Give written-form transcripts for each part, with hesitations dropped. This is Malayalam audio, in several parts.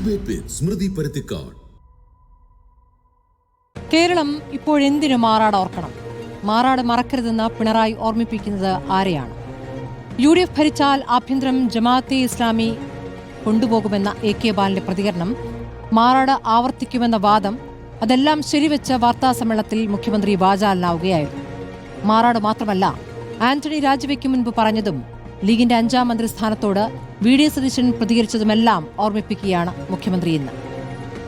Debate with Smruthy Paruthikad. കേരളം ഇപ്പോഴെന്തിനു മാറാട് ഓർക്കണം? മാറാട് മറക്കരുതെന്ന് പിണറായി ഓർമ്മിപ്പിക്കുന്നത് ആരെയാണ്? UDF ഭരിച്ചാൽ ആഭ്യന്തരം ജമാഅത്തെ ഇസ്ലാമി കൊണ്ടുപോകുമെന്ന AK ബാലന്റെ പ്രതികരണം, മാറാട് ആവർത്തിക്കുമെന്ന വാദം, അതെല്ലാം ശരിവെച്ച വാർത്താസമ്മേളനത്തിൽ മുഖ്യമന്ത്രി വാചാലനാവുകയായിരുന്നു. മാറാട് മാത്രമല്ല, ആന്റണി രാജിവെക്കും മുൻപ് പറഞ്ഞതും ലീഗിന്റെ 5ാം മന്ത്രിസ്ഥാനത്തോട് VD സതീശൻ പ്രതികരിച്ചതുമെല്ലാം ഓർമ്മിപ്പിക്കുകയാണ് മുഖ്യമന്ത്രി ഇന്ന്.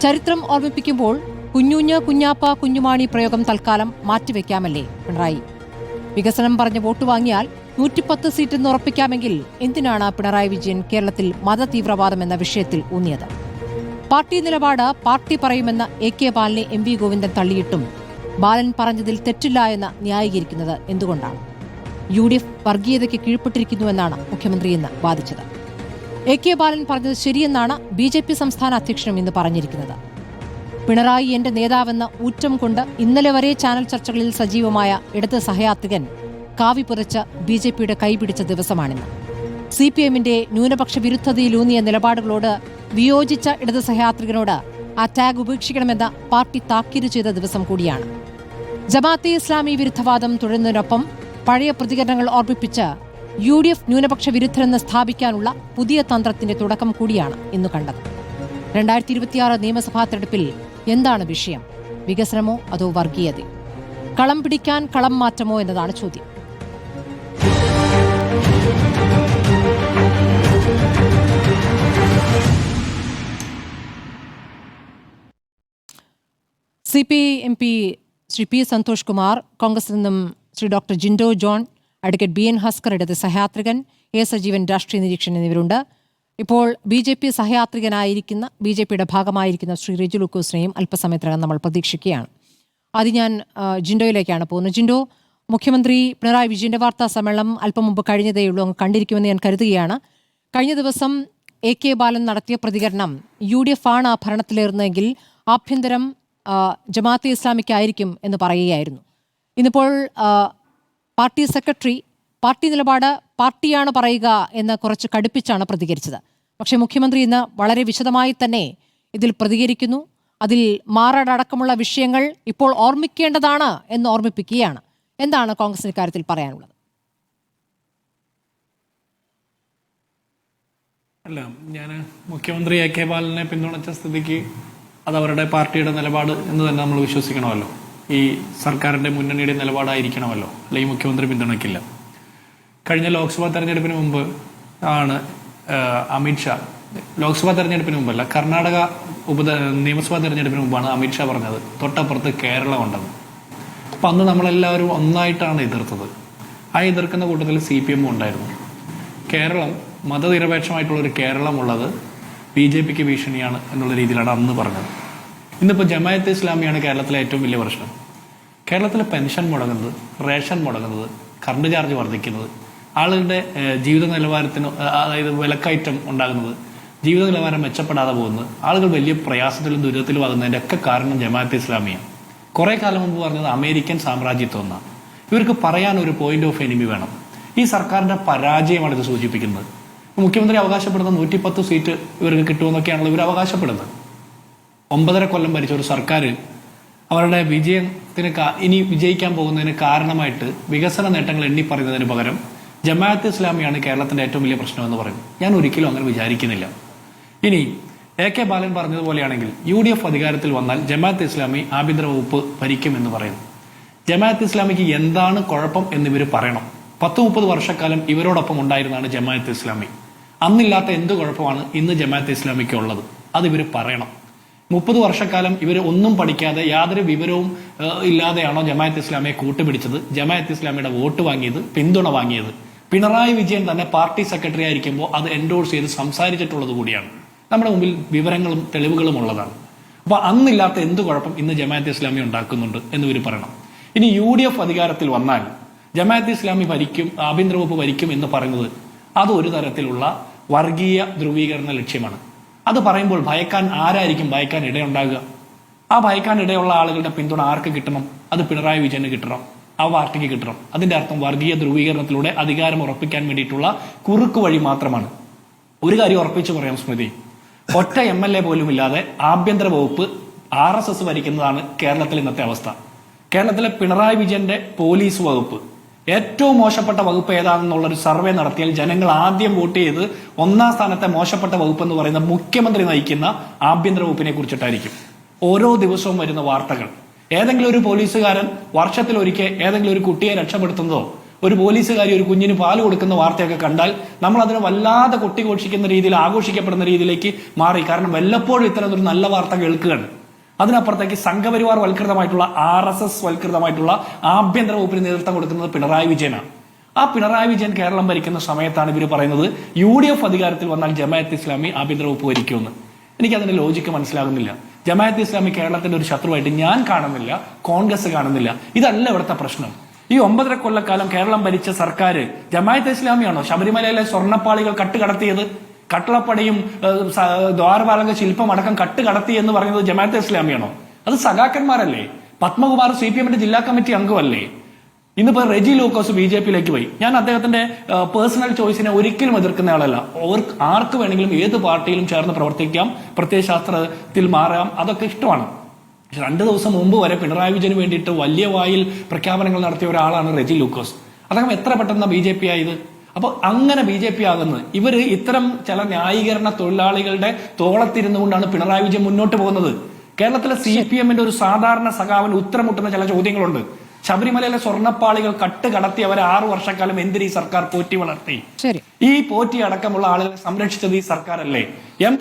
ചരിത്രം ഓർമ്മിപ്പിക്കുമ്പോൾ കുഞ്ഞുഞ്ഞ്, കുഞ്ഞാപ്പ, കുഞ്ഞുമാണി പ്രയോഗം തൽക്കാലം മാറ്റിവെക്കാമല്ലേ പിണറായി? വികസനം പറഞ്ഞ് വോട്ട് വാങ്ങിയാൽ 110 സീറ്റെന്ന് ഉറപ്പിക്കാമെങ്കിൽ എന്തിനാണ് പിണറായി വിജയൻ കേരളത്തിൽ മതതീവ്രവാദം എന്ന വിഷയത്തിൽ ഊന്നിയത്? പാർട്ടി നിലപാട് പാർട്ടി പറയുമെന്ന AK ബാലനെ MV ഗോവിന്ദൻ തള്ളിയിട്ടും ബാലൻ പറഞ്ഞതിൽ തെറ്റില്ല എന്ന് ന്യായീകരിക്കുന്നത് എന്തുകൊണ്ടാണ്? UDF വർഗീയതയ്ക്ക് കീഴ്പ്പെട്ടിരിക്കുന്നുവെന്നാണ് മുഖ്യമന്ത്രി ഇന്ന് വാദിച്ചത്. AK ബാലൻ പറഞ്ഞത് ശരിയെന്നാണ് BJP സംസ്ഥാന അധ്യക്ഷനും ഇന്ന് പറഞ്ഞിരിക്കുന്നത്. പിണറായി എന്റെ നേതാവെന്ന ഊറ്റം കൊണ്ട് ഇന്നലെ വരെ ചാനൽ ചർച്ചകളിൽ സജീവമായ ഇടത് സഹയാത്രികൻ കാവി പുരച്ച് BJPയുടെ കൈപിടിച്ച ദിവസമാണിന്ന്. CPMന്റെ ന്യൂനപക്ഷ വിരുദ്ധതയിലൂന്നിയ നിലപാടുകളോട് വിയോജിച്ച ഇടത് സഹയാത്രികനോട് ആ ടാഗ് ഉപേക്ഷിക്കണമെന്ന പാർട്ടി താക്കീത് ചെയ്ത ദിവസം കൂടിയാണ്. ജമാഅത്തെ ഇസ്ലാമി വിരുദ്ധവാദം തുടരുന്നതിനൊപ്പം പഴയ പ്രതികരണങ്ങൾ ഓർമ്മിപ്പിച്ച് UDF ന്യൂനപക്ഷ വിരുദ്ധരെന്ന് സ്ഥാപിക്കാനുള്ള പുതിയ തന്ത്രത്തിന്റെ തുടക്കം കൂടിയാണ് ഇന്ന് കണ്ടത്. 2026 നിയമസഭാ തെരഞ്ഞെടുപ്പിൽ എന്താണ് വിഷയം? വികസനമോ അതോ വർഗീയതയോ? കളം പിടിക്കാൻ കളം മാറ്റമോ എന്നതാണ് ചോദ്യം. CPI MP Shri P. Santhosh Kumar, കോൺഗ്രസിൽ നിന്നും Shri doctor Jindo John, advocate BN Haskar ഇടത് സഹയാത്രികൻ, A. സജീവൻ രാഷ്ട്രീയ നിരീക്ഷകൻ എന്നിവരുണ്ട്. ഇപ്പോൾ BJP സഹയാത്രികനായിരിക്കുന്ന BJPയുടെ ഭാഗമായിരിക്കുന്ന ശ്രീ റിജു ലൂക്കോസിനെയും അല്പസമയത്തിനകം നമ്മൾ പ്രതീക്ഷിക്കുകയാണ്. ആദ്യം ഞാൻ ജിൻഡോയിലേക്കാണ് പോകുന്നത്. ജിൻഡോ, മുഖ്യമന്ത്രി പിണറായി വിജയന്റെ വാർത്താ സമ്മേളനം അല്പം മുമ്പ് കഴിഞ്ഞതേയുള്ളൂ, അങ്ങ് കണ്ടിരിക്കുമെന്ന് ഞാൻ കരുതുകയാണ്. കഴിഞ്ഞ ദിവസം AK ബാലൻ നടത്തിയ പ്രതികരണം UDF ആണ് ആ ഭരണത്തിലേറുന്നതെങ്കിൽ ആഭ്യന്തരം ജമാഅത്തെ ഇസ്ലാമിക്കായിരിക്കും എന്ന് പറയുകയായിരുന്നു. ഇന്നിപ്പോൾ പാർട്ടി സെക്രട്ടറി പാർട്ടി നിലപാട് പാർട്ടിയാണ് പറയുക എന്ന് കുറച്ച് കടുപ്പിച്ചാണ് പ്രതികരിച്ചത്. പക്ഷേ മുഖ്യമന്ത്രി ഇന്ന് വളരെ വിശദമായി തന്നെ ഇതിൽ പ്രതികരിക്കുന്നു. അതിൽ മാറാടക്കമുള്ള വിഷയങ്ങൾ ഇപ്പോൾ ഓർമ്മിക്കേണ്ടതാണ് എന്ന് ഓർമ്മിപ്പിക്കുകയാണ്. എന്താണ് കോൺഗ്രസിന് ഇക്കാര്യത്തിൽ പറയാനുള്ളത്? അല്ല, ഞാൻ മുഖ്യമന്ത്രി AK ബാലനെ പിന്തുണച്ച സ്ഥിതിക്ക് അത് അവരുടെ പാർട്ടിയുടെ നിലപാട് എന്ന് തന്നെ നമ്മൾ വിശ്വസിക്കണമല്ലോ. ഈ സർക്കാരിന്റെ മുന്നണിയുടെ നിലപാടായിരിക്കണമല്ലോ, അല്ലെങ്കിൽ മുഖ്യമന്ത്രി പിന്തുണയ്ക്കില്ല. കഴിഞ്ഞ ലോക്സഭാ തെരഞ്ഞെടുപ്പിന് മുമ്പ് ആണ് അമിത്ഷാ, ലോക്സഭാ തെരഞ്ഞെടുപ്പിന് മുമ്പല്ല, കർണാടക നിയമസഭാ തെരഞ്ഞെടുപ്പിന് മുമ്പാണ് അമിത്ഷാ പറഞ്ഞത് തൊട്ടപ്പുറത്ത് കേരളം ഉണ്ടെന്ന്. അപ്പം അന്ന് നമ്മളെല്ലാവരും ഒന്നായിട്ടാണ് എതിർത്തത്. ആ എതിർക്കുന്ന കൂട്ടത്തിൽ CPM ഉണ്ടായിരുന്നു. കേരളം മതനിരപേക്ഷമായിട്ടുള്ളൊരു കേരളമുള്ളത് BJPക്ക് ഭീഷണിയാണ് എന്നുള്ള രീതിയിലാണ് അന്ന് പറഞ്ഞത്. ഇന്നിപ്പോൾ ജമാഅത്തെ ഇസ്ലാമിയാണ് കേരളത്തിലെ ഏറ്റവും വലിയ പ്രശ്നം. കേരളത്തിലെ പെൻഷൻ മുടങ്ങുന്നത്, റേഷൻ മുടങ്ങുന്നത്, കറണ്ട് ചാർജ് വർദ്ധിക്കുന്നത്, ആളുകളുടെ ജീവിത നിലവാരത്തിന്, അതായത് വിലക്കയറ്റം ഉണ്ടാകുന്നത്, ജീവിത നിലവാരം മെച്ചപ്പെടാതെ പോകുന്നത്, ആളുകൾ വലിയ പ്രയാസത്തിലും ദുരിതത്തിലും ആകുന്നതിൻ്റെ ഒക്കെ കാരണം ജമാഅത്തെ ഇസ്ലാമിയാണ്. കുറേ കാലം മുമ്പ് പറഞ്ഞത് അമേരിക്കൻ സാമ്രാജ്യത്വം എന്നാണ്. ഇവർക്ക് പറയാൻ ഒരു പോയിന്റ് ഓഫ് എനിമി വേണം. ഈ സർക്കാരിന്റെ പരാജയമാണ് ഇത് സൂചിപ്പിക്കുന്നത്. മുഖ്യമന്ത്രി അവകാശപ്പെടുന്ന 110 സീറ്റ് ഇവർക്ക് കിട്ടുമെന്നൊക്കെയാണല്ലോ ഇവർ അവകാശപ്പെടുന്നത്. 9.5 കൊല്ലം ഭരിച്ച ഒരു സർക്കാർ അവരുടെ വിജയത്തിന് ഇനി വിജയിക്കാൻ പോകുന്നതിന് കാരണമായിട്ട് വികസന നേട്ടങ്ങൾ എണ്ണി പറയുന്നതിന് പകരം ജമാഅത്തെ ഇസ്ലാമിയാണ് കേരളത്തിന്റെ ഏറ്റവും വലിയ പ്രശ്നമെന്ന് പറയും. ഞാൻ ഒരിക്കലും അങ്ങനെ വിചാരിക്കുന്നില്ല. ഇനി AK ബാലൻ പറഞ്ഞതുപോലെയാണെങ്കിൽ UDF അധികാരത്തിൽ വന്നാൽ ജമാഅത്തെ ഇസ്ലാമി ആഭ്യന്തര വകുപ്പ് ഭരിക്കുമെന്ന് പറയുന്നു. ജമാഅത്തെ ഇസ്ലാമിക്ക് എന്താണ് കുഴപ്പം എന്നിവർ പറയണം. 10-30 വർഷക്കാലം ഇവരോടൊപ്പം ഉണ്ടായിരുന്നാണ് ജമാഅത്തെ ഇസ്ലാമി. അന്നില്ലാത്ത എന്ത് കുഴപ്പമാണ് ഇന്ന് ജമാഅത്തെ ഇസ്ലാമിക്ക് ഉള്ളത്? അത് ഇവർ പറയണം. 30 വർഷക്കാലം ഇവർ ഒന്നും പഠിക്കാതെ യാതൊരു വിവരവും ഇല്ലാതെയാണോ ജമാഅത്തെ ഇസ്ലാമിയെ കൂട്ടുപിടിച്ചത്, ജമാഅത്തെ ഇസ്ലാമിയുടെ വോട്ട് വാങ്ങിയത്, പിന്തുണ വാങ്ങിയത്? പിണറായി വിജയൻ തന്നെ പാർട്ടി സെക്രട്ടറി ആയിരിക്കുമ്പോൾ അത് എൻഡോഴ്സ് ചെയ്ത് സംസാരിച്ചിട്ടുള്ളത് കൂടിയാണ്. നമ്മുടെ മുമ്പിൽ വിവരങ്ങളും തെളിവുകളും ഉള്ളതാണ്. അപ്പൊ അന്നില്ലാത്ത എന്ത് കുഴപ്പം ഇന്ന് ജമാഅത്തെ ഇസ്ലാമി ഉണ്ടാക്കുന്നുണ്ട് എന്ന് ഇവർ പറയണം. ഇനി UDF അധികാരത്തിൽ വന്നാൽ ജമാഅത്തെ ഇസ്ലാമി ഭരിക്കും, ആഭ്യന്തര വകുപ്പ് ഭരിക്കും എന്ന് പറയുന്നത് അത് ഒരു തരത്തിലുള്ള വർഗീയ ധ്രുവീകരണ ലക്ഷ്യമാണ്. അത് പറയുമ്പോൾ ആരായിരിക്കും ഭയക്കാൻ ഇടയുണ്ടാകുക? ആ ഭയക്കാൻ ഇടയുള്ള ആളുകളുടെ പിന്തുണ ആർക്ക് കിട്ടണം? അത് പിണറായി വിജയന് കിട്ടണം, ആ പാർട്ടിക്ക് കിട്ടണം. അതിന്റെ അർത്ഥം വർഗീയ ധ്രുവീകരണത്തിലൂടെ അധികാരം ഉറപ്പിക്കാൻ വേണ്ടിയിട്ടുള്ള കുറുക്ക് വഴി മാത്രമാണ്. ഒരു കാര്യം ഉറപ്പിച്ചു പറയാം സ്മൃതി, ഒറ്റ MLA പോലും ഇല്ലാതെ ആഭ്യന്തര വകുപ്പ് RSS ഭരിക്കുന്നതാണ് കേരളത്തിലെ ഇന്നത്തെ അവസ്ഥ. കേരളത്തിലെ പിണറായി വിജയന്റെ പോലീസ് വകുപ്പ് ഏറ്റവും മോശപ്പെട്ട വകുപ്പ് ഏതാണെന്നുള്ളൊരു സർവേ നടത്തിയാൽ ജനങ്ങൾ ആദ്യം വോട്ട് ചെയ്ത് ഒന്നാം സ്ഥാനത്തെ മോശപ്പെട്ട വകുപ്പ് എന്ന് പറയുന്ന മുഖ്യമന്ത്രി നയിക്കുന്ന ആഭ്യന്തര വകുപ്പിനെ കുറിച്ചിട്ടായിരിക്കും. ഓരോ ദിവസവും വരുന്ന വാർത്തകൾ, ഏതെങ്കിലും ഒരു പോലീസുകാരൻ വർഷത്തിലൊരിക്കൽ ഏതെങ്കിലും ഒരു കുട്ടിയെ രക്ഷപ്പെടുത്തുന്നതോ ഒരു പോലീസുകാരി ഒരു കുഞ്ഞിന് പാല് കൊടുക്കുന്ന വാർത്തയൊക്കെ കണ്ടാൽ നമ്മൾ അതിനെ വല്ലാതെ കൊട്ടിഘോഷിക്കുന്ന രീതിയിൽ ആഘോഷിക്കപ്പെടുന്ന രീതിയിലേക്ക് മാറി. കാരണം വല്ലപ്പോഴും ഇത്തരം ഒരു നല്ല വാർത്ത കേൾക്കുകയാണ്. അതിനപ്പുറത്തേക്ക് സംഘപരിവാർ വൽകൃതമായിട്ടുള്ള RSS വൽകൃതമായിട്ടുള്ള ആഭ്യന്തര വകുപ്പിന് നേതൃത്വം കൊടുക്കുന്നത് പിണറായി വിജയനാണ്. ആ പിണറായി വിജയൻ കേരളം ഭരിക്കുന്ന സമയത്താണ് ഇവർ പറയുന്നത് UDF അധികാരത്തിൽ വന്നാൽ ജമാഅത്ത് ഇസ്ലാമി ആഭ്യന്തര വകുപ്പ് ഭരിക്കുമെന്ന്. എനിക്കതിന്റെ ലോജിക്ക് മനസ്സിലാകുന്നില്ല. ജമാഅത്ത് ഇസ്ലാമി കേരളത്തിന്റെ ഒരു ശത്രുവായിട്ട് ഞാൻ കാണുന്നില്ല, കോൺഗ്രസ് കാണുന്നില്ല. ഇതല്ല ഇവിടുത്തെ പ്രശ്നം. ഈ 9.5 കൊല്ലക്കാലം കേരളം ഭരിച്ച സർക്കാർ ജമാഅത്ത് ഇസ്ലാമിയാണോ ശബരിമലയിലെ സ്വർണ്ണപ്പാളികൾ കട്ടുകടത്തിയത്? കട്ടളപ്പടിയും ദ്വാരപാലക ശില്പം അടക്കം കട്ടുകടത്തി എന്ന് പറയുന്നത് ജമാഅത്തെ ഇസ്ലാമിയാണോ? അത് സഖാക്കന്മാരല്ലേ? പത്മകുമാർ CPM ജില്ലാ കമ്മിറ്റി അംഗമല്ലേ? ഇന്നിപ്പോ റെജി ലൂക്കോസ് BJP-യിലേക്ക് പോയി. ഞാൻ അദ്ദേഹത്തിന്റെ പേഴ്സണൽ ചോയ്സിനെ ഒരിക്കലും എതിർക്കുന്ന ആളല്ല. ആർക്ക് വേണമെങ്കിലും ഏത് പാർട്ടിയിലും ചേർന്ന് പ്രവർത്തിക്കാം, പ്രത്യയശാസ്ത്രത്തിൽ മാറാം, അതൊക്കെ ഇഷ്ടമാണ്. 2 ദിവസം മുമ്പ് വരെ പിണറായി വിജയന് വേണ്ടിയിട്ട് വലിയ വായിൽ പ്രഖ്യാപനങ്ങൾ നടത്തിയ ഒരാളാണ് റെജി ലൂക്കോസ്. അദ്ദേഹം എത്ര പെട്ടെന്ന് BJP ആയത്? അപ്പൊ അങ്ങനെ BJP ആകുന്നത് ഇവര് ഇത്തരം ചില ന്യായീകരണ തൊഴിലാളികളുടെ തോളത്തിരുന്നുകൊണ്ടാണ് പിണറായി വിജയൻ മുന്നോട്ട് പോകുന്നത്. കേരളത്തിലെ CPM-ന്റെ ഒരു സാധാരണ സഖാവിന് ഉത്തരമുട്ടുന്ന ചില ചോദ്യങ്ങളുണ്ട്. ശബരിമലയിലെ സ്വർണ്ണപ്പാളികൾ കട്ടുകടത്തിയവരെ 6 വർഷക്കാലം എന്തിന് ഈ സർക്കാർ പോറ്റി വളർത്തി? ഈ പോറ്റി അടക്കമുള്ള ആളുകളെ സംരക്ഷിച്ചത് ഈ സർക്കാരല്ലേ?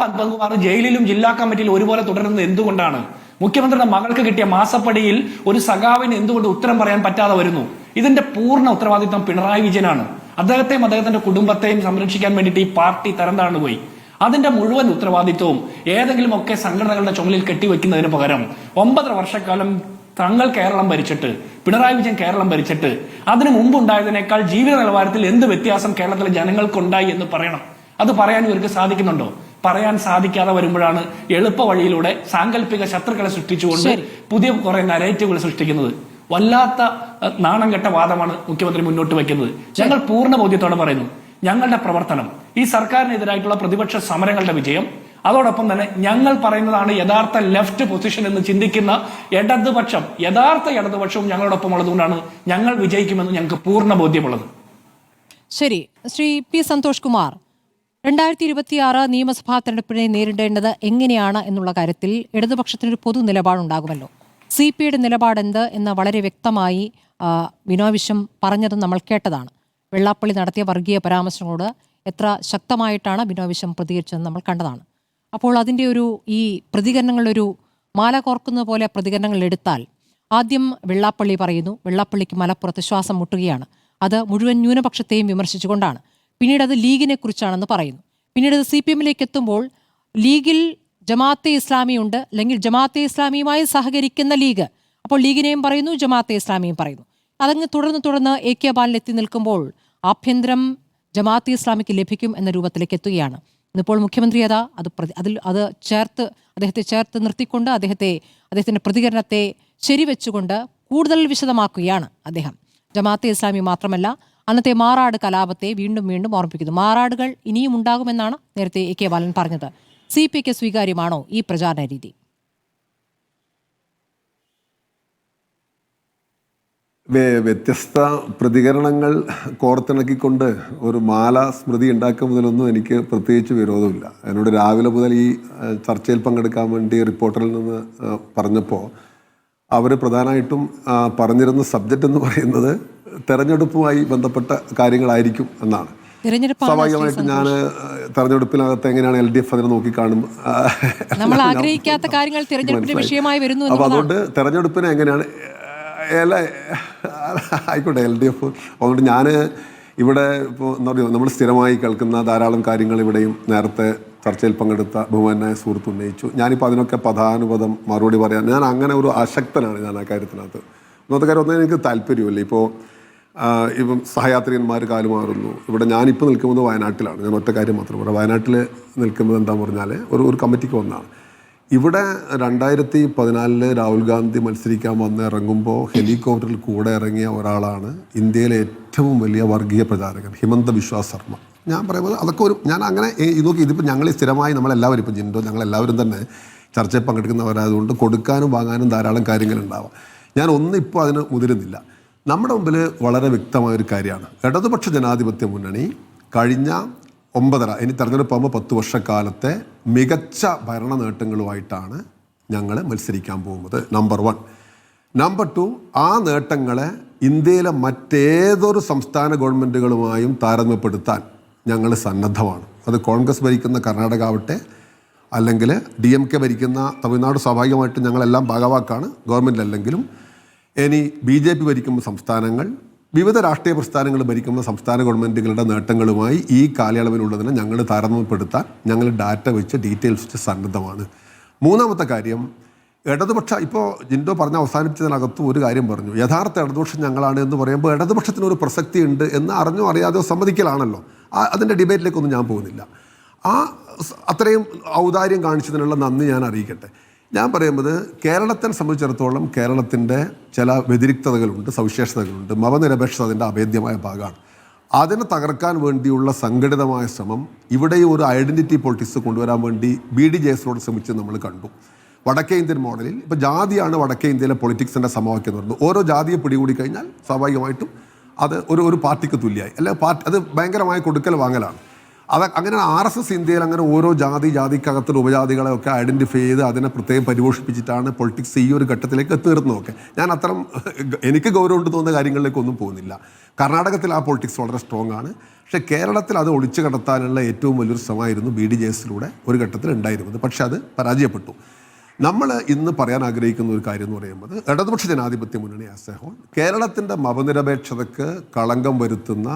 പത്മകുമാർ ജയിലിലും ജില്ലാ കമ്മിറ്റിയിൽ ഒരുപോലെ തുടരുന്നത് എന്തുകൊണ്ടാണ്? മുഖ്യമന്ത്രിയുടെ മകൾക്ക് കിട്ടിയ മാസപ്പടിയിൽ ഒരു സഖാവിന് എന്തുകൊണ്ട് ഉത്തരം പറയാൻ പറ്റാതെ വരുന്നു? ഇതിന്റെ പൂർണ്ണ ഉത്തരവാദിത്വം പിണറായി വിജയനാണ്. അദ്ദേഹത്തെയും അദ്ദേഹത്തിന്റെ കുടുംബത്തെയും സംരക്ഷിക്കാൻ വേണ്ടിയിട്ട് ഈ പാർട്ടി തരം താഴ്ന്നു പോയി. അതിന്റെ മുഴുവൻ ഉത്തരവാദിത്വവും ഏതെങ്കിലും ഒക്കെ സംഘടനകളുടെ ചുമലിൽ കെട്ടിവെക്കുന്നതിന് പകരം 9.5 വർഷക്കാലം തങ്ങൾ കേരളം ഭരിച്ചിട്ട്, പിണറായി വിജയൻ കേരളം ഭരിച്ചിട്ട് അതിനു മുമ്പുണ്ടായതിനേക്കാൾ ജീവിത നിലവാരത്തിൽ എന്ത് വ്യത്യാസം കേരളത്തിലെ ജനങ്ങൾക്കുണ്ടായി എന്ന് പറയണം. അത് പറയാൻ ഇവർക്ക് സാധിക്കുന്നുണ്ടോ? പറയാൻ സാധിക്കാതെ വരുമ്പോഴാണ് എളുപ്പ വഴിയിലൂടെ സാങ്കല്പിക ശത്രുക്കളെ സൃഷ്ടിച്ചുകൊണ്ട് പുതിയ കുറെ നരേറ്റീവുകൾ സൃഷ്ടിക്കുന്നത്. വല്ലാത്ത നാണം കെട്ട വാദമാണ് മുഖ്യമന്ത്രി മുന്നോട്ട് വയ്ക്കുന്നത്. ഞങ്ങൾ പൂർണ്ണ ബോധ്യത്തോടെ പറയുന്നു, ഞങ്ങളുടെ പ്രവർത്തനം ഈ സർക്കാരിനെതിരായിട്ടുള്ള പ്രതിപക്ഷ സമരങ്ങളുടെ വിജയം, അതോടൊപ്പം തന്നെ ഞങ്ങൾ പറയുന്നതാണ് യഥാർത്ഥ ലെഫ്റ്റ് പൊസിഷൻ എന്ന് ചിന്തിക്കുന്ന ഇടതുപക്ഷം, യഥാർത്ഥ ഇടതുപക്ഷവും ഞങ്ങളോടൊപ്പം ഉള്ളതുകൊണ്ടാണ് ഞങ്ങൾ വിജയിക്കുമെന്ന് ഞങ്ങൾക്ക് പൂർണ്ണ ബോധ്യമുള്ളത്. ശരി, ശ്രീ P. സന്തോഷ് കുമാർ, 2026 നിയമസഭാ തെരഞ്ഞെടുപ്പിനെ നേരിടേണ്ടത് എങ്ങനെയാണ് എന്നുള്ള കാര്യത്തിൽ ഇടതുപക്ഷത്തിനൊരു പൊതു നിലപാടുണ്ടാകുമല്ലോ. CPയുടെ നിലപാടെന്ത് എന്ന് വളരെ വ്യക്തമായി ബിനോയ് വിശ്വം പറഞ്ഞതും നമ്മൾ കേട്ടതാണ്. വെള്ളാപ്പള്ളി നടത്തിയ വർഗീയ പരാമർശങ്ങളോട് എത്ര ശക്തമായിട്ടാണ് ബിനോയ് വിശ്വം പ്രതികരിച്ചതെന്ന് നമ്മൾ കണ്ടതാണ്. അപ്പോൾ അതിൻ്റെ ഈ പ്രതികരണങ്ങളൊരു മാല കോർക്കുന്ന പോലെ പ്രതികരണങ്ങൾ എടുത്താൽ, ആദ്യം വെള്ളാപ്പള്ളി പറയുന്നു വെള്ളാപ്പള്ളിക്ക് മലപ്പുറത്ത് ശ്വാസം മുട്ടുകയാണ്, അത് മുഴുവൻ ന്യൂനപക്ഷത്തെയും വിമർശിച്ചുകൊണ്ടാണ്. പിന്നീട് അത് ലീഗിനെ കുറിച്ചാണെന്ന് പറയുന്നു. പിന്നീട് അത് CPM-ലേക്ക് എത്തുമ്പോൾ ലീഗിൽ ജമാഅത്തെ ഇസ്ലാമി ഉണ്ട്, അല്ലെങ്കിൽ ജമാഅത്തെ ഇസ്ലാമിയുമായി സഹകരിക്കുന്ന ലീഗ്, അപ്പോൾ ലീഗിനെയും പറയുന്നു ജമാഅത്തെ ഇസ്ലാമിയും പറയുന്നു. അതങ്ങ് തുടർന്ന് AK ബാലൻ എത്തി നിൽക്കുമ്പോൾ ആഭ്യന്തരം ജമാഅത്തെ ഇസ്ലാമിക്ക് ലഭിക്കും എന്ന രൂപത്തിലേക്ക് എത്തുകയാണ്. ഇന്നിപ്പോൾ മുഖ്യമന്ത്രി അദ്ദേഹത്തെ ചേർത്ത് നിർത്തിക്കൊണ്ട് അദ്ദേഹത്തിന്റെ പ്രതികരണത്തെ ശരിവെച്ചുകൊണ്ട് കൂടുതൽ വിശദമാക്കുകയാണ് അദ്ദേഹം. ജമാഅത്തെ ഇസ്ലാമി മാത്രമല്ല, അന്നത്തെ മാറാട് കലാപത്തെ വീണ്ടും ഓർമ്മിപ്പിക്കുന്നു. മാറാടുകൾ ഇനിയും ഉണ്ടാകുമെന്നാണ് നേരത്തെ AK ബാലൻ പറഞ്ഞത്. CPക്ക് സ്വീകാര്യമാണോ ഈ പ്രചാരണ രീതി? വ്യത്യസ്ത പ്രതികരണങ്ങൾ കോർത്തിണക്കിക്കൊണ്ട് ഒരു മാല സ്മൃതി ഉണ്ടാക്കുന്നതിലൊന്നും എനിക്ക് പ്രത്യേകിച്ച് വിരോധമില്ല. എന്നോട് രാവിലെ മുതൽ ഈ ചർച്ചയിൽ പങ്കെടുക്കാൻ വേണ്ടി റിപ്പോർട്ടറിൽ നിന്ന് പറഞ്ഞപ്പോൾ അവർ പ്രധാനമായിട്ടും പറഞ്ഞിരുന്ന സബ്ജക്റ്റ് എന്ന് പറയുന്നത് തെരഞ്ഞെടുപ്പുമായി ബന്ധപ്പെട്ട കാര്യങ്ങളായിരിക്കും എന്നാണ്. സ്വാഭാവികമായിട്ട് ഞാൻ തെരഞ്ഞെടുപ്പിനകത്ത് എങ്ങനെയാണ് LDF അതിനെ നോക്കിക്കാണും, അപ്പോൾ അതുകൊണ്ട് തെരഞ്ഞെടുപ്പിനെ എങ്ങനെയാണ് ആയിക്കോട്ടെ LDF. അതുകൊണ്ട് ഞാൻ ഇവിടെ ഇപ്പോൾ എന്താ പറയുക, നമ്മൾ സ്ഥിരമായി കേൾക്കുന്ന ധാരാളം കാര്യങ്ങൾ ഇവിടെയും നേരത്തെ ചർച്ചയിൽ പങ്കെടുത്ത ബഹുമാനായ സുഹൃത്ത് ഉന്നയിച്ചു. ഞാനിപ്പോൾ അതിനൊക്കെ പദാനുപദം മറുപടി പറയാൻ ഞാൻ അങ്ങനെ ഒരു അശക്തനാണ് ഞാൻ ആ കാര്യത്തിനകത്ത്. ഒന്നാമത്തെ കാര്യം ഒന്നും എനിക്ക് താല്പര്യമില്ല. ഇപ്പം സഹയാത്രികന്മാർ കാലുമാറുന്നു. ഇവിടെ ഞാനിപ്പോൾ നിൽക്കുന്നത് വയനാട്ടിലാണ്. ഞാൻ ഒറ്റ കാര്യം മാത്രം പറയാം. വയനാട്ടിൽ നിൽക്കുന്നത് എന്താണെന്ന് പറഞ്ഞാൽ ഒരു കമ്മിറ്റിക്ക് വന്നതാണ്. ഇവിടെ 2014 രാഹുൽ ഗാന്ധി മത്സരിക്കാൻ ഇറങ്ങുമ്പോൾ ഹെലികോപ്റ്ററിൽ കൂടെ ഇറങ്ങിയ ഒരാളാണ് ഇന്ത്യയിലെ ഏറ്റവും വലിയ വർഗീയ പ്രചാരകൻ ഹിമന്ത ബിശ്വ ശർമ്മ. ഞാൻ പറയുന്നത് അതൊക്കെ ഞാൻ അങ്ങനെ നോക്കി ഇതിപ്പോൾ ഞങ്ങൾ സ്ഥിരമായി നമ്മളെല്ലാവരും ഇപ്പം ജിൻഡോ ഞങ്ങളെല്ലാവരും തന്നെ ചർച്ചയിൽ പങ്കെടുക്കുന്നവരായതുകൊണ്ട് കൊടുക്കാനും വാങ്ങാനും ധാരാളം കാര്യങ്ങളുണ്ടാവാം. ഞാൻ ഇപ്പോൾ അതിന് മുതിരുന്നില്ല. നമ്മുടെ മുമ്പിൽ വളരെ വ്യക്തമായൊരു കാര്യമാണ്, ഇടതുപക്ഷ ജനാധിപത്യ മുന്നണി കഴിഞ്ഞ 9.5 ഇനി തെരഞ്ഞെടുപ്പ് ആകുമ്പോൾ 10 വർഷക്കാലത്തെ മികച്ച ഭരണ നേട്ടങ്ങളുമായിട്ടാണ് ഞങ്ങൾ മത്സരിക്കാൻ പോകുന്നത്. നമ്പർ 1. നമ്പർ 2, ആ നേട്ടങ്ങളെ ഇന്ത്യയിലെ മറ്റേതൊരു സംസ്ഥാന ഗവൺമെൻറ്റുകളുമായും താരതമ്യപ്പെടുത്താൻ ഞങ്ങൾ സന്നദ്ധമാണ്. അത് കോൺഗ്രസ് ഭരിക്കുന്ന കർണാടക ആവട്ടെ, അല്ലെങ്കിൽ DMK ഭരിക്കുന്ന തമിഴ്നാട്, സ്വാഭാവികമായിട്ടും ഞങ്ങളെല്ലാം ഭാഗവാക്കാണ് ഗവൺമെൻറ്റിലല്ലെങ്കിലും, ഇനി BJP ഭരിക്കുന്ന സംസ്ഥാനങ്ങൾ, വിവിധ രാഷ്ട്രീയ പ്രസ്ഥാനങ്ങൾ ഭരിക്കുന്ന സംസ്ഥാന ഗവൺമെൻറ്റുകളുടെ നേട്ടങ്ങളുമായി ഈ കാലയളവിലുള്ളതിനെ ഞങ്ങൾ താരതമ്യപ്പെടുത്താൻ ഞങ്ങൾ ഡാറ്റ വെച്ച് ഡീറ്റെയിൽസ് വെച്ച് സന്നദ്ധമാണ്. മൂന്നാമത്തെ കാര്യം, ഇടതുപക്ഷ ഇപ്പോൾ ജിൻഡോ പറഞ്ഞ അവസാനിപ്പിച്ചതിനകത്ത് ഒരു കാര്യം പറഞ്ഞു, യഥാർത്ഥ ഇടതുപക്ഷം ഞങ്ങളാണ് എന്ന് പറയുമ്പോൾ ഇടതുപക്ഷത്തിനൊരു പ്രസക്തി ഉണ്ട് എന്ന് അറിഞ്ഞോ അറിയാതെയോ സമ്മതിക്കലാണല്ലോ. അതിൻ്റെ ഡിബേറ്റിലേക്കൊന്നും ഞാൻ പോകുന്നില്ല. അത്രയും ഔദാര്യം കാണിച്ചതിനുള്ള നന്ദി ഞാൻ അറിയിക്കട്ടെ. ഞാൻ പറയുന്നത് കേരളത്തെ സംബന്ധിച്ചിടത്തോളം കേരളത്തിൻ്റെ ചില വ്യതിരിക്തതകളുണ്ട്, സവിശേഷതകളുണ്ട്. മതനിരപേക്ഷത അതിൻ്റെ അഭേദ്യമായ ഭാഗമാണ്. അതിനെ തകർക്കാൻ വേണ്ടിയുള്ള സംഘടിതമായ ശ്രമം ഇവിടെ ഒരു ഐഡൻറ്റിറ്റി പൊളിറ്റിക്സ് കൊണ്ടുവരാൻ വേണ്ടി BDJS ശ്രമിച്ച് നമ്മൾ കണ്ടു. വടക്കേ ഇന്ത്യൻ മോഡലിൽ ഇപ്പോൾ ജാതിയാണ് വടക്കേ ഇന്ത്യയിലെ പൊളിറ്റിക്സിൻ്റെ സമവാക്യം എന്ന് പറയുന്നത്. ഓരോ ജാതിയെ പിടികൂടി കഴിഞ്ഞാൽ സ്വാഭാവികമായിട്ടും അത് ഒരു പാർട്ടിക്ക് തുല്യമായി, അല്ലെങ്കിൽ അത് ഭയങ്കരമായ കൊടുക്കൽ വാങ്ങലാണ്. അങ്ങനെ RSS ഇന്ത്യയിൽ അങ്ങനെ ഓരോ ജാതിക്കകത്തുള്ള ഉപജാതികളെയൊക്കെ ഐഡൻറ്റിഫൈ ചെയ്ത് അതിനെ പ്രത്യേകം പരിപോഷിപ്പിച്ചിട്ടാണ് പൊളിറ്റിക്സ് ഈ ഒരു ഘട്ടത്തിലേക്ക് എത്തിയിരുന്നതൊക്കെ. ഞാൻ അത്തരം എനിക്ക് ഗൗരവമുണ്ട് തോന്നുന്ന കാര്യങ്ങളിലേക്കൊന്നും പോകുന്നില്ല. കർണാടകത്തിൽ ആ പൊളിറ്റിക്സ് വളരെ സ്ട്രോങ് ആണ്. പക്ഷേ കേരളത്തിൽ അത് ഒളിച്ചു കടത്താനുള്ള ഏറ്റവും വലിയൊരു ശ്രമമായിരുന്നു BDJSലൂടെ ഒരു ഘട്ടത്തിൽ ഉണ്ടായിരുന്നത്. പക്ഷെ അത് പരാജയപ്പെട്ടു. നമ്മൾ ഇന്ന് പറയാൻ ആഗ്രഹിക്കുന്ന ഒരു കാര്യം എന്ന് പറയുന്നത്, ഇടതുപക്ഷ ജനാധിപത്യ മുന്നണി ആസ് എ ഹോൾ കേരളത്തിൻ്റെ മതനിരപേക്ഷതയ്ക്ക് കളങ്കം വരുത്തുന്ന,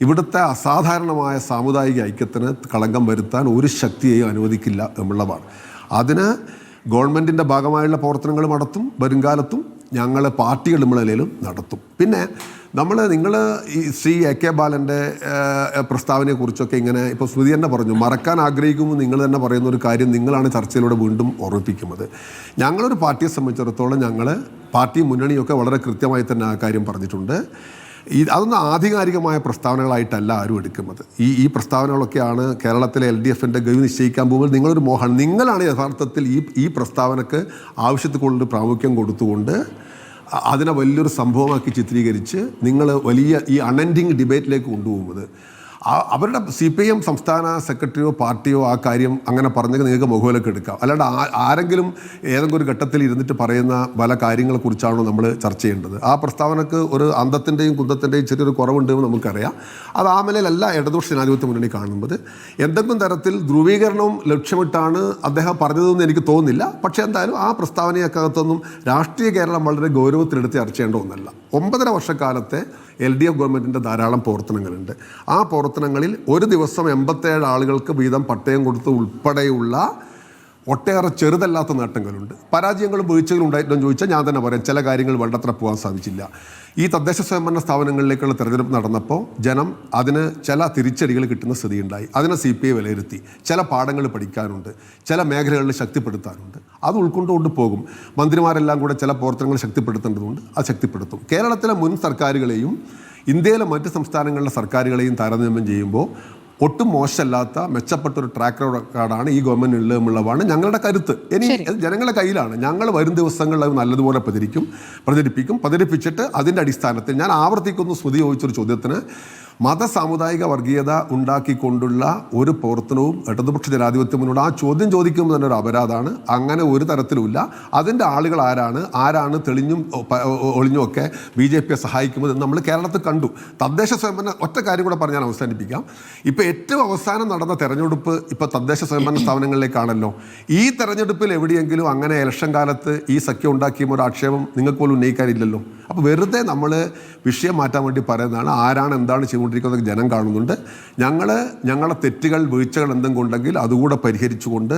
ഇവിടുത്തെ അസാധാരണമായ സാമുദായിക ഐക്യത്തിന് കളങ്കം വരുത്താൻ ഒരു ശക്തിയെയും അനുവദിക്കില്ല എന്നുള്ളതാണ്. അതിന് ഗവൺമെൻറ്റിൻ്റെ ഭാഗമായുള്ള പ്രവർത്തനങ്ങൾ നടത്തും, വരുംകാലത്തും ഞങ്ങൾ പാർട്ടികൾ നമ്മളെല്ലാം നടത്തും. പിന്നെ നിങ്ങൾ ഈ ശ്രീ AK ബാലൻ്റെ പ്രസ്താവനയെക്കുറിച്ചൊക്കെ ഇങ്ങനെ ഇപ്പോൾ സ്മൃതി തന്നെ പറഞ്ഞു, മറക്കാൻ ആഗ്രഹിക്കുമ്പോൾ നിങ്ങൾ തന്നെ പറയുന്ന ഒരു കാര്യം നിങ്ങളാണ് ചർച്ചയിലൂടെ വീണ്ടും ഓർമ്മിപ്പിക്കുന്നത്. ഞങ്ങളൊരു പാർട്ടിയെ സംബന്ധിച്ചിടത്തോളം ഞങ്ങൾ പാർട്ടി മുന്നണിയൊക്കെ വളരെ കൃത്യമായി തന്നെ ആ കാര്യം പറഞ്ഞിട്ടുണ്ട്. അതൊന്നും ആധികാരികമായ പ്രസ്താവനകളായിട്ടല്ല ആരും എടുക്കുന്നത്. ഈ പ്രസ്താവനകളൊക്കെയാണ് കേരളത്തിലെ LDFൻ്റെ ഗവി നിശ്ചയിക്കാൻ പോകുമ്പോൾ നിങ്ങളൊരു മോഹൻ, നിങ്ങളാണ് യഥാർത്ഥത്തിൽ ഈ പ്രസ്താവനക്ക് ആവശ്യത്തിലുള്ള പ്രാമുഖ്യം കൊടുത്തുകൊണ്ട് അതിനെ വലിയൊരു സംഭവമാക്കി ചിത്രീകരിച്ച് നിങ്ങൾ വലിയ ഈ അൺഎൻഡിങ് ഡിബേറ്റിലേക്ക് കൊണ്ടുപോകുന്നത്. അവരുടെ CPIM സംസ്ഥാന സെക്രട്ടറിയോ പാർട്ടിയോ ആ കാര്യം അങ്ങനെ പറഞ്ഞെങ്കിൽ നിങ്ങൾക്ക് മുഖവിലേക്ക് എടുക്കാം. അല്ലാണ്ട് ആരെങ്കിലും ഏതെങ്കിലും ഒരു ഘട്ടത്തിൽ ഇരുന്നിട്ട് പറയുന്ന പല കാര്യങ്ങളെക്കുറിച്ചാണോ നമ്മൾ ചർച്ച ചെയ്യേണ്ടത്. ആ പ്രസ്താവനക്ക് ഒരു അന്തത്തിൻ്റെയും കുന്തത്തിൻ്റെയും ചെറിയൊരു കുറവുണ്ടെന്ന് നമുക്കറിയാം. അത് ആ നിലയിലല്ല ഇടതുപക്ഷ ജനാധിപത്യ മുന്നണി കാണുന്നത്. എന്തെങ്കിലും തരത്തിൽ ധ്രുവീകരണവും ലക്ഷ്യമിട്ടാണ് അദ്ദേഹം പറഞ്ഞതെന്ന് എനിക്ക് തോന്നുന്നില്ല. പക്ഷേ എന്തായാലും ആ പ്രസ്താവനയ്ക്കകത്തൊന്നും രാഷ്ട്രീയ കേരളം വളരെ ഗൗരവത്തിലെടുത്ത് ചർച്ച ചെയ്യേണ്ട ഒന്നല്ല. 9.5 വർഷക്കാലത്തെ LDF ഗവൺമെൻറ്റിൻ്റെ ധാരാളം പ്രവർത്തനങ്ങളുണ്ട്. ആ പ്രവർത്തനങ്ങളിൽ ഒരു ദിവസം 87 ആളുകൾക്ക് വീതം പട്ടയം കൊടുത്ത് ഉൾപ്പെടെയുള്ള ഒട്ടേറെ ചെറുതല്ലാത്ത നേട്ടങ്ങളുണ്ട്. പരാജയങ്ങളും വീഴ്ചകളും ഉണ്ടായിട്ടുണ്ടെന്ന് ചോദിച്ചാൽ ഞാൻ തന്നെ പറയാം, ചില കാര്യങ്ങൾ വേണ്ടത്ര പോകാൻ സാധിച്ചില്ല. ഈ തദ്ദേശ സ്വയംഭരണ സ്ഥാപനങ്ങളിലേക്കുള്ള തെരഞ്ഞെടുപ്പ് നടന്നപ്പോൾ ജനം അതിന് ചില തിരിച്ചടികൾ കിട്ടുന്ന സ്ഥിതിയുണ്ടായി. അതിനെ CPI വിലയിരുത്തി. ചില പാഠങ്ങൾ പഠിക്കാനുണ്ട്, ചില മേഖലകളിൽ ശക്തിപ്പെടുത്താനുണ്ട്. അത് ഉൾക്കൊണ്ടുകൊണ്ട് പോകും. മന്ത്രിമാരെല്ലാം കൂടെ ചില പ്രവർത്തനങ്ങൾ ശക്തിപ്പെടുത്തേണ്ടതുണ്ട്, അത് ശക്തിപ്പെടുത്തും. കേരളത്തിലെ മുൻ സർക്കാരുകളെയും ഇന്ത്യയിലെ മറ്റ് സംസ്ഥാനങ്ങളിലെ സർക്കാരുകളെയും താരതമ്യം ചെയ്യുമ്പോൾ ഒട്ടും മോശമല്ലാത്ത മെച്ചപ്പെട്ടൊരു ട്രാക്ക് റെക്കോർഡാണ് ഈ ഗവൺമെൻറ് ഉള്ളതെന്നുള്ളതാണ് ഞങ്ങളുടെ കരുത്ത്. ഇനി ജനങ്ങളുടെ കയ്യിലാണ്. ഞങ്ങൾ വരും ദിവസങ്ങളിൽ അത് നല്ലതുപോലെ പ്രചരിപ്പിച്ചിട്ട് അതിൻ്റെ അടിസ്ഥാനത്തിൽ ഞാൻ ആവർത്തിക്കുന്നു സ്മൃതി ചോദിച്ചൊരു ചോദ്യത്തിന്, മതസാമുദായിക വർഗീയത ഉണ്ടാക്കിക്കൊണ്ടുള്ള ഒരു പ്രവർത്തനവും ഇടതുപക്ഷ ജനാധിപത്യ മുന്നോട്ട് ആ ചോദ്യം ചോദിക്കുമ്പോൾ തന്നെ ഒരു അപരാധമാണ്. അങ്ങനെ ഒരു തരത്തിലുമില്ല. അതിൻ്റെ ആളുകൾ ആരാണ് തെളിഞ്ഞും ഒളിഞ്ഞും ഒക്കെ BJPയെ സഹായിക്കുന്നത് നമ്മൾ കേരളത്തിൽ കണ്ടു. തദ്ദേശ സ്വയംഭരണ ഒറ്റ കാര്യം കൂടെ പറഞ്ഞാൽ അവസാനിപ്പിക്കാം. ഇപ്പോൾ ഏറ്റവും അവസാനം നടന്ന തെരഞ്ഞെടുപ്പ് ഇപ്പോൾ തദ്ദേശ സ്വയംഭരണ സ്ഥാപനങ്ങളിലേക്കാണല്ലോ. ഈ തെരഞ്ഞെടുപ്പിൽ എവിടെയെങ്കിലും അങ്ങനെ ഇലക്ഷൻ കാലത്ത് ഈ സഖ്യം ഉണ്ടാക്കിയ ഒരു ആക്ഷേപം നിങ്ങൾക്ക് പോലും ഉന്നയിക്കാനില്ലല്ലോ. അപ്പോൾ വെറുതെ നമ്മൾ വിഷയം മാറ്റാൻ വേണ്ടി പറയുന്നതാണ്. ആരാണ് എന്താണ് ചെയ്തുകൊണ്ടിരിക്കുന്നത് ജനം കാണുന്നുണ്ട്. ഞങ്ങളെ തെറ്റുകൾ വീഴ്ചകൾ എന്തെങ്കിലും ഉണ്ടെങ്കിൽ അതുകൂടെ പരിഹരിച്ചുകൊണ്ട്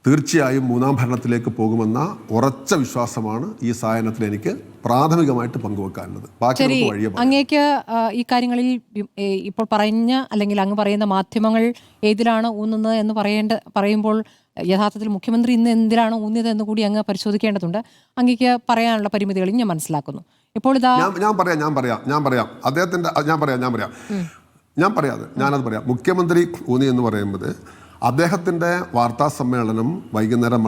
തീർച്ചയായും മൂന്നാം ഭരണത്തിലേക്ക് പോകുമെന്ന ഉറച്ച വിശ്വാസമാണ് ഈ സായനത്തിൽ എനിക്ക് പ്രാഥമികമായിട്ട് പങ്കുവെക്കാനുള്ളത്. ബാക്കി വഴിയെ അങ്ങേക്ക് ഈ കാര്യങ്ങളിൽ ഇപ്പോൾ പറഞ്ഞ അല്ലെങ്കിൽ അങ്ങ് പറയുന്ന മാധ്യമങ്ങൾ ഏതിലാണ് ഊന്നുന്നത് എന്ന് പറയുമ്പോൾ യഥാർത്ഥത്തിൽ മുഖ്യമന്ത്രി ഇന്ന് എന്തിനാണ് ഊന്നിയത് എന്ന് കൂടി അങ്ങ് പരിശോധിക്കേണ്ടതുണ്ട്. അങ്ങേക്ക് പറയാനുള്ള പരിമിതികളും ഞാൻ മനസ്സിലാക്കുന്നു. ഇപ്പോൾ ഇതാ ഞാൻ പറയാം അദ്ദേഹത്തിന്റെ ഞാൻ പറയാം ഞാനത് പറയാം. മുഖ്യമന്ത്രി ഊന്നി എന്ന് പറയുന്നത് അദ്ദേഹത്തിൻ്റെ വാർത്താ സമ്മേളനം വൈകുന്നേരം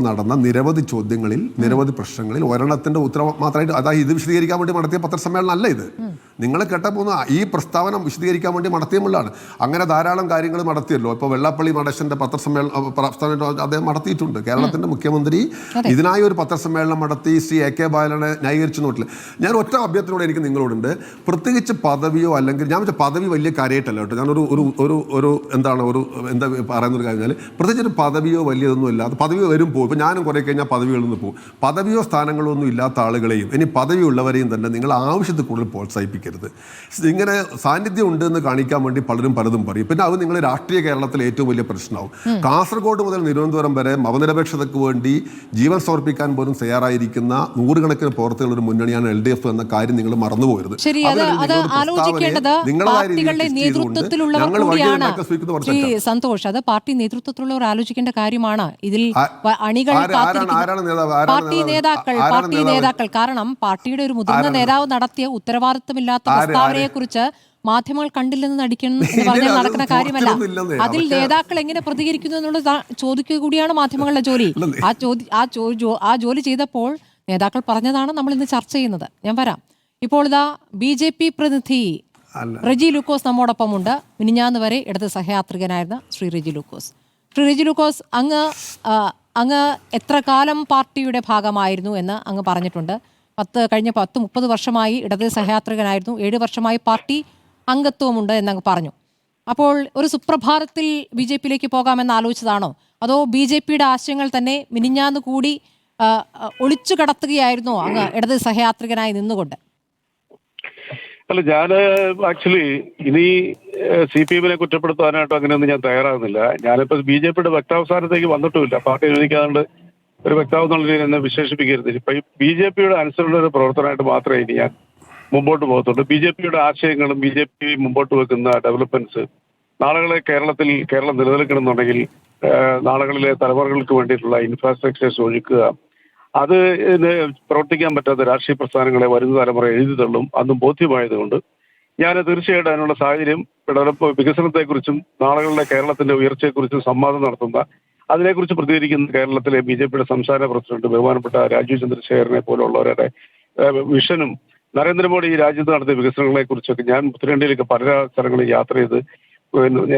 നടന്ന നിരവധി ചോദ്യങ്ങളിൽ, നിരവധി പ്രശ്നങ്ങളിൽ ഒരെണ്ണത്തിൻ്റെ ഉത്തരവ് മാത്രമായിട്ട്, അതായത് ഇത് വിശദീകരിക്കാൻ വേണ്ടി നടത്തിയ പത്രസമ്മേളനം അല്ല ഇത്. നിങ്ങൾ കേട്ടപ്പോൾ ഈ പ്രസ്താവന വിശദീകരിക്കാൻ വേണ്ടി നടത്തിയുമുള്ളതാണ്. അങ്ങനെ ധാരാളം കാര്യങ്ങൾ നടത്തിയല്ലോ. ഇപ്പോൾ വെള്ളാപ്പള്ളി നടേശൻ്റെ പ്രസ്താവന അദ്ദേഹം നടത്തിയിട്ടുണ്ട്. കേരളത്തിൻ്റെ മുഖ്യമന്ത്രി ഇതിനായി ഒരു പത്രസമ്മേളനം നടത്തി ശ്രീ AK ബാലനെ ന്യായീകരിച്ചു നോട്ടില്ല. ഞാൻ ഒറ്റ അഭ്യർത്ഥനയോടെ എനിക്ക് നിങ്ങളോടുണ്ട്, പ്രത്യേകിച്ച് പദവിയോ അല്ലെങ്കിൽ ഞാൻ വെച്ചാൽ പദവി വലിയ കാര്യമായിട്ടല്ല കേട്ടോ. ഞാനൊരു എന്താ പറയുന്നത് കഴിഞ്ഞാൽ പ്രത്യേകിച്ച് ഒരു പദവിയോ വലിയതൊന്നും ഇല്ലാത്ത, പദവി വരും പോകും. ഇപ്പോൾ ഞാനും കുറേ കഴിഞ്ഞാൽ പദവികളിൽ നിന്ന് പോകും. പദവിയോ സ്ഥാനങ്ങളോ ഒന്നും ഇല്ലാത്ത ആളുകളെയും ഇനി പദവിയുള്ളവരെയും തന്നെ നിങ്ങൾ ആവശ്യത്തിൽ കൂടുതൽ പ്രോത്സാഹിപ്പിക്കരുത്. ഇങ്ങനെ സാന്നിധ്യം ഉണ്ട് എന്ന് കാണിക്കാൻ വേണ്ടി പലതും പറയും. പിന്നെ അത് നിങ്ങൾ രാഷ്ട്രീയ കേരളത്തിലെ ഏറ്റവും വലിയ പ്രശ്നമാവും. കാസർഗോഡ് മുതൽ തിരുവനന്തപുരം വരെ മതനിരപേക്ഷതയ്ക്ക് വേണ്ടി ജീവൻ സമർപ്പിക്കാൻ പോലും തയ്യാറായിരിക്കുന്ന നൂറുകണക്കിന് പ്രവർത്തകർ ഒരു മുന്നണിയാണ് LDF എന്ന കാര്യം നിങ്ങൾ മറന്നുപോകരുത്. സന്തോഷ്, അത് പാർട്ടി നേതൃത്വത്തിലുള്ളവർ ആലോചിക്കേണ്ട കാര്യമാണ്. ഇതിൽ അണികൾ പാർട്ടി നേതാക്കൾ കാരണം പാർട്ടിയുടെ ഒരു മുതിർന്ന നേതാവ് നടത്തിയ ഉത്തരവാദിത്തമില്ലാത്ത പ്രസ്താവനയെ കുറിച്ച് മാധ്യമങ്ങൾ കണ്ടില്ലെന്ന് നടിക്കണം എന്ന് പറഞ്ഞാൽ നടക്കുന്ന കാര്യമല്ല. അതിൽ നേതാക്കൾ എങ്ങനെ പ്രതികരിക്കുന്നു എന്നുള്ളത് ചോദിക്കുക കൂടിയാണ് മാധ്യമങ്ങളുടെ ജോലി. ആ ജോലി ചെയ്തപ്പോൾ നേതാക്കൾ പറഞ്ഞതാണ് നമ്മൾ ഇന്ന് ചർച്ച ചെയ്യുന്നത്. ഞാൻ വരാം. ഇപ്പോൾ ഇതാ BJP പ്രതിനിധി റെജി ലൂക്കോസ് നമ്മോടൊപ്പമുണ്ട്. മിനിഞ്ഞാന്ന് വരെ ഇടത് സഹയാത്രികനായിരുന്ന ശ്രീ റെജി ലൂക്കോസ്. അങ്ങ് എത്ര കാലം പാർട്ടിയുടെ ഭാഗമായിരുന്നു എന്ന് അങ്ങ് പറഞ്ഞിട്ടുണ്ട്. കഴിഞ്ഞ 10-30 വർഷമായി ഇടത് സഹയാത്രികനായിരുന്നു. 7 വർഷമായി പാർട്ടി അംഗത്വമുണ്ട് എന്നങ്ങ് പറഞ്ഞു. അപ്പോൾ ഒരു സുപ്രഭാതത്തിൽ BJPയിലേക്ക് പോകാമെന്ന് ആലോചിച്ചതാണോ, അതോ BJPയുടെ ആശയങ്ങൾ തന്നെ മിനിഞ്ഞാന്ന് കൂടി ഒളിച്ചു കടത്തുകയായിരുന്നോ അങ്ങ് ഇടത് സഹയാത്രികനായി നിന്നുകൊണ്ട്? അല്ല, ഞാൻ ആക്ച്വലി ഇനി CPM കുറ്റപ്പെടുത്താനായിട്ടോ അങ്ങനെയൊന്നും ഞാൻ തയ്യാറാകുന്നില്ല. ഞാനിപ്പോൾ BJPയുടെ വ്യക്താവസാനത്തേക്ക് വന്നിട്ടുമില്ല. പാർട്ടി എനിക്കാണ്ട് ഒരു വ്യക്താവ് എന്നുള്ള രീതിയിൽ എന്നെ വിശേഷിപ്പിക്കരുത്. ഇപ്പൊ ഈ BJPയുടെ അനുസരണ ഒരു പ്രവർത്തനമായിട്ട് മാത്രമേ ഇനി ഞാൻ മുമ്പോട്ട് പോകത്തുള്ളൂ. BJPയുടെ ആശയങ്ങളും BJP മുമ്പോട്ട് വെക്കുന്ന ഡെവലപ്മെന്റ്സ് കേരളം നിലനിൽക്കണമെന്നുണ്ടെങ്കിൽ നാളുകളിലെ തലമുറകൾക്ക് വേണ്ടിയിട്ടുള്ള ഇൻഫ്രാസ്ട്രക്ചേഴ്സ് ഒഴുക്കുക, അത് പ്രവർത്തിക്കാൻ പറ്റാത്ത രാഷ്ട്രീയ പ്രസ്ഥാനങ്ങളെ വരുന്ന തലമുറ എഴുതി തള്ളും. അന്നും ബോധ്യമായതുകൊണ്ട് ഞാൻ തീർച്ചയായിട്ടും അതിനുള്ള സാഹചര്യം വികസനത്തെക്കുറിച്ചും നാളുകളിലെ കേരളത്തിന്റെ ഉയർച്ചയെക്കുറിച്ചും സംവാദം നടത്തുന്ന, അതിനെക്കുറിച്ച് പ്രതികരിക്കുന്ന കേരളത്തിലെ BJPയുടെ സംസ്ഥാന പ്രസിഡന്റ് ബഹുമാനപ്പെട്ട രാജീവ് ചന്ദ്രശേഖരനെ പോലുള്ളവരുടെ വിഷനും നരേന്ദ്രമോദി ഈ രാജ്യത്ത് നടത്തിയ വികസനങ്ങളെ കുറിച്ചൊക്കെ ഞാൻ ഉത്തരേന്ത്യയിലേക്ക് പല സ്ഥലങ്ങളിൽ യാത്ര ചെയ്ത്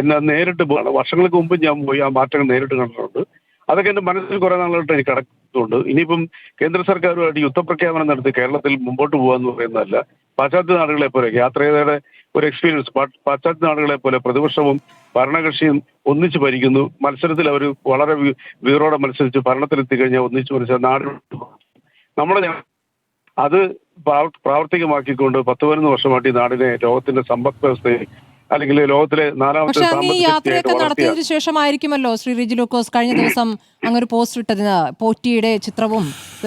എന്നെ നേരിട്ട് പോകണം. വർഷങ്ങൾക്ക് മുമ്പ് ഞാൻ പോയി ആ മാറ്റങ്ങൾ നേരിട്ട് കണ്ടിട്ടുണ്ട്. അതൊക്കെ എൻ്റെ മനസ്സിൽ കുറെ നാളായിട്ട് എനിക്ക് കിടക്കുന്നുണ്ട്. ഇനിയിപ്പം കേന്ദ്ര സർക്കാരുമായിട്ട് യുദ്ധപ്രഖ്യാപനം നടത്തി കേരളത്തിൽ മുമ്പോട്ട് പോകാന്ന് പറയുന്നതല്ല. പാശ്ചാത്യ നാടുകളെ പോലെ യാത്രയുടെ ഒരു എക്സ്പീരിയൻസ്, പാശ്ചാത്യ നാടുകളെ പോലെ പ്രതിപക്ഷവും ഭരണകക്ഷിയും ഒന്നിച്ച് ഭരിക്കുന്നു. മത്സരത്തിൽ അവർ വളരെ വീറോടെ മത്സരിച്ച് ഭരണത്തിലെത്തി കഴിഞ്ഞാൽ ഒന്നിച്ച് മത്സരം നാട് അത് പ്രാവർത്തികമാക്കിക്കൊണ്ട് 10-11 വർഷമായിട്ട് ഈ നാടിനെ ലോകത്തിന്റെ സമ്പദ് വ്യവസ്ഥയെ അല്ലെങ്കിൽ ലോകത്തിലെ 4ാമത്തെ യാത്രയൊക്കെ നടത്തിയതിനു ശേഷമായിരിക്കുമല്ലോ ശ്രീ റെജി ലൂക്കോസ് കഴിഞ്ഞ ദിവസം അങ്ങൊരു പോസ്റ്റ് ഇട്ടതിന് പോറ്റിയുടെ ചിത്രവും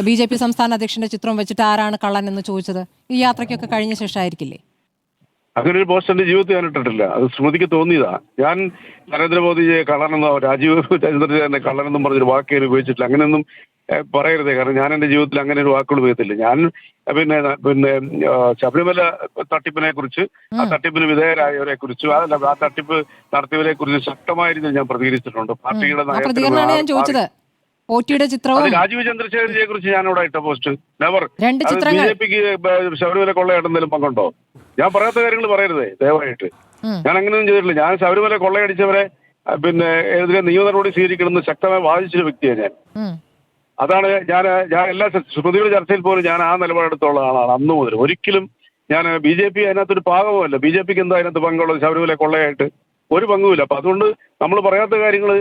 BJP സംസ്ഥാന അധ്യക്ഷന്റെ ചിത്രവും വെച്ചിട്ട് ആരാണ് കള്ളൻ എന്ന് ചോദിച്ചത്. ഈ യാത്രയ്ക്കൊക്കെ കഴിഞ്ഞ ശേഷമായിരിക്കില്ലേ? അങ്ങനെ ഒരു പോസ്റ്റ് എന്റെ ജീവിതത്തിൽ ഞാൻ ഇട്ടിട്ടില്ല. അത് സ്മൃതിക്ക് തോന്നിയതാ. ഞാൻ നരേന്ദ്രമോദിയെ കള്ളനെന്നോ രാജീവ് ചന്ദ്രശേഖരനെ കള്ളനെന്നും പറഞ്ഞൊരു വാക്ക് ഉപയോഗിച്ചിട്ടില്ല. അങ്ങനെയൊന്നും പറയരുതേ. കാരണം ഞാൻ എൻ്റെ ജീവിതത്തിൽ അങ്ങനെ ഒരു വാക്കുകൾ ഉപയോഗിച്ചില്ല. ഞാൻ പിന്നെ ശബരിമല തട്ടിപ്പിനെ കുറിച്ച്, ആ തട്ടിപ്പിന് വിധേയരായവരെ കുറിച്ച്, ആ തട്ടിപ്പ് നടത്തിയവരെ കുറിച്ച് ശക്തമായ രീതിയിൽ ഞാൻ പ്രതികരിച്ചിട്ടുണ്ട്. പാർട്ടിയുടെ രാജീവ് ചന്ദ്രശേഖരനെ കുറിച്ച് ഞാൻ ഇവിടെ ഇട്ട പോസ്റ്റ് നെവർ. BJPക്ക് ശബരിമല കൊള്ളയടുന്നതിലും പങ്കുണ്ടോ? ഞാൻ പറയാത്ത കാര്യങ്ങൾ പറയരുതേ ദയവായിട്ട്. ഞാൻ അങ്ങനെയൊന്നും ചെയ്തിട്ടില്ല. ഞാൻ ശബരിമല കൊള്ളയടിച്ചവരെ എതിരെ നിയമ നടപടി സ്വീകരിക്കണമെന്ന് ശക്തമായി വാദിച്ചൊരു വ്യക്തിയാണ് ഞാൻ. അതാണ് ഞാൻ എല്ലാ സ്മൃതിയുടെ ചർച്ചയിൽ പോലും ഞാൻ ആ നിലപാടെടുത്തുള്ള ആളാണ് അന്നു മുതൽ. ഒരിക്കലും ഞാൻ BJP അതിനകത്തൊരു ഭാഗവുമല്ല. BJPക്ക് എന്താ അതിനകത്ത് പങ്കുള്ളത്? ശബരിമല കൊള്ളയായിട്ട് ഒരു പങ്കുമില്ല. അപ്പൊ അതുകൊണ്ട് നമ്മൾ പറയാത്ത കാര്യങ്ങൾ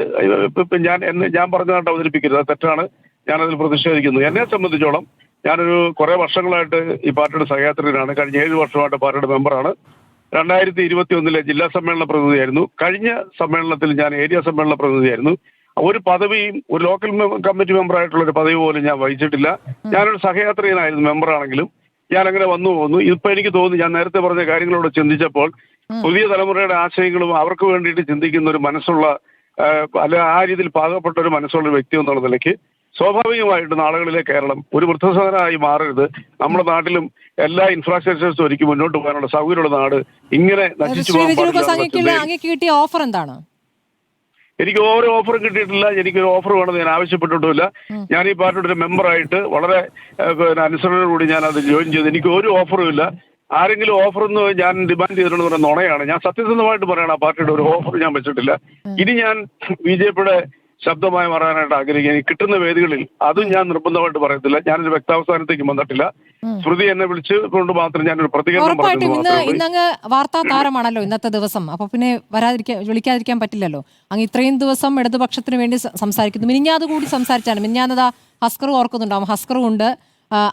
ഞാൻ പറഞ്ഞതായിട്ട് അവതരിപ്പിക്കരുത്. അത് തെറ്റാണ്. ഞാനതിൽ പ്രതിഷേധിക്കുന്നു. എന്നെ സംബന്ധിച്ചോളം ഞാനൊരു കുറെ വർഷങ്ങളായിട്ട് ഈ പാർട്ടിയുടെ സഹയാത്രികനാണ്. കഴിഞ്ഞ 7 വർഷമായിട്ട് പാർട്ടിയുടെ മെമ്പറാണ്. 2021 ജില്ലാ സമ്മേളന പ്രതിനിധിയായിരുന്നു. കഴിഞ്ഞ സമ്മേളനത്തിൽ ഞാൻ ഏരിയ സമ്മേളന പ്രതിനിധിയായിരുന്നു. ഒരു പദവിയും ഒരു ലോക്കൽ കമ്മിറ്റി മെമ്പറായിട്ടുള്ള ഒരു പദവി പോലും ഞാൻ വഹിച്ചിട്ടില്ല. ഞാനൊരു സഹയാത്രികനായിരുന്നു മെമ്പറാണെങ്കിലും. ഞാൻ അങ്ങനെ വന്നു പോകുന്നു. ഇപ്പൊ എനിക്ക് തോന്നുന്നു, ഞാൻ നേരത്തെ പറഞ്ഞ കാര്യങ്ങളോട് ചിന്തിച്ചപ്പോൾ പുതിയ തലമുറയുടെ ആശയങ്ങളും അവർക്ക് വേണ്ടിയിട്ട് ചിന്തിക്കുന്ന ഒരു മനസ്സുള്ള, അല്ല ആ രീതിയിൽ പാകപ്പെട്ട ഒരു മനസ്സുള്ള ഒരു വ്യക്തി എന്നുള്ള നിലയ്ക്ക് സ്വാഭാവികമായിട്ട് നാളുകളിലെ കേരളം ഒരു വൃദ്ധസദനമായി മാറരുത്. നമ്മുടെ നാട്ടിലും എല്ലാ ഇൻഫ്രാസ്ട്രക്ചേഴ്സും ഒരുക്കി മുന്നോട്ട് പോകാനുള്ള സൗകര്യമുള്ള നാട് ഇങ്ങനെ നശിച്ചു പോകാൻ പാടില്ല. അങ്ങേക്ക് കിട്ടിയ ഓഫർ എന്താണ്? എനിക്ക് ഓരോ ഓഫറും കിട്ടിയിട്ടില്ല. എനിക്കൊരു ഓഫർ വേണമെന്ന് ഞാൻ ആവശ്യപ്പെട്ടിട്ടുമില്ല. ഞാൻ ഈ പാർട്ടിയുടെ ഒരു മെമ്പറായിട്ട് വളരെ അനുസരണയോടുകൂടി ഞാൻ അത് ജോയിൻ ചെയ്തു. എനിക്ക് ഒരു ഓഫറും ഇല്ല. ആരെങ്കിലും ഓഫർ എന്ന് ഞാൻ ഡിമാൻഡ് ചെയ്തിട്ടുണ്ടെന്ന് പറഞ്ഞ നുണയാണ്. ഞാൻ സത്യസന്ധമായിട്ട് പറയണം, ആ പാർട്ടിയുടെ ഒരു ഓഫർ ഞാൻ വെച്ചിട്ടില്ല. ഇനി ഞാൻ BJPയുടെ ശബ്ദമായി മാറാനായിട്ട് ആഗ്രഹിക്കുക. കിട്ടുന്ന വേദികളിൽ അതും ഞാൻ നിർബന്ധമായിട്ട് പറയത്തില്ല. ഞാനൊരു വ്യക്താവസാനത്തേക്ക് വന്നിട്ടില്ല. സ്മൃതി എന്നെ വിളിച്ച് കൊണ്ട് മാത്രം ഞാനൊരു പ്രതികരണം പറഞ്ഞു. ഇന്നങ്ങ് വാർത്താ താരമാണല്ലോ ഇന്നത്തെ ദിവസം. അപ്പൊ പിന്നെ വിളിക്കാതിരിക്കാൻ പറ്റില്ലല്ലോ. അങ്ങ് ഇത്രയും ദിവസം ഇടതുപക്ഷത്തിന് വേണ്ടി സംസാരിക്കുന്നു. മിനിഞ്ഞാത് കൂടി സംസാരിച്ചാണ്. മിനിഞ്ഞാന്നതാ ഹസ്കർ ഓർക്കുന്നുണ്ടാവും. ഹസ്കറും ഉണ്ട്,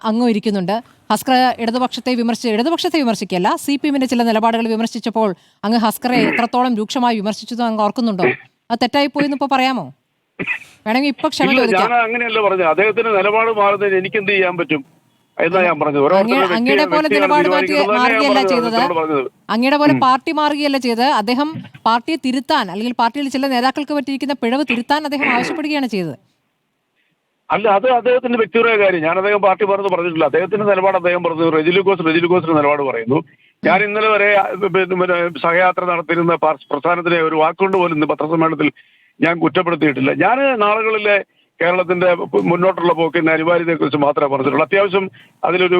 അങ്ങും ഇരിക്കുന്നുണ്ട്. ഹസ്കർ ഇടതുപക്ഷത്തെ വിമർശിക്കല്ല, CPMന്റെ ചില നിലപാടുകൾ വിമർശിച്ചപ്പോൾ അങ്ങ് ഹസ്കറെ എത്രത്തോളം രൂക്ഷമായി വിമർശിച്ചത് അങ്ങ് ഓർക്കുന്നുണ്ടോ? അത് തെറ്റായി പോയെന്ന് ഇപ്പൊ പറയാമോ? വേണമെങ്കിൽ ഇപ്പൊ ക്ഷമ ചോദിക്കാം. ഞാൻ അങ്ങനെയല്ല പറഞ്ഞത്. അദ്ദേഹത്തിന്റെ നിലപാട് മാറുന്നതിന് എനിക്ക് എന്ത് ചെയ്യാൻ പറ്റും എന്നാ ഞാൻ പറഞ്ഞത്. അങ്ങയുടെ പോലെ നിലപാട് മാറുകയല്ല ചെയ്തത്, അങ്ങയുടെ പോലെ പാർട്ടി മാറുകയല്ല ചെയ്തത്. അദ്ദേഹം പാർട്ടിയെ തിരുത്താൻ, അല്ലെങ്കിൽ പാർട്ടിയിൽ ചില നേതാക്കൾക്ക് പറ്റിയിരിക്കുന്ന പിഴവ് തിരുത്താൻ അദ്ദേഹം ആവശ്യപ്പെടുകയാണ് ചെയ്തത്. അല്ല, അത് അദ്ദേഹത്തിന്റെ വ്യക്തിപരമായ കാര്യം. ഞാൻ അദ്ദേഹം പാർട്ടി പറഞ്ഞിട്ടില്ല. അദ്ദേഹത്തിന്റെ നിലപാട് അദ്ദേഹം പറഞ്ഞു. റെജിലുക്കോസിന്റെ നിലപാട് പറയുന്നു. ഞാൻ ഇന്നലെ വരെ സഹയാത്ര നടത്തിയിരുന്ന പ്രസ്ഥാനത്തിലെ ഒരു വാക്കുകൊണ്ട് പോലും ഇന്ന് പത്രസമ്മേളനത്തിൽ ഞാൻ കുറ്റപ്പെടുത്തിയിട്ടില്ല. ഞാൻ നാളുകളിലെ കേരളത്തിന്റെ മുന്നോട്ടുള്ള പോക്കിന്റെ അനിവാര്യതയെക്കുറിച്ച് മാത്രമേ പറഞ്ഞിട്ടുള്ളൂ. അത്യാവശ്യം അതിലൊരു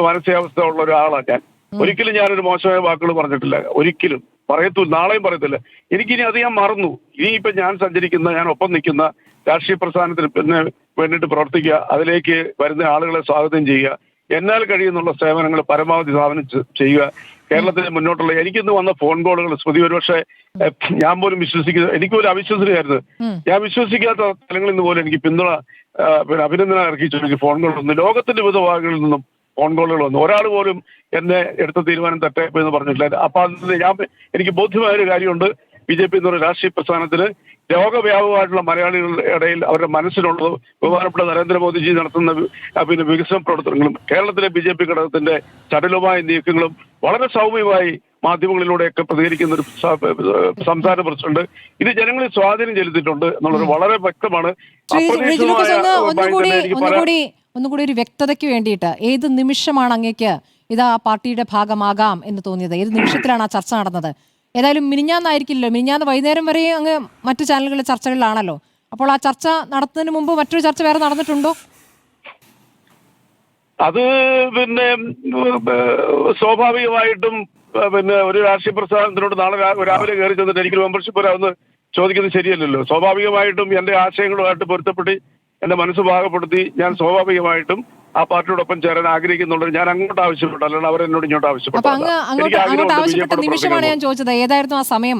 മാനസികാവസ്ഥ ഉള്ള ഒരാളാണ് ഞാൻ. ഒരിക്കലും ഞാനൊരു മോശമായ വാക്കുകൾ പറഞ്ഞിട്ടില്ല, ഒരിക്കലും പറയത്തില്ല, നാളെയും പറയത്തില്ല. എനിക്കിനി അത് ഞാൻ മറന്നു. ഇനിയിപ്പം ഞാൻ സഞ്ചരിക്കുന്ന, ഞാൻ ഒപ്പം നിൽക്കുന്ന രാഷ്ട്രീയ പ്രസ്ഥാനത്തിന് പിന്നെ വേണ്ടിയിട്ട് പ്രവർത്തിക്കുക, അതിലേക്ക് വരുന്ന ആളുകളെ സ്വാഗതം ചെയ്യുക, എന്നാൽ കഴിയുന്നുള്ള സേവനങ്ങൾ പരമാവധി സാധനം ചെയ്യുക. കേരളത്തിന് മുന്നോട്ടുള്ള എനിക്കിന്ന് വന്ന ഫോൺ കോളുകൾ സ്മൃതി ഒരുപക്ഷെ ഞാൻ പോലും എനിക്ക് പോലും അവിശ്വസനീയമായിരുന്നു. ഞാൻ വിശ്വസിക്കാത്ത സ്ഥലങ്ങളിൽ നിന്ന് പോലും എനിക്ക് പിന്തുണ അഭിനന്ദനം ഇറക്കിച്ചു എനിക്ക് ഫോൺ കോൾ വന്നു. ലോകത്തിന്റെ വിവിധ ഭാഗങ്ങളിൽ നിന്നും ഫോൺ കോളുകൾ വന്നു. ഒരാൾ പോലും എന്നെ എടുത്ത തീരുമാനം തെറ്റായിപ്പോയെന്ന് പറഞ്ഞിട്ടില്ല. അപ്പൊ അതിന് എനിക്ക് ബോധ്യമായൊരു കാര്യമുണ്ട്. BJP എന്നൊരു രാഷ്ട്രീയ പ്രസ്ഥാനത്തിന് ലോകവ്യാപകമായിട്ടുള്ള മലയാളികളുടെ ഇടയിൽ അവരുടെ മനസ്സിലുള്ളത് ബഹുമാനപ്പെട്ട നരേന്ദ്രമോദിജി നടത്തുന്ന വികസന പ്രവർത്തനങ്ങളും കേരളത്തിലെ BJP ഘടകത്തിന്റെ ചടുലമായ നീക്കങ്ങളും വളരെ സൗമ്യമായി മാധ്യമങ്ങളിലൂടെയൊക്കെ പ്രതികരിക്കുന്ന ഒരു സംസ്ഥാന പ്രസിഡന്റ് ഇത് ജനങ്ങളിൽ സ്വാധീനം ചെലുത്തിയിട്ടുണ്ട് എന്നുള്ളത് വളരെ വ്യക്തമാണ്. ഒന്നുകൂടി ഒരു വ്യക്തതയ്ക്ക് വേണ്ടിയിട്ട്, ഏത് നിമിഷമാണ് അങ്ങേക്ക് ഇത് ആ പാർട്ടിയുടെ ഭാഗമാകാം എന്ന് തോന്നിയത്? ഏത് നിമിഷത്തിലാണ് ആ ചർച്ച നടന്നത്? ഏതായാലും മിനിഞ്ഞാന്നായിരിക്കില്ലല്ലോ, മിനിഞ്ഞാന്ന് വൈകുന്നേരം വരെ അങ്ങ് മറ്റു ചാനലുകളിലെ ചർച്ചകളിലാണല്ലോ. അപ്പോൾ ആ ചർച്ച നടത്തുന്നതിന് മുമ്പ് മറ്റൊരു ചർച്ച വേറെ നടന്നിട്ടുണ്ടോ? അത് പിന്നെ സ്വാഭാവികമായിട്ടും പിന്നെ ഒരു രാഷ്ട്രീയ പ്രസ്ഥാനത്തിനോട് നാളെ രാവിലെ കയറി ചെന്നിട്ട് എനിക്ക് മെമ്പർഷിപ്പ് വരാമെന്ന് ചോദിക്കുന്നത് ശരിയല്ലല്ലോ. സ്വാഭാവികമായിട്ടും എന്റെ ആശയങ്ങളുമായിട്ട് പൊരുത്തപ്പെട്ട് എന്റെ മനസ്സ് ഭാഗപ്പെടുത്തി ഞാൻ സ്വാഭാവികമായിട്ടും ആ പാർട്ടിയോടൊപ്പം ചേരാൻ ആഗ്രഹിക്കുന്നുള്ളത് ഞാൻ അങ്ങോട്ട് ആവശ്യപ്പെട്ടു, അല്ലാണ്ട് അവർ എന്നോട് ഇങ്ങോട്ട് ആവശ്യപ്പെട്ടു. നിമിഷമാണ് ഞാൻ ചോദിച്ചത്, ഏതായിരുന്നു ആ സമയം?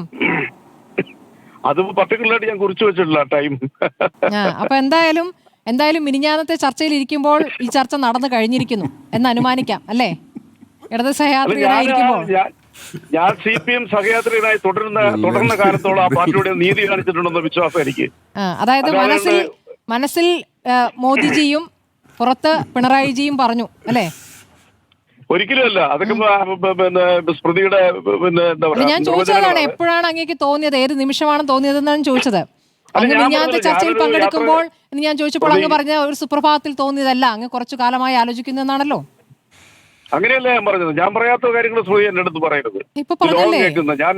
അത് പർട്ടിക്കുലറായിട്ട് ഞാൻ കുറിച്ച് വെച്ചിട്ടില്ല ടൈം. അപ്പൊ എന്തായാലും മിനിഞ്ഞാന്നത്തെ ചർച്ചയിൽ ഇരിക്കുമ്പോൾ ഈ ചർച്ച നടന്നു കഴിഞ്ഞിരിക്കുന്നു എന്ന് അനുമാനിക്കാം അല്ലേ? ഇടത് സഹയാത്രികനായിരിക്കുമ്പോൾ ഞാൻ CPM സഹയാത്രികനായി തുടർന്ന കാലത്തോളം ആ പാർട്ടിയുടെ നീതി കാണിച്ചിട്ടുണ്ടെന്ന വിശ്വാസം എനിക്ക്. അതായത് മനസ്സിൽ മോദിജിയും പുറത്ത് പിണറായിജിയും പറഞ്ഞു അല്ലേ? ഒരിക്കലും അല്ല. അതൊക്കെ പിന്നെ സ്മൃതിയുടെ പിന്നെ എന്താ പറയുക, ഞാൻ ചോദിച്ചതാണ് എപ്പോഴാണ് അങ്ങേക്ക് തോന്നിയത്, ഏത് നിമിഷമാണ് തോന്നിയതെന്നാണ് ചോദിച്ചത്. അങ്ങ് മിനിഞ്ഞാന്നത്തെ ചർച്ചയിൽ പങ്കെടുക്കുമ്പോൾ എന്ന് ഞാൻ ചോദിച്ചപ്പോൾ അങ്ങ് പറഞ്ഞ ഒരു സുപ്രഭാതത്തിൽ തോന്നിയതല്ല, അങ്ങ് കുറച്ചു കാലമായി ആലോചിക്കുന്നതാണല്ലോ. അങ്ങനെയല്ല ഞാൻ പറഞ്ഞത്. ഞാൻ പറയാത്ത കാര്യങ്ങൾ സ്മൃതി എന്റെ അടുത്ത് പറയരുത്. കേൾക്കുന്ന ഞാൻ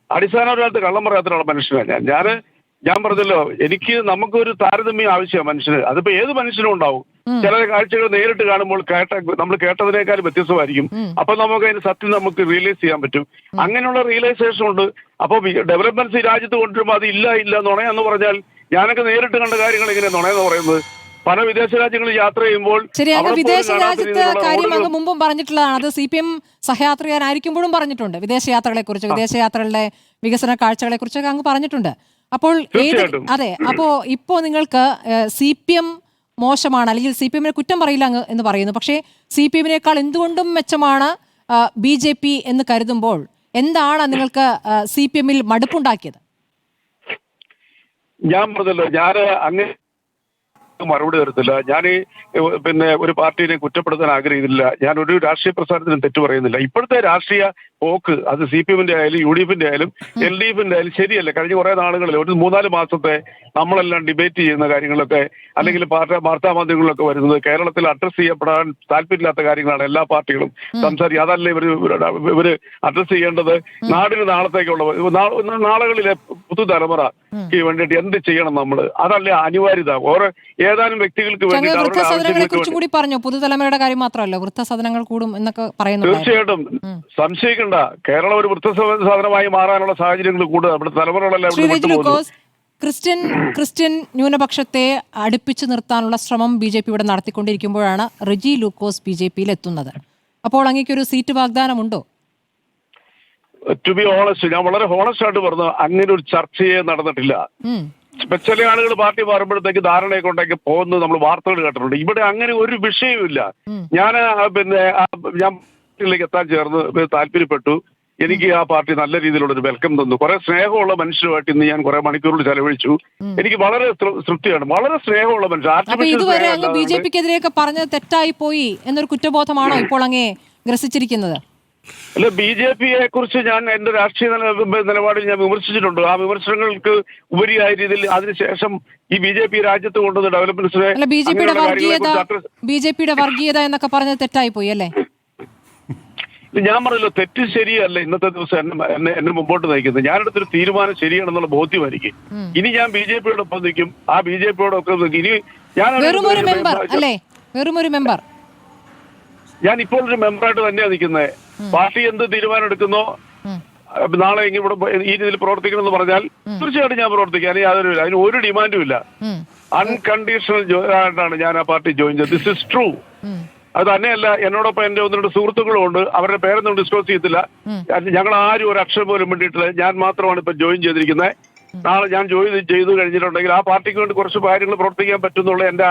അടിസ്ഥാനപരമായിട്ട് കള്ളം പറയാത്ത മനുഷ്യനാണ് ഞാൻ പറഞ്ഞല്ലോ, നമുക്കൊരു താരതമ്യം ആവശ്യമാണ് മനുഷ്യന്. അതിപ്പോ ഏത് മനുഷ്യനും ഉണ്ടാവും. ചില കാഴ്ചകൾ നേരിട്ട് കാണുമ്പോൾ നമ്മൾ കേട്ടതിനേക്കാൾ വ്യത്യസ്തമായിരിക്കും. അപ്പൊ നമുക്ക് അതിന് സത്യം നമുക്ക് റിയലൈസ് ചെയ്യാൻ പറ്റും. അങ്ങനെയുള്ള റിയലൈസേഷൻ ഉണ്ട്. അപ്പൊ ഡെവലപ്മെന്റ്സ് ഈ രാജ്യത്ത് കൊണ്ടുവരുമ്പോൾ അത് ഇല്ല നുണയെന്ന് പറഞ്ഞാൽ ഞാനൊക്കെ നേരിട്ട് കണ്ട കാര്യങ്ങൾ എങ്ങനെയാണ് നുണയെന്ന് പറയുന്നത്? പല വിദേശ രാജ്യങ്ങളിൽ യാത്ര ചെയ്യുമ്പോൾ വിദേശ രാജ്യത്തെ കാര്യം അങ്ങ് മുമ്പും പറഞ്ഞിട്ടുള്ളതാണ്. അത് CPM സഹയാത്രികനായിരിക്കുമ്പോഴും പറഞ്ഞിട്ടുണ്ട് വിദേശയാത്രകളെ കുറിച്ച്, വിദേശയാത്രകളുടെ വികസന കാഴ്ചകളെ കുറിച്ചൊക്കെ അങ്ങ് പറഞ്ഞിട്ടുണ്ട്. അപ്പോൾ അപ്പോ ഇപ്പോ നിങ്ങൾക്ക് CPM മോശമാണ്, അല്ലെങ്കിൽ CPMനെ കുറ്റം പറയില്ല അങ്ങ് എന്ന് പറയുന്നു. പക്ഷേ CPMനേക്കാൾ എന്തുകൊണ്ടും മെച്ചമാണ് BJP എന്ന് കരുതുമ്പോൾ എന്താണ് നിങ്ങൾക്ക് CPMൽ മടുപ്പുണ്ടാക്കിയത്? ഞാൻ പറഞ്ഞല്ലോ, ഞാൻ മറുപടി തരത്തില്ല. ഞാൻ പിന്നെ ഒരു പാർട്ടിനെ കുറ്റപ്പെടുത്താൻ ആഗ്രഹിക്കുന്നില്ല. ഞാൻ ഒരു രാഷ്ട്രീയ പ്രസ്ഥാനത്തിനും തെറ്റു പറയുന്നില്ല. ഇപ്പോഴത്തെ രാഷ്ട്രീയ പോക്ക് അത് CPM-ന്റെ ആയാലും UDF-ന്റെ ആയാലും LDF-ന്റെ ആയാലും ശരിയല്ല. കഴിഞ്ഞ കുറെ നാളുകളിൽ ഒരു 3-4 മാസത്തെ നമ്മളെല്ലാം ഡിബേറ്റ് ചെയ്യുന്ന കാര്യങ്ങളൊക്കെ അല്ലെങ്കിൽ വാർത്താമാധ്യമങ്ങളിലൊക്കെ വരുന്നത് കേരളത്തിൽ അഡ്രസ് ചെയ്യപ്പെടാൻ താല്പര്യമില്ലാത്ത കാര്യങ്ങളാണ് എല്ലാ പാർട്ടികളും സംസാരിക്കുക. അതല്ല ഇവര് അഡ്രസ് ചെയ്യേണ്ടത്. നാടിന് നാളത്തേക്കുള്ള നാളുകളിലെ പുതുതലമുറയ്ക്ക് വേണ്ടിയിട്ട് എന്ത് ചെയ്യണം നമ്മൾ, അതല്ലേ അനിവാര്യത. ഓരോ ഏതാനും വ്യക്തികൾക്ക് വേണ്ടി കുറിച്ചും കൂടി പറഞ്ഞു. പുതുതലമുറയുടെ കാര്യം മാത്രമല്ല, വൃദ്ധസദനങ്ങൾ കൂടും എന്നൊക്കെ പറയുന്നു. തീർച്ചയായിട്ടും സംശയിക്കേണ്ട, കേരളം ഒരു വൃദ്ധസദനമായി മാറാനുള്ള സാഹചര്യങ്ങൾ കൂടുതൽ. നമ്മുടെ തലമുറകളെല്ലാം ക്രിസ്ത്യൻ ന്യൂനപക്ഷത്തെ അടുപ്പിച്ചു നിർത്താനുള്ള ശ്രമം BJP ഇവിടെ നടത്തിക്കൊണ്ടിരിക്കുമ്പോഴാണ് റെജി ലൂക്കോസ് BJP-യിൽ എത്തുന്നത്. അപ്പോൾ അങ്ങേക്കൊരു സീറ്റ് വാഗ്ദാനമുണ്ടോ? ടു ബി ഓണസ്റ്റ്, ഞാൻ വളരെ ഹോണസ്റ്റ് ആയിട്ട് പറഞ്ഞു, അങ്ങനെ ഒരു ചർച്ചയെ നടന്നിട്ടില്ല. ചില ആളുകൾ പാർട്ടി മാറുമ്പോഴത്തേക്ക് ധാരണയൊക്കെ ഉണ്ടെങ്കിൽ പോകുന്നത് നമ്മൾ വാർത്തകൾ കേട്ടിട്ടുണ്ട്. ഇവിടെ അങ്ങനെ ഒരു വിഷയമില്ല. ഞാൻ ഞാൻ പാർട്ടിയിലേക്ക് എത്താൻ ചേർന്ന് താല്പര്യപ്പെട്ടു. എനിക്ക് ആ പാർട്ടി നല്ല രീതിയിലുള്ള ഒരു വെൽക്കം തന്നു. കുറെ സ്നേഹമുള്ള മനുഷ്യരുമായിട്ട് ഇന്ന് ഞാൻ കുറെ മണിക്കൂറുകൾ ചെലവഴിച്ചു. എനിക്ക് വളരെ തൃപ്തിയാണ്. വളരെ സ്നേഹമുള്ള മനുഷ്യർ. ഇതുവരെ അങ്ങ് BJP-ക്കെതിരെയൊക്കെ പറഞ്ഞത് തെറ്റായി പോയി എന്നൊരു കുറ്റബോധമാണോ ഇപ്പോൾ അങ്ങേ ഗ്രസിച്ചിരിക്കുന്നത്? അല്ല, BJP-യെ കുറിച്ച് ഞാൻ എന്റെ രാഷ്ട്രീയ നിലപാടിൽ ഞാൻ വിമർശിച്ചിട്ടുണ്ട്. ആ വിമർശനങ്ങൾക്ക് ഉപരിയായ രീതിയിൽ അതിനുശേഷം ഈ BJP രാജ്യത്ത് കൊണ്ടുവന്ന ഡെവലപ്മെന്റ്സിനെ BJP-യുടെ വർഗീയത എന്നൊക്കെ പറഞ്ഞത് തെറ്റായി പോയി അല്ലേ? ഞാൻ പറഞ്ഞല്ലോ, തെറ്റ് ശരിയല്ല ഇന്നത്തെ ദിവസം എന്നെ മുമ്പോട്ട് നയിക്കുന്നത്. ഞാനെടുത്തൊരു തീരുമാനം ശരിയാണെന്നുള്ള ബോധ്യമായിരിക്കും. ഇനി ഞാൻ BJP-യോടൊപ്പം നിൽക്കും. ആ BJP-യോടൊപ്പം നിൽക്കും. ഇനി ഞാൻ ഇപ്പോൾ ഒരു മെമ്പറായിട്ട് തന്നെയാണ് നിൽക്കുന്നത്. പാർട്ടി എന്ത് തീരുമാനം എടുക്കുന്നോ, നാളെ ഇവിടെ ഈ രീതിയിൽ പ്രവർത്തിക്കണമെന്ന് പറഞ്ഞാൽ തീർച്ചയായിട്ടും ഞാൻ പ്രവർത്തിക്കാം. അതിന് ഒരു ഡിമാൻഡും ഇല്ല. അൺകണ്ടീഷണൽ ആയിട്ടാണ് ഞാൻ ആ പാർട്ടി ജോയിൻ ചെയ്തത്. This is true. അത് തന്നെയല്ല, എന്നോടൊപ്പം എന്റെ 1-2 സുഹൃത്തുക്കളും ഉണ്ട്. അവരുടെ പേരൊന്നും ഡിസ്ക്ലോസ് ചെയ്യത്തില്ല. ഞങ്ങൾ ആരും ഒരു അക്ഷരം പോലും വേണ്ടിയിട്ടില്ല. ഞാൻ മാത്രമാണ് ഇപ്പൊ ജോയിൻ ചെയ്തിരിക്കുന്നത്. നാളെ ഞാൻ ജോയിൻ ചെയ്തു കഴിഞ്ഞിട്ടുണ്ടെങ്കിൽ ആ പാർട്ടിക്ക് വേണ്ടി കുറച്ച് കാര്യങ്ങൾ പ്രവർത്തിക്കാൻ പറ്റുന്നുള്ള എന്റെ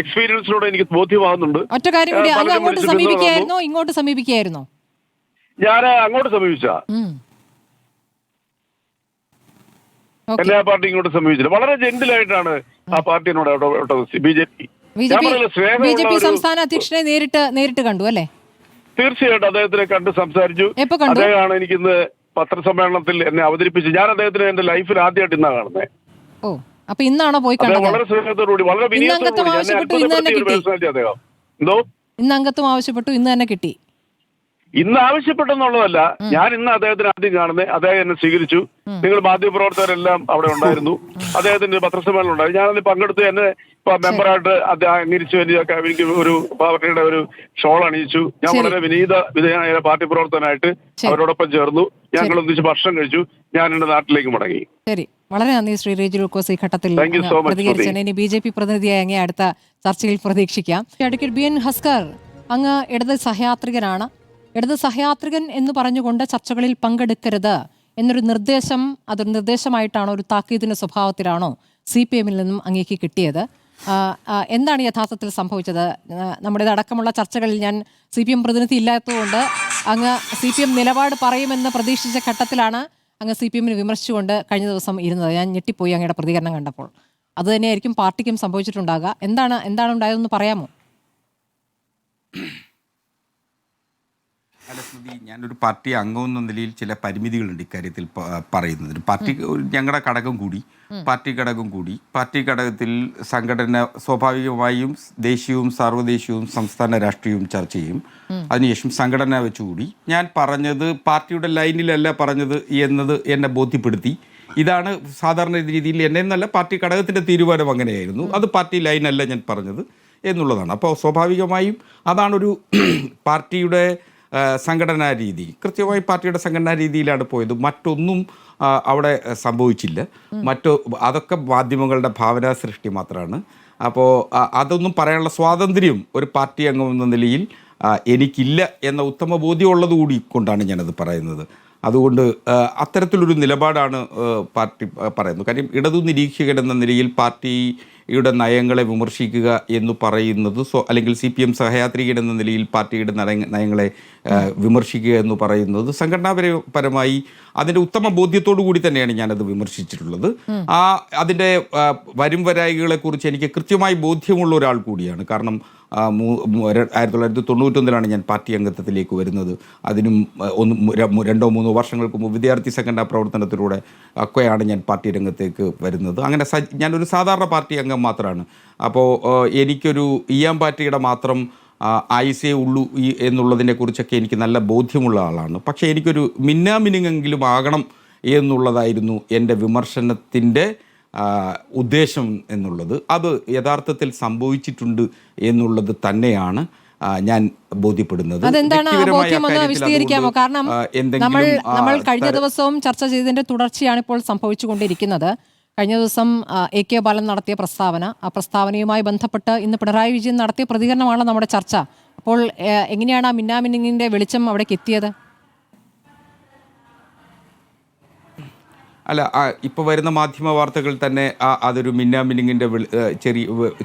എക്സ്പീരിയൻസിലൂടെ എനിക്ക് ബോധ്യമാകുന്നുണ്ട്. ഒറ്റ കാര്യം കൂടി, അങ്ങോട്ട് സമീപിക്കായിരുന്നോ ഇങ്ങോട്ട് സമീപിക്കായിരുന്നോ? ഞാൻ അങ്ങോട്ട് സമീപിച്ച എന്നെ ആ പാർട്ടി ഇങ്ങോട്ട് സമീപിച്ചില്ല. വളരെ ജെന്റിലായിട്ടാണ് ആ പാർട്ടിയോട് BJP സംസ്ഥാന അധ്യക്ഷനെ നേരിട്ട് കണ്ടു അല്ലേ? തീർച്ചയായിട്ടും അദ്ദേഹത്തിനെ കണ്ട് സംസാരിച്ചു. അദ്ദേഹമാണ് എനിക്കിന്ന് പത്രസമ്മേളനത്തിൽ എന്നെ അവതരിപ്പിച്ചു. ഞാൻ അദ്ദേഹത്തിന് എന്റെ ലൈഫിൽ ആദ്യമായിട്ട് ഇന്നാണ് കാണുന്നത്. ഓ, അപ്പൊ ഇന്നാണോ പോയി കണ്ടത്? വളരെ സ്നേഹത്തോടുകൂടി, വളരെ വിനയത്തോടുകൂടി അദ്ദേഹം ഇന്ന് അംഗത്വം ആവശ്യപ്പെട്ടു, ഇന്ന് തന്നെ കിട്ടി. ഇന്ന് ആവശ്യപ്പെട്ടെന്നുള്ളതല്ല, ഞാൻ ഇന്ന് അദ്ദേഹത്തിന് ആദ്യം കാണുന്നത്. അദ്ദേഹം എന്നെ സ്വീകരിച്ചു. നിങ്ങൾ മാധ്യമപ്രവർത്തകരെല്ലാം അവിടെ ഉണ്ടായിരുന്നു. അദ്ദേഹത്തിന്റെ പത്രസമ്മേളനം ഉണ്ടായി. ഞാനതിൽ പങ്കെടുത്ത് എന്നെ മെമ്പറായിട്ട് അദ്ദേഹം അംഗീകരിച്ചു. എനിക്ക് ഒരു പാർട്ടിയുടെ ഒരു ഷോൾ അണിയിച്ചു. ഞാൻ വളരെ വിധേയനായ പാർട്ടി പ്രവർത്തകനായിട്ട് അവരോടൊപ്പം ചേർന്നു. ഞങ്ങൾ ഒന്നിച്ച് ഭക്ഷണം കഴിച്ചു. ഞാൻ എന്റെ നാട്ടിലേക്ക് മടങ്ങി. ശരി, വളരെ നന്ദി ശ്രീ റെജി ലൂക്കോസ് ഈ ഘട്ടത്തിൽ പ്രതികരിച്ചതിന്. ഇനി BJP പ്രതിനിധിയായി അങ്ങേ അടുത്ത ചർച്ചയിൽ പ്രതീക്ഷിക്കാം. അഡ്വക്കേറ്റ് BN ഹസ്കർ, അങ്ങ് ഇടത് സഹയാത്രികനാണ്. ഇടത് സഹയാത്രികൻ എന്ന് പറഞ്ഞുകൊണ്ട് ചർച്ചകളിൽ പങ്കെടുക്കരുത് എന്നൊരു നിർദ്ദേശം, അതൊരു നിർദ്ദേശമായിട്ടാണോ, ഒരു താക്കീതിന്റെ സ്വഭാവത്തിലാണോ CPM-ൽ നിന്നും അങ്ങേക്ക് കിട്ടിയത്? എന്താണ് യഥാർത്ഥത്തിൽ സംഭവിച്ചത്? നമ്മുടെ അടക്കമുള്ള ചർച്ചകളിൽ ഞാൻ CPM പ്രതിനിധി ഇല്ലാത്തതുകൊണ്ട് അങ്ങ് CPM നിലപാട് പറയുമെന്ന് പ്രതീക്ഷിച്ച ഘട്ടത്തിലാണ് അങ്ങ് CPM-നെ വിമർശിച്ചുകൊണ്ട് കഴിഞ്ഞ ദിവസം ഇരുന്നത്. ഞാൻ ഞെട്ടിപ്പോയി അങ്ങയുടെ പ്രതികരണം കണ്ടപ്പോൾ. അത് തന്നെയായിരിക്കും പാർട്ടിക്കും സംഭവിച്ചിട്ടുണ്ടാകുക. എന്താണ് ഉണ്ടായതെന്ന് പറയാമോ? അല്ല സ്മൃതി, ഞാനൊരു പാർട്ടി അംഗം എന്ന നിലയിൽ ചില പരിമിതികളുണ്ട് ഇക്കാര്യത്തിൽ പറയുന്നതിന്. പാർട്ടി ഞങ്ങളുടെ ഘടകം കൂടി, പാർട്ടി ഘടകത്തിൽ സംഘടന സ്വാഭാവികമായും ദേശീയവും സാർവദേശീയവും സംസ്ഥാന രാഷ്ട്രീയവും ചർച്ച ചെയ്യും. അതിനുശേഷം സംഘടന വെച്ചുകൂടി ഞാൻ പറഞ്ഞത് പാർട്ടിയുടെ ലൈനിലല്ല പറഞ്ഞത് എന്നത് എന്നെ ബോധ്യപ്പെടുത്തി. ഇതാണ് സാധാരണ രീതിയിൽ എന്നെ എന്നല്ല, പാർട്ടി ഘടകത്തിൻ്റെ തീരുമാനം അങ്ങനെയായിരുന്നു. അത് പാർട്ടി ലൈനല്ല ഞാൻ പറഞ്ഞത് എന്നുള്ളതാണ്. അപ്പോൾ സ്വാഭാവികമായും അതാണൊരു പാർട്ടിയുടെ സംഘടനാ രീതി. കൃത്യമായി പാർട്ടിയുടെ സംഘടനാ രീതിയിലാണ് പോയത്. മറ്റൊന്നും അവിടെ സംഭവിച്ചില്ല. അതൊക്കെ മാധ്യമങ്ങളുടെ ഭാവനാ സൃഷ്ടി മാത്രമാണ്. അപ്പോൾ അതൊന്നും പറയാനുള്ള സ്വാതന്ത്ര്യം ഒരു പാർട്ടി അംഗം എന്ന നിലയിൽ എനിക്കില്ല എന്ന ഉത്തമ ബോധ്യമുള്ളത് കൂടി കൊണ്ടാണ് ഞാനത് പറയുന്നത്. അതുകൊണ്ട് അത്തരത്തിലൊരു നിലപാടാണ് പാർട്ടി പറയുന്നത്. കാര്യം ഇടതു നിരീക്ഷകൻ എന്ന നിലയിൽ പാർട്ടിയുടെ നയങ്ങളെ വിമർശിക്കുക എന്ന് പറയുന്നത് അല്ലെങ്കിൽ CPM സഹയാത്രികൻ എന്ന നിലയിൽ പാർട്ടിയുടെ നയങ്ങളെ വിമർശിക്കുക എന്ന് പറയുന്നത് സംഘടനാപരമായി അതിൻ്റെ ഉത്തമ ബോധ്യത്തോടു കൂടി തന്നെയാണ് ഞാനത് വിമർശിച്ചിട്ടുള്ളത്. അതിൻ്റെ വരും വരായികളെക്കുറിച്ച് എനിക്ക് കൃത്യമായി ബോധ്യമുള്ള ഒരാൾ കൂടിയാണ്. കാരണം 1991 ഞാൻ പാർട്ടി അംഗത്വത്തിലേക്ക് വരുന്നത്. അതിനും 2-3 വർഷങ്ങൾക്ക് മുമ്പ് വിദ്യാർത്ഥി സംഘടനാ പ്രവർത്തനത്തിലൂടെ ഒക്കെയാണ് ഞാൻ പാർട്ടി രംഗത്തേക്ക് വരുന്നത്. അങ്ങനെ ഞാനൊരു സാധാരണ പാർട്ടി അംഗം മാത്രമാണ്. അപ്പോൾ എനിക്കൊരു പാർട്ടിയുടെ മാത്രം ആയുസേ ഉള്ളൂ എന്നുള്ളതിനെക്കുറിച്ചൊക്കെ എനിക്ക് നല്ല ബോധ്യമുള്ള ആളാണ്. പക്ഷേ എനിക്കൊരു മിന്നാമിനുങ്ങെങ്കിലും ആകണം എന്നുള്ളതായിരുന്നു എൻ്റെ വിമർശനത്തിൻ്റെ ഉദ്ദേശം എന്നുള്ളത്. അത് യഥാർത്ഥത്തിൽ സംഭവിച്ചിട്ടുണ്ട് എന്നുള്ളത് തന്നെയാണ് ഞാൻ ബോധ്യപ്പെടുന്നത്. അതെന്താണ് ആ ബോധ്യം ഒന്ന് വിശദീകരിക്കാമോ? കാരണം നമ്മൾ കഴിഞ്ഞ ദിവസവും ചർച്ച ചെയ്തതിന്റെ തുടർച്ചയാണ് ഇപ്പോൾ സംഭവിച്ചുകൊണ്ടിരിക്കുന്നത്. കഴിഞ്ഞ ദിവസം AK ബാലൻ നടത്തിയ പ്രസ്താവന, ആ പ്രസ്താവനയുമായി ബന്ധപ്പെട്ട് ഇന്ന് പിണറായി വിജയൻ നടത്തിയ പ്രതികരണമാണ് നമ്മുടെ ചർച്ച. അപ്പോൾ എങ്ങനെയാണ് ആ മിന്നാമിന്നിങ്ങിന്റെ വെളിച്ചം അവിടേക്ക് എത്തിയത്? അല്ല, ഇപ്പോൾ വരുന്ന മാധ്യമ വാർത്തകൾ തന്നെ അതൊരു മിന്നാമിന്നിങ്ങിൻ്റെ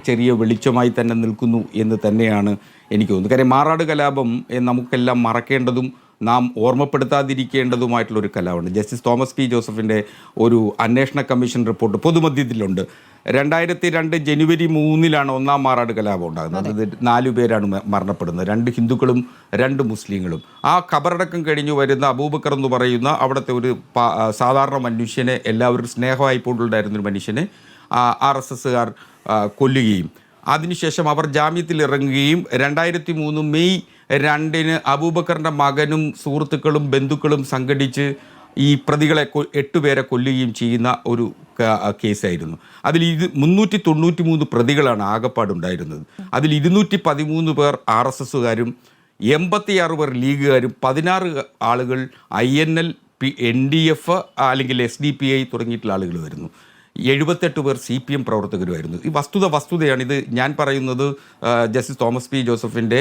ചെറിയ വെളിച്ചമായി തന്നെ നിൽക്കുന്നു എന്ന് തന്നെയാണ് എനിക്ക് തോന്നുന്നത്. കാര്യം മാറാട് കലാപം നമുക്കെല്ലാം മറക്കേണ്ടതും നാം ഓർമ്മപ്പെടുത്താതിരിക്കേണ്ടതുമായിട്ടുള്ളൊരു കലാപമാണ്. ജസ്റ്റിസ് തോമസ് പി ജോസഫിൻ്റെ ഒരു അന്വേഷണ കമ്മീഷൻ റിപ്പോർട്ട് പൊതുമധ്യത്തിലുണ്ട്. 2002 ജനുവരി 3 ഒന്നാം മാറാട് കലാപം ഉണ്ടാകുന്നത്. അത് 4 പേരാണ് മരണപ്പെടുന്നത്, 2 ഹിന്ദുക്കളും 2 മുസ്ലിങ്ങളും. ആ ഖബറടക്കം കഴിഞ്ഞു വരുന്ന അബൂബക്കർ എന്ന് പറയുന്ന അവിടുത്തെ ഒരു സാധാരണ മനുഷ്യനെ, എല്ലാവരും സ്നേഹമായി പോയിട്ടുണ്ടായിരുന്നൊരു മനുഷ്യനെ RSSകാർ കൊല്ലുകയും അതിനുശേഷം അവർ ജാമ്യത്തിൽ ഇറങ്ങുകയും 2003 മെയ് 2 അബൂബക്കറിൻ്റെ മകനും സുഹൃത്തുക്കളും ബന്ധുക്കളും സംഘടിച്ച് ഈ പ്രതികളെ 8 പേരെ കൊല്ലുകയും ചെയ്യുന്ന ഒരു കേസായിരുന്നു. അതിൽ 393 പ്രതികളാണ് ആകപ്പാടുണ്ടായിരുന്നത്. അതിൽ 213 പേർ RSSകാരും 86 പേർ ലീഗുകാരും 16 ആളുകൾ INL, NDF അല്ലെങ്കിൽ SDPI തുടങ്ങിയിട്ടുള്ള ആളുകൾ വരുന്നു. 78 പേർ CPM പ്രവർത്തകരുമായിരുന്നു. ഈ വസ്തുതയാണ്. ഇത് ഞാൻ പറയുന്നത് ജസ്റ്റിസ് തോമസ് പി ജോസഫിൻ്റെ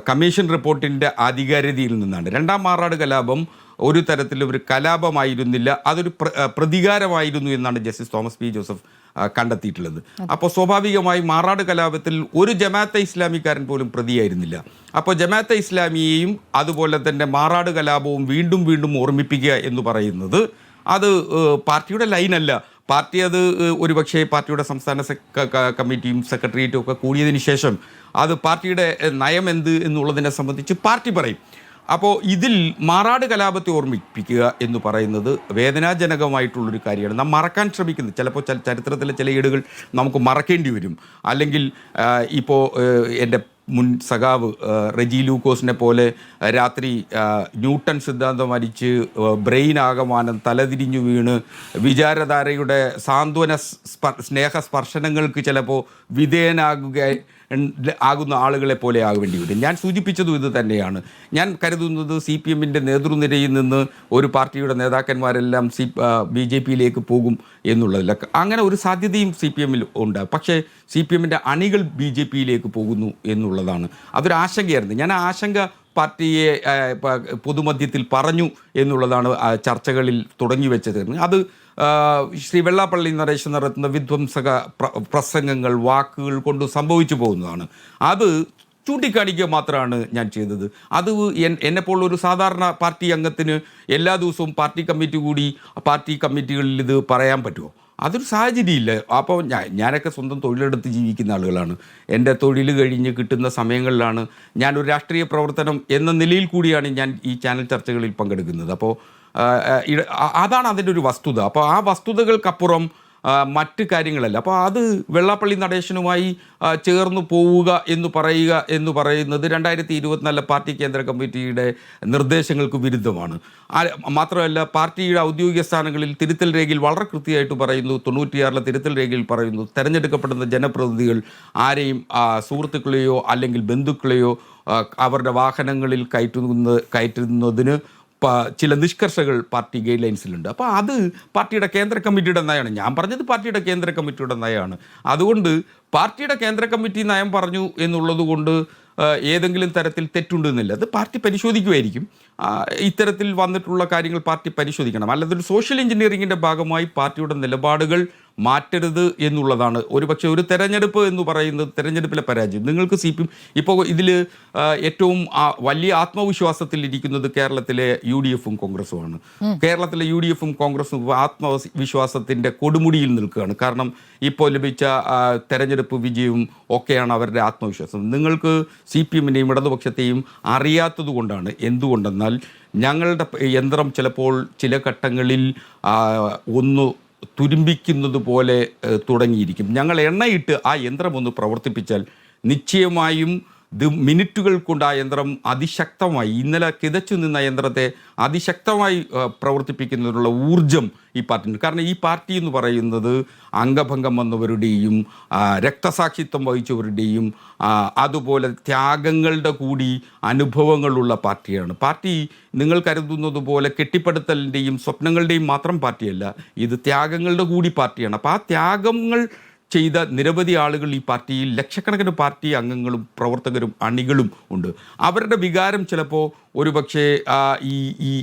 കമ്മീഷൻ റിപ്പോർട്ടിൻ്റെ ആധികാരികതയിൽ നിന്നാണ്. രണ്ടാം മാറാട് കലാപം ഒരു തരത്തിലും ഒരു കലാപമായിരുന്നില്ല, അതൊരു പ്രതികാരമായിരുന്നു എന്നാണ് ജസ്റ്റിസ് തോമസ് പി ജോസഫ് കണ്ടെത്തിയിട്ടുള്ളത്. അപ്പോൾ സ്വാഭാവികമായി മാറാട് കലാപത്തിൽ ഒരു ജമാഅത്തെ ഇസ്ലാമിക്കാരൻ പോലും പ്രതിയായിരുന്നില്ല. അപ്പോൾ ജമാഅത്തെ ഇസ്ലാമിയെയും അതുപോലെ തന്നെ മാറാട് കലാപവും വീണ്ടും വീണ്ടും ഓർമ്മിപ്പിക്കുക എന്ന് പറയുന്നത് അത് പാർട്ടിയുടെ ലൈനല്ല. പാർട്ടി അത് ഒരുപക്ഷെ പാർട്ടിയുടെ സംസ്ഥാന കമ്മിറ്റിയും സെക്രട്ടേറിയറ്റും ഒക്കെ കൂടിയതിന് ശേഷം അത് പാർട്ടിയുടെ നയം എന്ത് എന്നുള്ളതിനെ സംബന്ധിച്ച് പാർട്ടി പറയും. അപ്പോൾ ഇതിൽ മാറാട് കലാപത്തെ ഓർമ്മിപ്പിക്കുക എന്ന് പറയുന്നത് വേദനാജനകമായിട്ടുള്ളൊരു കാര്യമാണ്. നാം മറക്കാൻ ശ്രമിക്കുന്നത് ചിലപ്പോൾ ചരിത്രത്തിലെ ചില ഏടുകൾ നമുക്ക് മറക്കേണ്ടി വരും. അല്ലെങ്കിൽ ഇപ്പോൾ എൻ്റെ മുൻ സഖാവ് റെജി ലൂക്കോസിനെ പോലെ രാത്രി ന്യൂട്ടൺ സിദ്ധാന്തം അരിച്ച് ബ്രെയിൻ ആകമാനം തലതിരിഞ്ഞു വീണ് വിചാരധാരയുടെ സാന്ത്വന സ്നേഹസ്പർശനങ്ങൾക്ക് ചിലപ്പോൾ ആകുന്ന ആളുകളെ പോലെ ആകേണ്ടി വരും. ഞാൻ സൂചിപ്പിച്ചതും ഇത് തന്നെയാണ്. ഞാൻ കരുതുന്നത് CPMൻ്റെ നേതൃനിരയിൽ നിന്ന് ഒരു പാർട്ടിയുടെ നേതാക്കന്മാരെല്ലാം BJPയിലേക്ക് പോകും എന്നുള്ളതില്ല. അങ്ങനെ ഒരു സാധ്യതയും CPMൽ ഉണ്ട്. പക്ഷേ CPMൻ്റെ അണികൾ BJPയിലേക്ക് പോകുന്നു എന്നുള്ളതാണ്. അതൊരു ആശങ്കയായിരുന്നു. ഞാൻ ആ ആശങ്ക പാർട്ടിയെ പൊതുമധ്യത്തിൽ പറഞ്ഞു എന്നുള്ളതാണ് ചർച്ചകളിൽ തുടങ്ങി വെച്ചത്. അത് ശ്രീ വെള്ളാപ്പള്ളി നടേശൻ നടത്തുന്ന വിധ്വംസക പ്രസംഗങ്ങൾ, വാക്കുകൾ കൊണ്ട് സംഭവിച്ചു പോകുന്നതാണ്. അത് ചൂണ്ടിക്കാണിക്കുക മാത്രമാണ് ഞാൻ ചെയ്തത്. അത് എന്നെപ്പോലുള്ള ഒരു സാധാരണ പാർട്ടി അംഗത്തിന് എല്ലാ ദിവസവും പാർട്ടി കമ്മിറ്റികളിൽ ഇത് പറയാൻ പറ്റുമോ? അതൊരു സാഹചര്യമില്ല. അപ്പോൾ ഞാനൊക്കെ സ്വന്തം തൊഴിലെടുത്ത് ജീവിക്കുന്ന ആളുകളാണ്. എൻ്റെ തൊഴിൽ കഴിഞ്ഞ് കിട്ടുന്ന സമയങ്ങളിലാണ് ഞാനൊരു രാഷ്ട്രീയ പ്രവർത്തനം എന്ന നിലയിൽ കൂടിയാണ് ഞാൻ ഈ ചാനൽ ചർച്ചകളിൽ പങ്കെടുക്കുന്നത്. അപ്പോൾ അതാണ് അതിൻ്റെ ഒരു വസ്തുത. അപ്പോൾ ആ വസ്തുതകൾക്കപ്പുറം മറ്റ് കാര്യങ്ങളല്ല. അപ്പോൾ അത് വെള്ളാപ്പള്ളി നടേശനുമായി ചേർന്ന് പോവുക എന്ന് പറയുന്നത് 2024 പാർട്ടി കേന്ദ്ര കമ്മിറ്റിയുടെ നിർദ്ദേശങ്ങൾക്ക് വിരുദ്ധമാണ്. മാത്രമല്ല പാർട്ടിയുടെ ഔദ്യോഗിക സ്ഥാനങ്ങളിൽ തിരുത്തൽ രേഖയിൽ വളരെ കൃത്യമായിട്ട് പറയുന്നു, 96 തിരുത്തൽ രേഖയിൽ പറയുന്നു, തെരഞ്ഞെടുക്കപ്പെടുന്ന ജനപ്രതിനിധികൾ ആരെയും സുഹൃത്തുക്കളെയോ അല്ലെങ്കിൽ ബന്ധുക്കളെയോ അവരുടെ വാഹനങ്ങളിൽ കയറ്റുന്നതിന് ചില നിഷ്കർഷകൾ പാർട്ടി ഗൈഡ് ലൈൻസിലുണ്ട്. അപ്പോൾ അത് പാർട്ടിയുടെ കേന്ദ്ര കമ്മിറ്റിയുടെ നയമാണ്. ഞാൻ പറഞ്ഞത് പാർട്ടിയുടെ കേന്ദ്ര കമ്മിറ്റിയുടെ നയമാണ്. അതുകൊണ്ട് പാർട്ടിയുടെ കേന്ദ്ര കമ്മിറ്റി നയം പറഞ്ഞു എന്നുള്ളത് കൊണ്ട് ഏതെങ്കിലും തരത്തിൽ തെറ്റുണ്ടെന്നില്ല. അത് പാർട്ടി പരിശോധിക്കുമായിരിക്കും. ഇത്തരത്തിൽ വന്നിട്ടുള്ള കാര്യങ്ങൾ പാർട്ടി പരിശോധിക്കണം. അല്ലാതെ ഒരു സോഷ്യൽ എഞ്ചിനീയറിങ്ങിൻ്റെ ഭാഗമായി പാർട്ടിയുടെ നിലപാടുകൾ മാറ്റരുത് എന്നുള്ളതാണ്. ഒരുപക്ഷെ ഒരു തെരഞ്ഞെടുപ്പ് എന്ന് പറയുന്നത്, തെരഞ്ഞെടുപ്പിലെ പരാജയം നിങ്ങൾക്ക് CPM ഇപ്പോൾ ഇതിൽ ഏറ്റവും വലിയ ആത്മവിശ്വാസത്തിലിരിക്കുന്നത് കേരളത്തിലെ UDF-ഉം കോൺഗ്രസുമാണ്. കേരളത്തിലെ UDF-ഉം കോൺഗ്രസും ആത്മവിശ്വാസത്തിൻ്റെ കൊടുമുടിയിൽ നിൽക്കുകയാണ്. കാരണം ഇപ്പോൾ ലഭിച്ച തെരഞ്ഞെടുപ്പ് വിജയവും ഒക്കെയാണ് അവരുടെ ആത്മവിശ്വാസം. നിങ്ങൾക്ക് CPM-നെയും ഇടതുപക്ഷത്തെയും അറിയാത്തത് കൊണ്ടാണ്. എന്തുകൊണ്ടെന്നാൽ ഞങ്ങളുടെ യന്ത്രം ചിലപ്പോൾ ചില ഘട്ടങ്ങളിൽ ഒന്ന് തുരുമ്പിക്കുന്നത് പോലെ തുടങ്ങിയിരിക്കും. ഞങ്ങൾ എണ്ണയിട്ട് ആ യന്ത്രം ഒന്ന് പ്രവർത്തിപ്പിച്ചാൽ നിശ്ചയമായും മിനിറ്റുകൾ കൊണ്ട് ആ യന്ത്രം അതിശക്തമായി, ഇന്നലെ കിതച്ചു നിന്ന യന്ത്രത്തെ അതിശക്തമായി പ്രവർത്തിപ്പിക്കുന്നതിനുള്ള ഊർജം ഈ പാർട്ടിയുണ്ട്. കാരണം ഈ പാർട്ടി എന്ന് പറയുന്നത് അംഗഭംഗം വന്നവരുടെയും രക്തസാക്ഷിത്വം വഹിച്ചവരുടെയും അതുപോലെ ത്യാഗങ്ങളുടെ കൂടി അനുഭവങ്ങളുള്ള പാർട്ടിയാണ്. പാർട്ടി നിങ്ങൾ കരുതുന്നത് പോലെ കെട്ടിപ്പടുത്തലിൻ്റെയും സ്വപ്നങ്ങളുടെയും മാത്രം പാർട്ടിയല്ല, ഇത് ത്യാഗങ്ങളുടെ കൂടി പാർട്ടിയാണ്. അപ്പോൾ ആ ത്യാഗങ്ങൾ ചെയ്ത നിരവധി ആളുകൾ ഈ പാർട്ടിയിൽ, ലക്ഷക്കണക്കിന് പാർട്ടി അംഗങ്ങളും പ്രവർത്തകരും അണികളും ഉണ്ട്. അവരുടെ വികാരം ചിലപ്പോൾ ഒരുപക്ഷെ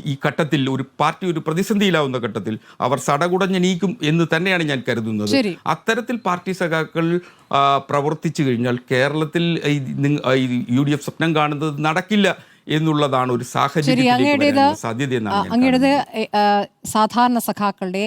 ഈ ഘട്ടത്തിൽ ഒരു പാർട്ടി ഒരു പ്രതിസന്ധിയിലാവുന്ന ഘട്ടത്തിൽ അവർ സടകുടഞ്ഞെണീക്കും എന്ന് തന്നെയാണ് ഞാൻ കരുതുന്നത്. അത്തരത്തിൽ പാർട്ടി സഖാക്കൾ പ്രവർത്തിച്ചു കഴിഞ്ഞാൽ കേരളത്തിൽ UDF സ്വപ്നം കാണുന്നത് നടക്കില്ല എന്നുള്ളതാണ് ഒരു സാഹചര്യം സാധ്യത. അങ്ങയുടേത് സാധാരണ സഖാക്കളുടെ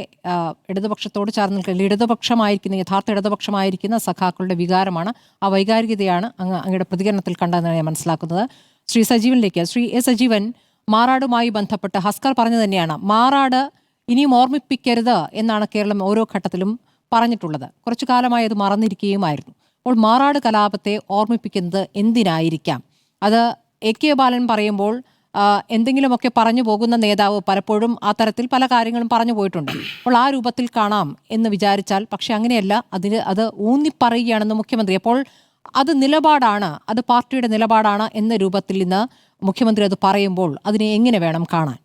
ഇടതുപക്ഷത്തോട് ചേർന്ന് നിൽക്കുന്ന ഇടതുപക്ഷമായിരിക്കുന്ന യഥാർത്ഥ ഇടതുപക്ഷമായിരിക്കുന്ന സഖാക്കളുടെ വികാരമാണ്, ആ വൈകാരികതയാണ് അങ്ങയുടെ പ്രതികരണത്തിൽ കണ്ടതെന്നാണ് ഞാൻ മനസ്സിലാക്കുന്നത്. ശ്രീ സജീവനിലേക്ക്. ശ്രീ എ സജീവൻ, മാറാടുമായി ബന്ധപ്പെട്ട് ഹസ്കർ പറഞ്ഞു തന്നെയാണ്, മാറാട് ഇനിയും ഓർമ്മിപ്പിക്കരുത് എന്നാണ് കേരളം ഓരോ ഘട്ടത്തിലും പറഞ്ഞിട്ടുള്ളത്. കുറച്ചു കാലമായി അത് മറന്നിരിക്കുകയുമായിരുന്നു. അപ്പോൾ മാറാട് കലാപത്തെ ഓർമ്മിപ്പിക്കുന്നത് എന്തിനായിരിക്കാം? അത് AK ബാലൻ പറയുമ്പോൾ എന്തെങ്കിലുമൊക്കെ പറഞ്ഞു പോകുന്ന നേതാവ് പലപ്പോഴും ആ തരത്തിൽ പല കാര്യങ്ങളും പറഞ്ഞു പോയിട്ടുണ്ട്. അപ്പോൾ ആ രൂപത്തിൽ കാണാം എന്ന് വിചാരിച്ചാൽ, പക്ഷെ അങ്ങനെയല്ല, അത് ഊന്നിപ്പറയുകയാണെന്ന് മുഖ്യമന്ത്രി. അപ്പോൾ അത് നിലപാടാണ്, അത് പാർട്ടിയുടെ നിലപാടാണ് എന്ന രൂപത്തിൽ ഇന്ന് മുഖ്യമന്ത്രി അത് പറയുമ്പോൾ അതിനെ എങ്ങനെ വേണം കാണാൻ?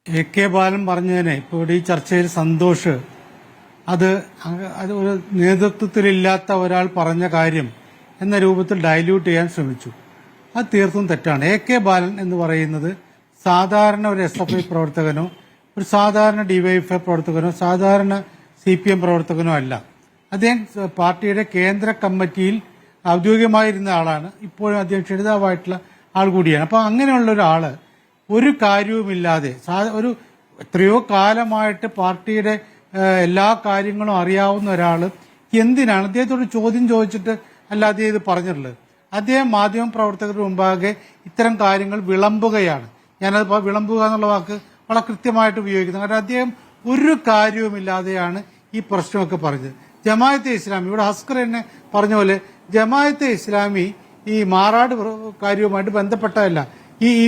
AK ബാലൻ പറഞ്ഞതിനെ ഇപ്പോൾ ഈ ചർച്ചയിൽ സന്തോഷ് അത് ഒരു നേതൃത്വത്തിലില്ലാത്ത ഒരാൾ പറഞ്ഞ കാര്യം എന്ന രൂപത്തിൽ ഡൈല്യൂട്ട് ചെയ്യാൻ ശ്രമിച്ചു. അത് തീർത്തും തെറ്റാണ്. AK ബാലൻ എന്ന് പറയുന്നത് സാധാരണ ഒരു SFI പ്രവർത്തകനോ ഒരു സാധാരണ DYFI പ്രവർത്തകനോ സാധാരണ CPM പ്രവർത്തകനോ അല്ല. അദ്ദേഹം പാർട്ടിയുടെ കേന്ദ്ര കമ്മിറ്റിയിൽ ഔദ്യോഗികമായിരുന്ന ആളാണ്. ഇപ്പോഴും അദ്ദേഹം ക്ഷണിതാവായിട്ടുള്ള ആൾ കൂടിയാണ്. അപ്പോൾ അങ്ങനെയുള്ള ഒരാള് ഒരു കാര്യവുമില്ലാതെ ഒരു എത്രയോ കാലമായിട്ട് പാർട്ടിയുടെ എല്ലാ കാര്യങ്ങളും അറിയാവുന്ന ഒരാൾ എന്തിനാണ് അദ്ദേഹത്തോട് ചോദ്യം ചോദിച്ചിട്ട് അല്ല അദ്ദേഹം ഇത് പറഞ്ഞിട്ടുള്ളത്? അദ്ദേഹം മാധ്യമ പ്രവർത്തകരുടെ മുമ്പാകെ ഇത്തരം കാര്യങ്ങൾ വിളമ്പുകയാണ്. ഞാനത് വിളമ്പുക എന്നുള്ള വാക്ക് വളരെ കൃത്യമായിട്ട് ഉപയോഗിക്കുന്നത്. കാരണം അദ്ദേഹം ഒരു കാര്യവുമില്ലാതെയാണ് ഈ പ്രശ്നമൊക്കെ പറഞ്ഞത്. ജമാഅത്തെ ഇസ്ലാമി, ഇവിടെ ഹസ്കർ എന്നെ പറഞ്ഞ പോലെ ജമാഅത്തെ ഇസ്ലാമി ഈ മാറാട് കാര്യവുമായിട്ട് ബന്ധപ്പെട്ടതല്ല.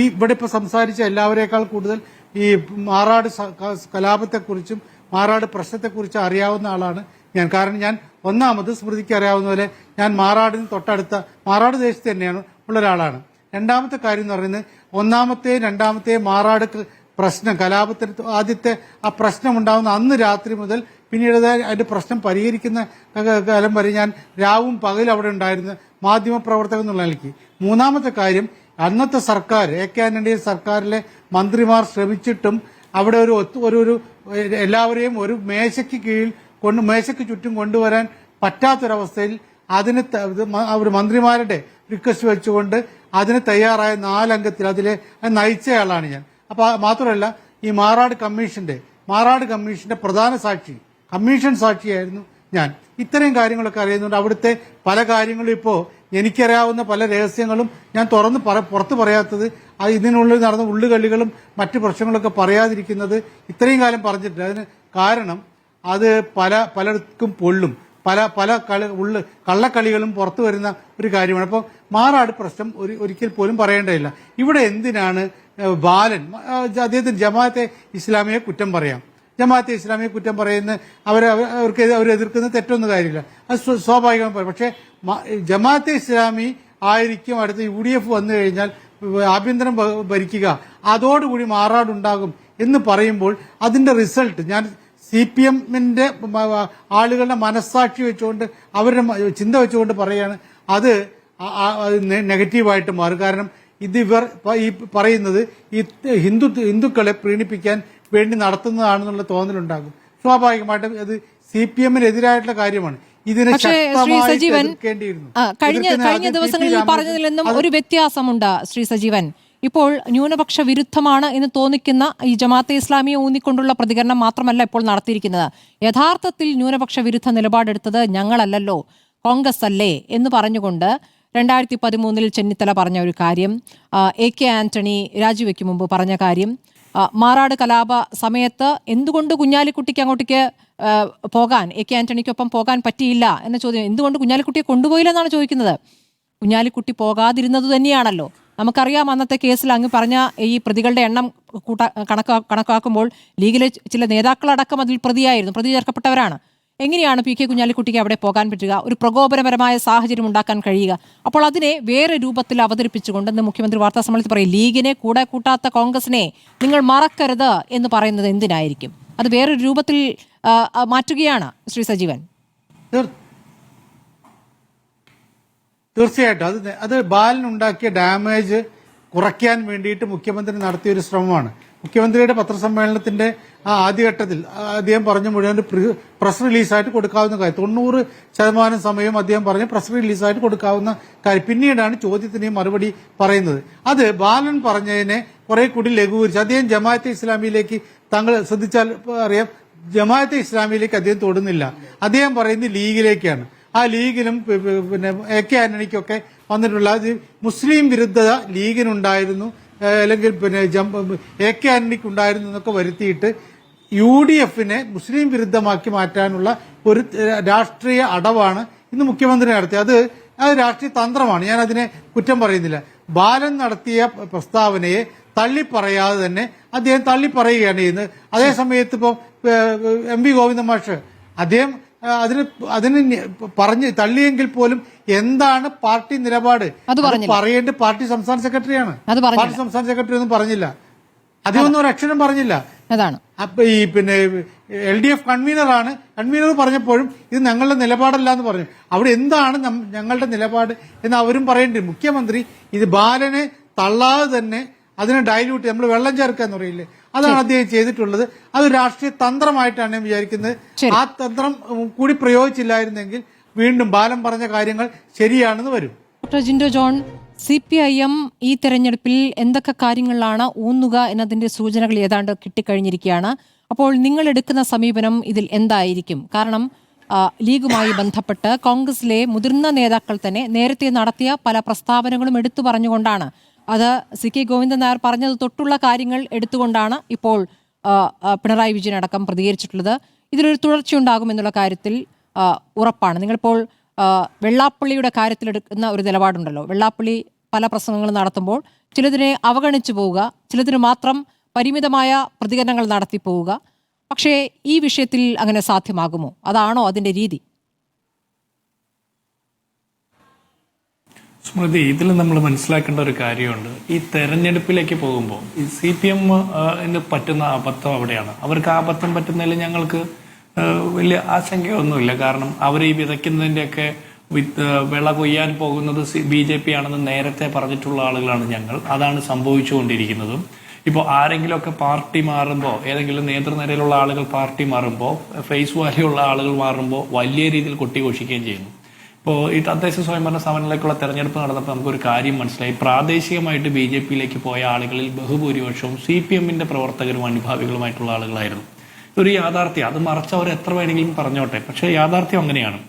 ഇവിടെ ഇപ്പൊ സംസാരിച്ച എല്ലാവരേക്കാൾ കൂടുതൽ ഈ മാറാട് കലാപത്തെക്കുറിച്ചും മാറാട് പ്രശ്നത്തെക്കുറിച്ച് അറിയാവുന്ന ആളാണ് ഞാൻ. കാരണം ഞാൻ ഒന്നാമത് സ്മൃതിക്ക് അറിയാവുന്ന പോലെ ഞാൻ മാറാടിന് തൊട്ടടുത്ത മാറാട് ദേശത്ത് തന്നെയാണ് ഉള്ള ഒരാളാണ്. രണ്ടാമത്തെ കാര്യം എന്ന് പറയുന്നത്, ഒന്നാമത്തെയും രണ്ടാമത്തെയും മാറാട് പ്രശ്നം കലാപത്തിന് ആദ്യത്തെ ആ പ്രശ്നം ഉണ്ടാകുന്ന അന്ന് രാത്രി മുതൽ പിന്നീട് അതിന്റെ പ്രശ്നം പരിഹരിക്കുന്ന കാലം വരെ ഞാൻ രാവും പകലും അവിടെ ഉണ്ടായിരുന്ന മാധ്യമപ്രവർത്തകൻ എന്നുള്ള നിലയ്ക്ക്. മൂന്നാമത്തെ കാര്യം, അന്നത്തെ സർക്കാർ AK ആന്റണിയുടെ സർക്കാരിലെ മന്ത്രിമാർ ശ്രമിച്ചിട്ടും അവിടെ ഒരു എല്ലാവരെയും ഒരു മേശയ്ക്ക് കീഴിൽ മേശയ്ക്ക് ചുറ്റും കൊണ്ടുവരാൻ പറ്റാത്തൊരവസ്ഥയിൽ അതിന് അവർ മന്ത്രിമാരുടെ റിക്വസ്റ്റ് വെച്ചുകൊണ്ട് അതിന് തയ്യാറായ 4 അംഗത്തിൽ അതിലെ നയിച്ചയാളാണ് ഞാൻ. അപ്പൊ മാത്രമല്ല, ഈ മാറാട് കമ്മീഷന്റെ പ്രധാന സാക്ഷി, കമ്മീഷൻ സാക്ഷിയായിരുന്നു ഞാൻ. ഇത്തരം കാര്യങ്ങളൊക്കെ അറിയുന്നുണ്ട്. അവിടുത്തെ പല കാര്യങ്ങളും ഇപ്പോൾ എനിക്കറിയാവുന്ന പല രഹസ്യങ്ങളും ഞാൻ പുറത്ത് പറയാത്തത്, ഇതിനുള്ളിൽ നടന്ന ഉള്ളുകളികളും മറ്റു പ്രശ്നങ്ങളൊക്കെ പറയാതിരിക്കുന്നത് ഇത്രയും കാലം പറഞ്ഞിട്ടില്ല. അതിന് കാരണം അത് പലർക്കും പൊള്ളും, പല കള്ളക്കളികളും പുറത്തു വരുന്ന ഒരു കാര്യമാണ്. അപ്പോൾ മാറാട് പ്രശ്നം ഒരിക്കൽ പോലും പറയേണ്ടതില്ല. ഇവിടെ എന്തിനാണ് ബാലൻ അദ്ദേഹത്തിന് ജമാഅത്തെ ഇസ്ലാമിയെ കുറ്റം പറയാം? ജമാഅത്തെ ഇസ്ലാമിയെ കുറ്റം പറയുന്ന അവരെതിർക്കുന്ന തെറ്റൊന്നും കാര്യമില്ല, അത് സ്വാഭാവികമായി. പക്ഷേ ജമാഅത്തെ ഇസ്ലാമി ആയിരിക്കും അടുത്ത UDF വന്നു കഴിഞ്ഞാൽ ആഭ്യന്തരം ഭരിക്കുക, അതോടുകൂടി മാറാടുണ്ടാകും എന്ന് പറയുമ്പോൾ അതിന്റെ റിസൾട്ട് ഞാൻ CPM-ന്റെ ആളുകളുടെ മനസ്സാക്ഷി വെച്ചുകൊണ്ട് അവരുടെ ചിന്ത വെച്ചുകൊണ്ട് പറയുകയാണ് അത് നെഗറ്റീവായിട്ട് മാറും. കാരണം ഇത് ഇവർ ഈ പറയുന്നത് ഈ ഹിന്ദുക്കളെ പ്രീണിപ്പിക്കാൻ വേണ്ടി നടത്തുന്നതാണെന്നുള്ള തോന്നലുണ്ടാകും. സ്വാഭാവികമായിട്ടും അത് CPM-നെതിരായിട്ടുള്ള കാര്യമാണ്. ഇതിനെ പക്ഷേ ശ്രീ സജീവൻ കഴിഞ്ഞ എതിർക്കുന്ന ദിവസങ്ങളിൽ പറഞ്ഞതിൽ നിന്നും ഒരു വ്യത്യാസമുണ്ട് ശ്രീ സജീവൻ. ഇപ്പോൾ ന്യൂനപക്ഷ വിരുദ്ധമാണ് എന്ന് തോന്നിക്കുന്ന ഈ ജമാഅത്തെ ഇസ്ലാമിയെ ഊന്നിക്കൊണ്ടുള്ള പ്രതികരണം മാത്രമല്ല ഇപ്പോൾ നടത്തിയിരിക്കുന്നത്. യഥാർത്ഥത്തിൽ ന്യൂനപക്ഷ വിരുദ്ധ നിലപാടെടുത്തത് ഞങ്ങളല്ലല്ലോ, കോൺഗ്രസ് അല്ലേ എന്ന് പറഞ്ഞുകൊണ്ട് 2013 ചെന്നിത്തല പറഞ്ഞ ഒരു കാര്യം, AK ആന്റണി രാജിവെക്കും മുമ്പ് പറഞ്ഞ കാര്യം, മാറാട് കലാപ സമയത്ത് എന്തുകൊണ്ട് കുഞ്ഞാലിക്കുട്ടിക്ക് അങ്ങോട്ടേക്ക് പോകാൻ, AK ആന്റണിക്കൊപ്പം പോകാൻ പറ്റിയില്ല എന്ന ചോദ്യം, എന്തുകൊണ്ട് കുഞ്ഞാലിക്കുട്ടിയെ കൊണ്ടുപോയില്ലെന്നാണ് ചോദിക്കുന്നത്. കുഞ്ഞാലിക്കുട്ടി പോകാതിരുന്നത് തന്നെയാണല്ലോ. നമുക്കറിയാം അന്നത്തെ കേസിൽ അങ്ങ് പറഞ്ഞ ഈ പ്രതികളുടെ എണ്ണം കണക്കാക്കുമ്പോൾ ലീഗിലെ ചില നേതാക്കളടക്കം അതിൽ പ്രതി ചേർക്കപ്പെട്ടവരാണ്. എങ്ങനെയാണ് PK കുഞ്ഞാലിക്കുട്ടിക്ക് അവിടെ പോകാൻ പറ്റുക, ഒരു പ്രകോപനപരമായ സാഹചര്യം ഉണ്ടാക്കാൻ കഴിയുക? അപ്പോൾ അതിനെ വേറെ രൂപത്തിൽ അവതരിപ്പിച്ചുകൊണ്ട് മുഖ്യമന്ത്രി വാർത്താ സമ്മേളനത്തിൽ പറയും, ലീഗിനെ കൂടെ കൂട്ടാത്ത കോൺഗ്രസിനെ നിങ്ങൾ മറക്കരുത് എന്ന് പറയുന്നത് എന്തിനായിരിക്കും? അത് വേറൊരു രൂപത്തിൽ മാറ്റുകയാണ് ശ്രീ സജീവൻ. തീർച്ചയായിട്ടും അത് ബാലനുണ്ടാക്കിയ ഡാമേജ് കുറയ്ക്കാൻ വേണ്ടിയിട്ട് മുഖ്യമന്ത്രി നടത്തിയൊരു ശ്രമമാണ്. മുഖ്യമന്ത്രിയുടെ പത്രസമ്മേളനത്തിന്റെ ആദ്യഘട്ടത്തിൽ അദ്ദേഹം പറഞ്ഞു മുഴുവൻ പ്രസ് റിലീസായിട്ട് കൊടുക്കാവുന്ന കാര്യം, 90% സമയം അദ്ദേഹം പറഞ്ഞ് പ്രസ് റിലീസായിട്ട് കൊടുക്കാവുന്ന കാര്യം. പിന്നീടാണ് ചോദ്യത്തിന് മറുപടി പറയുന്നത്. അത് ബാലൻ പറഞ്ഞതിനെ കുറെ കൂടി ലഘൂകരിച്ച് അദ്ദേഹം ജമാഅത്തെ ഇസ്ലാമിയിലേക്ക്, താങ്കൾ ശ്രദ്ധിച്ചാൽ അറിയാം, ജമാഅത്തെ ഇസ്ലാമിയിലേക്ക് അദ്ദേഹം തൊടുന്നില്ല. അദ്ദേഹം പറയുന്നത് ലീഗിലേക്കാണ്. ആ ലീഗിലും പിന്നെ AK ആന്റണിക്കൊക്കെ വന്നിട്ടുള്ള മുസ്ലിം വിരുദ്ധത ലീഗിനുണ്ടായിരുന്നു, അല്ലെങ്കിൽ പിന്നെ AK ആന്റണിക്ക് ഉണ്ടായിരുന്നു എന്നൊക്കെ വരുത്തിയിട്ട് UDF-നെ മുസ്ലിം വിരുദ്ധമാക്കി മാറ്റാനുള്ള ഒരു രാഷ്ട്രീയ അടവാണ് ഇന്ന് മുഖ്യമന്ത്രി നടത്തിയത്. അത് രാഷ്ട്രീയ തന്ത്രമാണ്. ഞാൻ അതിനെ കുറ്റം പറയുന്നില്ല. ബാലൻ നടത്തിയ പ്രസ്താവനയെ തള്ളിപ്പറയാതെ തന്നെ അദ്ദേഹം തള്ളിപ്പറയുകയാണ് ചെയ്യുന്നത്. അതേ സമയത്ത് ഇപ്പോൾ MV ഗോവിന്ദ മാഷ് അദ്ദേഹം അതിന് പറഞ്ഞ് തള്ളിയെങ്കിൽ പോലും എന്താണ് പാർട്ടി നിലപാട് പറയേണ്ടത് പാർട്ടി സംസ്ഥാന സെക്രട്ടറിയാണ്. പാർട്ടി സംസ്ഥാന സെക്രട്ടറി ഒന്നും പറഞ്ഞില്ല, അദ്ദേഹമൊന്നും ഒരു അക്ഷരം പറഞ്ഞില്ല. അപ്പൊ ഈ പിന്നെ LDF കൺവീനറാണ്, കൺവീനർ പറഞ്ഞപ്പോഴും ഇത് ഞങ്ങളുടെ നിലപാടല്ല എന്ന് പറഞ്ഞു. അവിടെ എന്താണ് ഞങ്ങളുടെ നിലപാട് എന്ന് അവരും പറയേണ്ടി. മുഖ്യമന്ത്രി ഇത് ബാലനെ തള്ളാതെ തന്നെ അതിനെ ഡൈല്യൂട്ട്, നമ്മൾ വെള്ളം ചേർക്കാന്ന് പറയില്ലേ, അതാണ് അദ്ദേഹം ചെയ്തിട്ടുള്ളത്. അത് രാഷ്ട്രീയ തന്ത്രമായിട്ടാണ് ഞാൻ വിചാരിക്കുന്നത്. ആ തന്ത്രം കൂടി പ്രയോഗിച്ചില്ലായിരുന്നെങ്കിൽ വീണ്ടും ബാലൻ പറഞ്ഞ കാര്യങ്ങൾ ശരിയാണെന്ന് വരും. ഡോക്ടർ ജിൻഡോ ജോൺ, CPIM ഈ തെരഞ്ഞെടുപ്പിൽ എന്തൊക്കെ കാര്യങ്ങളിലാണ് ഊന്നുക എന്നതിന്റെ സൂചനകൾ ഏതാണ്ട് കിട്ടിക്കഴിഞ്ഞിരിക്കുകയാണ്. അപ്പോൾ നിങ്ങൾ എടുക്കുന്ന സമീപനം ഇതിൽ എന്തായിരിക്കും? കാരണം ലീഗുമായി ബന്ധപ്പെട്ട് കോൺഗ്രസിലെ മുതിർന്ന നേതാക്കൾ തന്നെ നേരത്തെ നടത്തിയ പല പ്രസ്താവനകളും എടുത്തു പറഞ്ഞുകൊണ്ടാണ്, അത് CK ഗോവിന്ദൻ നായർ പറഞ്ഞത് തൊട്ടുള്ള കാര്യങ്ങൾ എടുത്തുകൊണ്ടാണ് ഇപ്പോൾ പിണറായി വിജയൻ അടക്കം പ്രതികരിച്ചിട്ടുള്ളത്. ഇതിലൊരു തുടർച്ചയുണ്ടാകുമെന്നുള്ള കാര്യത്തിൽ ഉറപ്പാണ്. നിങ്ങളിപ്പോൾ വെള്ളാപ്പള്ളിയുടെ കാര്യത്തിലെടുക്കുന്ന ഒരു നിലപാടുണ്ടല്ലോ. വെള്ളാപ്പള്ളി പല പ്രസംഗങ്ങളും നടത്തുമ്പോൾ ചിലതിനെ അവഗണിച്ചു പോവുക, ചിലതിന് മാത്രം പരിമിതമായ പ്രതികരണങ്ങൾ നടത്തി പോവുക. പക്ഷേ ഈ വിഷയത്തിൽ അങ്ങനെ സാധ്യമാകുമോ? അതാണോ അതിന്റെ രീതി? സ്മൃതി, ഇതിൽ നമ്മൾ മനസ്സിലാക്കേണ്ട ഒരു കാര്യമുണ്ട്. ഈ തെരഞ്ഞെടുപ്പിലേക്ക് പോകുമ്പോൾ ഈ CPM-ന് പറ്റുന്ന അബദ്ധം അവിടെയാണ്. അവർക്ക് ആ അബദ്ധം പറ്റുന്നതിൽ ഞങ്ങൾക്ക് വലിയ ആശങ്കയൊന്നുമില്ല. കാരണം അവർ ഈ വിതയ്ക്കുന്നതിൻ്റെയൊക്കെ വിള കൊയ്യാൻ പോകുന്നത് BJP ആണെന്ന് നേരത്തെ പറഞ്ഞിട്ടുള്ള ആളുകളാണ് ഞങ്ങൾ. അതാണ് സംഭവിച്ചുകൊണ്ടിരിക്കുന്നതും. ഇപ്പോൾ ആരെങ്കിലുമൊക്കെ പാർട്ടി മാറുമ്പോൾ, ഏതെങ്കിലും നേതൃനിരയിലുള്ള ആളുകൾ പാർട്ടി മാറുമ്പോൾ, ഫേസ് വാല്യൂ ഉള്ള ആളുകൾ മാറുമ്പോൾ വലിയ രീതിയിൽ കൊട്ടിഘോഷിക്കുകയും ചെയ്യുന്നു. ഇപ്പോൾ ഈ തദ്ദേശ സ്വയംഭരണ സ്ഥാപനങ്ങളിലേക്കുള്ള തെരഞ്ഞെടുപ്പ് നടന്നപ്പോൾ നമുക്കൊരു കാര്യം മനസ്സിലായി. പ്രാദേശികമായിട്ട് BJP-യിലേക്ക് പോയ ആളുകളിൽ ബഹുഭൂരിപക്ഷവും CPM-ന്റെ പ്രവർത്തകരും അനുഭാവികളുമായിട്ടുള്ള ആളുകളായിരുന്നു. ഇതൊരു യാഥാർത്ഥ്യം. അത് മറച്ചവർ എത്ര വേണമെങ്കിലും പറഞ്ഞോട്ടെ, പക്ഷേ യാഥാർത്ഥ്യം അങ്ങനെയാണ്.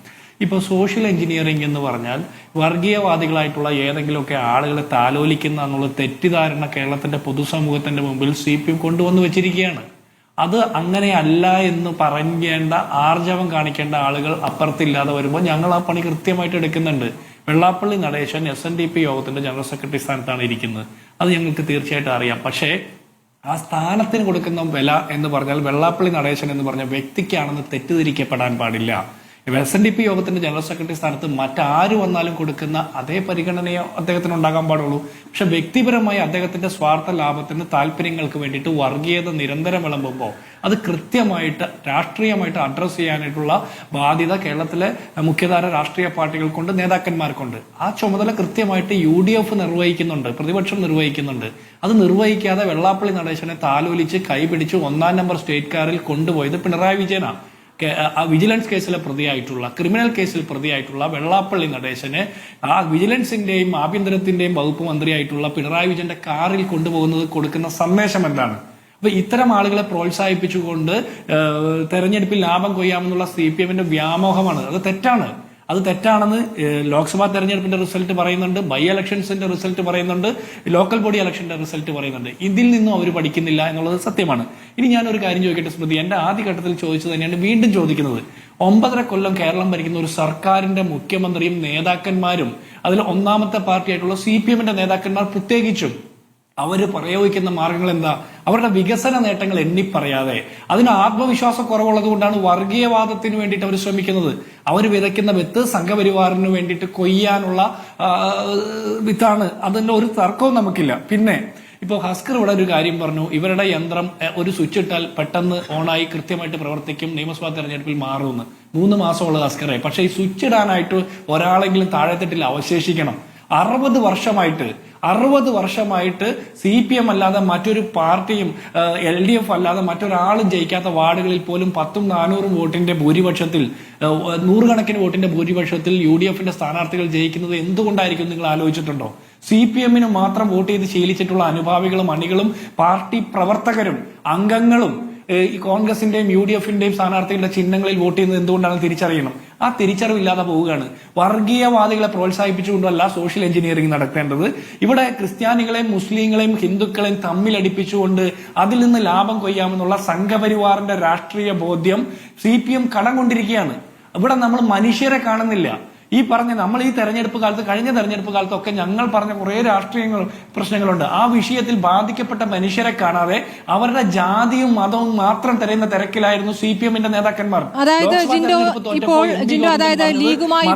ഇപ്പോൾ സോഷ്യൽ എഞ്ചിനീയറിംഗ് എന്ന് പറഞ്ഞാൽ വർഗീയവാദികളായിട്ടുള്ള ഏതെങ്കിലുമൊക്കെ ആളുകളെ താലോലിക്കുന്ന എന്നുള്ള തെറ്റിദ്ധാരണ കേരളത്തിന്റെ പൊതുസമൂഹത്തിന്റെ മുമ്പിൽ CPM കൊണ്ടുവന്ന് വെച്ചിരിക്കുകയാണ്. അത് അങ്ങനെയല്ല എന്ന് പറയേണ്ട, ആർജവം കാണിക്കേണ്ട ആളുകൾ അപ്പുറത്തില്ലാതെ വരുമ്പോൾ ഞങ്ങൾ ആ പണി കൃത്യമായിട്ട് എടുക്കുന്നുണ്ട്. വെള്ളാപ്പള്ളി നടേശൻ SNDP യോഗത്തിന്റെ ജനറൽ സെക്രട്ടറി സ്ഥാനത്താണ് ഇരിക്കുന്നത്. അത് ഞങ്ങൾക്ക് തീർച്ചയായിട്ടും അറിയാം. പക്ഷേ ആ സ്ഥാനത്തിന് കൊടുക്കുന്ന വില എന്ന് പറഞ്ഞാൽ വെള്ളാപ്പള്ളി നടേശൻ എന്ന് പറഞ്ഞ വ്യക്തിക്കാണെന്ന് തെറ്റിദ്ധരിക്കപ്പെടാൻ പാടില്ല. SNDP യോഗത്തിന്റെ ജനറൽ സെക്രട്ടറി സ്ഥാനത്ത് മറ്റാര് വന്നാലും കൊടുക്കുന്ന അതേ പരിഗണനയോ അദ്ദേഹത്തിന് ഉണ്ടാകാൻ പാടുള്ളൂ. പക്ഷെ പക്ഷെ വ്യക്തിപരമായി അദ്ദേഹത്തിന്റെ സ്വാർത്ഥ ലാഭത്തിന് താല്പര്യങ്ങൾക്ക് വേണ്ടിയിട്ട് വർഗീയത നിരന്തരം വിളമ്പുമ്പോൾ അത് കൃത്യമായിട്ട് രാഷ്ട്രീയമായിട്ട് അഡ്രസ് ചെയ്യാനായിട്ടുള്ള ബാധ്യത കേരളത്തിലെ മുഖ്യധാര രാഷ്ട്രീയ പാർട്ടികൾക്കുണ്ട്, നേതാക്കന്മാർക്കുണ്ട്. ആ ചുമതല കൃത്യമായിട്ട് UDF നിർവഹിക്കുന്നുണ്ട്, പ്രതിപക്ഷം നിർവഹിക്കുന്നുണ്ട്. അത് നിർവഹിക്കാതെ വെള്ളാപ്പള്ളി നടേശനെ താലോലിച്ച് കൈപിടിച്ച് 1-ാം നമ്പർ സ്റ്റേറ്റ് കാറിൽ കൊണ്ടുപോയത് പിണറായി വിജയനാണ്. വിജിലൻസ് കേസിലെ പ്രതിയായിട്ടുള്ള, ക്രിമിനൽ കേസിൽ പ്രതിയായിട്ടുള്ള വെള്ളാപ്പള്ളി നടേശനെ ആ വിജിലൻസിന്റെയും ആഭ്യന്തരത്തിന്റെയും വകുപ്പ് മന്ത്രിയായിട്ടുള്ള പിണറായി വിജയന്റെ കാറിൽ കൊണ്ടുപോകുന്നത് കൊടുക്കുന്ന സന്ദേശം എന്താണ്? അപ്പൊ ഇത്തരം ആളുകളെ പ്രോത്സാഹിപ്പിച്ചുകൊണ്ട് തെരഞ്ഞെടുപ്പിൽ ലാഭം കൊയ്യാമെന്നുള്ള CPM-ന്റെ വ്യാമോഹമാണ്. അത് തെറ്റാണ്. അത് തെറ്റാണെന്ന് ലോക്സഭാ തെരഞ്ഞെടുപ്പിന്റെ റിസൾട്ട് പറയുന്നുണ്ട്, ബൈ ഇലക്ഷൻസിന്റെ റിസൾട്ട് പറയുന്നുണ്ട്, ലോക്കൽ ബോഡി ഇലക്ഷന്റെ റിസൾട്ട് പറയുന്നുണ്ട്. ഇതിൽ നിന്നും അവർ പഠിക്കുന്നില്ല എന്നുള്ളത് സത്യമാണ്. ഇനി ഞാനൊരു കാര്യം ചോദിക്കട്ടെ സ്മൃതി, എന്റെ ആദ്യഘട്ടത്തിൽ ചോദിച്ചത് തന്നെയാണ് വീണ്ടും ചോദിക്കുന്നത്. 9.5 കൊല്ലം കേരളം ഭരിക്കുന്ന ഒരു സർക്കാരിന്റെ മുഖ്യമന്ത്രിയും നേതാക്കന്മാരും, അതിൽ ഒന്നാമത്തെ പാർട്ടിയായിട്ടുള്ള CPM-ന്റെ നേതാക്കന്മാർ പ്രത്യേകിച്ചും അവര് പ്രയോഗിക്കുന്ന മാർഗങ്ങൾ എന്താ? അവരുടെ വികസന നേട്ടങ്ങൾ എണ്ണിപ്പറയാതെ, അതിന് ആത്മവിശ്വാസക്കുറവുള്ളത് കൊണ്ടാണ് വർഗീയവാദത്തിന് വേണ്ടിയിട്ട് അവർ ശ്രമിക്കുന്നത്. അവർ വിതയ്ക്കുന്ന വിത്ത് സംഘപരിവാറിന് വേണ്ടിയിട്ട് കൊയ്യാനുള്ള വിത്താണ്. അതിന്റെ ഒരു തർക്കവും നമുക്കില്ല. പിന്നെ ഇപ്പോൾ ഹസ്കർ ഇവിടെ ഒരു കാര്യം പറഞ്ഞു, ഇവരുടെ യന്ത്രം ഒരു സ്വിച്ച് ഇട്ടാൽ പെട്ടെന്ന് ഓണായി കൃത്യമായിട്ട് പ്രവർത്തിക്കും, നിയമസഭാ തെരഞ്ഞെടുപ്പിൽ മാറുമെന്ന്. 3 മാസമുള്ളത് ഹസ്കറെ. പക്ഷേ ഈ സ്വിച്ച് ഇടാനായിട്ട് ഒരാളെങ്കിലും താഴെത്തട്ടിൽ അവശേഷിക്കണം. 60 വർഷമായിട്ട് CPM അല്ലാതെ മറ്റൊരു പാർട്ടിയും LDF അല്ലാതെ മറ്റൊരാളും ജയിക്കാത്ത വാർഡുകളിൽ പോലും 100-400 വോട്ടിന്റെ ഭൂരിപക്ഷത്തിൽ, 100 കണക്കിന് വോട്ടിന്റെ ഭൂരിപക്ഷത്തിൽ UDF-ന്റെ സ്ഥാനാർത്ഥികൾ ജയിക്കുന്നത് എന്തുകൊണ്ടായിരിക്കും നിങ്ങൾ ആലോചിച്ചിട്ടുണ്ടോ? CPM-ന് മാത്രം വോട്ട് ചെയ്ത് ശീലിച്ചിട്ടുള്ള അനുഭാവികളും അണികളും പാർട്ടി പ്രവർത്തകരും അംഗങ്ങളും ഈ കോൺഗ്രസിന്റെയും UDF-ന്റെയും സ്ഥാനാർത്ഥികളുടെ ചിഹ്നങ്ങളിൽ വോട്ട് ചെയ്യുന്നത് എന്തുകൊണ്ടാണെന്ന് തിരിച്ചറിയണം. ആ തിരിച്ചറിവില്ലാതെ പോവുകയാണ്. വർഗീയവാദികളെ പ്രോത്സാഹിപ്പിച്ചുകൊണ്ടല്ല സോഷ്യൽ എഞ്ചിനീയറിംഗ് നടത്തേണ്ടത്. ഇവിടെ ക്രിസ്ത്യാനികളെയും മുസ്ലിങ്ങളെയും ഹിന്ദുക്കളെയും തമ്മിലടിപ്പിച്ചുകൊണ്ട് അതിൽ നിന്ന് ലാഭം കൊയ്യാമെന്നുള്ള സംഘപരിവാറിന്റെ രാഷ്ട്രീയ ബോധ്യം CPM കടം കൊണ്ടിരിക്കുകയാണ്. ഇവിടെ നമ്മൾ മനുഷ്യരെ കാണുന്നില്ല. ഈ പറഞ്ഞ നമ്മൾ ഈ തെരഞ്ഞെടുപ്പ് കാലത്ത്, കഴിഞ്ഞ തെരഞ്ഞെടുപ്പ് കാലത്തൊക്കെ ഞങ്ങൾ പറഞ്ഞ കുറെ രാഷ്ട്രീയ പ്രശ്നങ്ങളുണ്ട്. ആ വിഷയത്തിൽ ബാധിക്കപ്പെട്ട മനുഷ്യരെ കാണാതെ അവരുടെ ജാതിയും മതവും മാത്രം തിരയുന്ന തിരക്കിലായിരുന്നു CPM-ന്റെ നേതാക്കന്മാർ. അതായത് ലീഗുമായി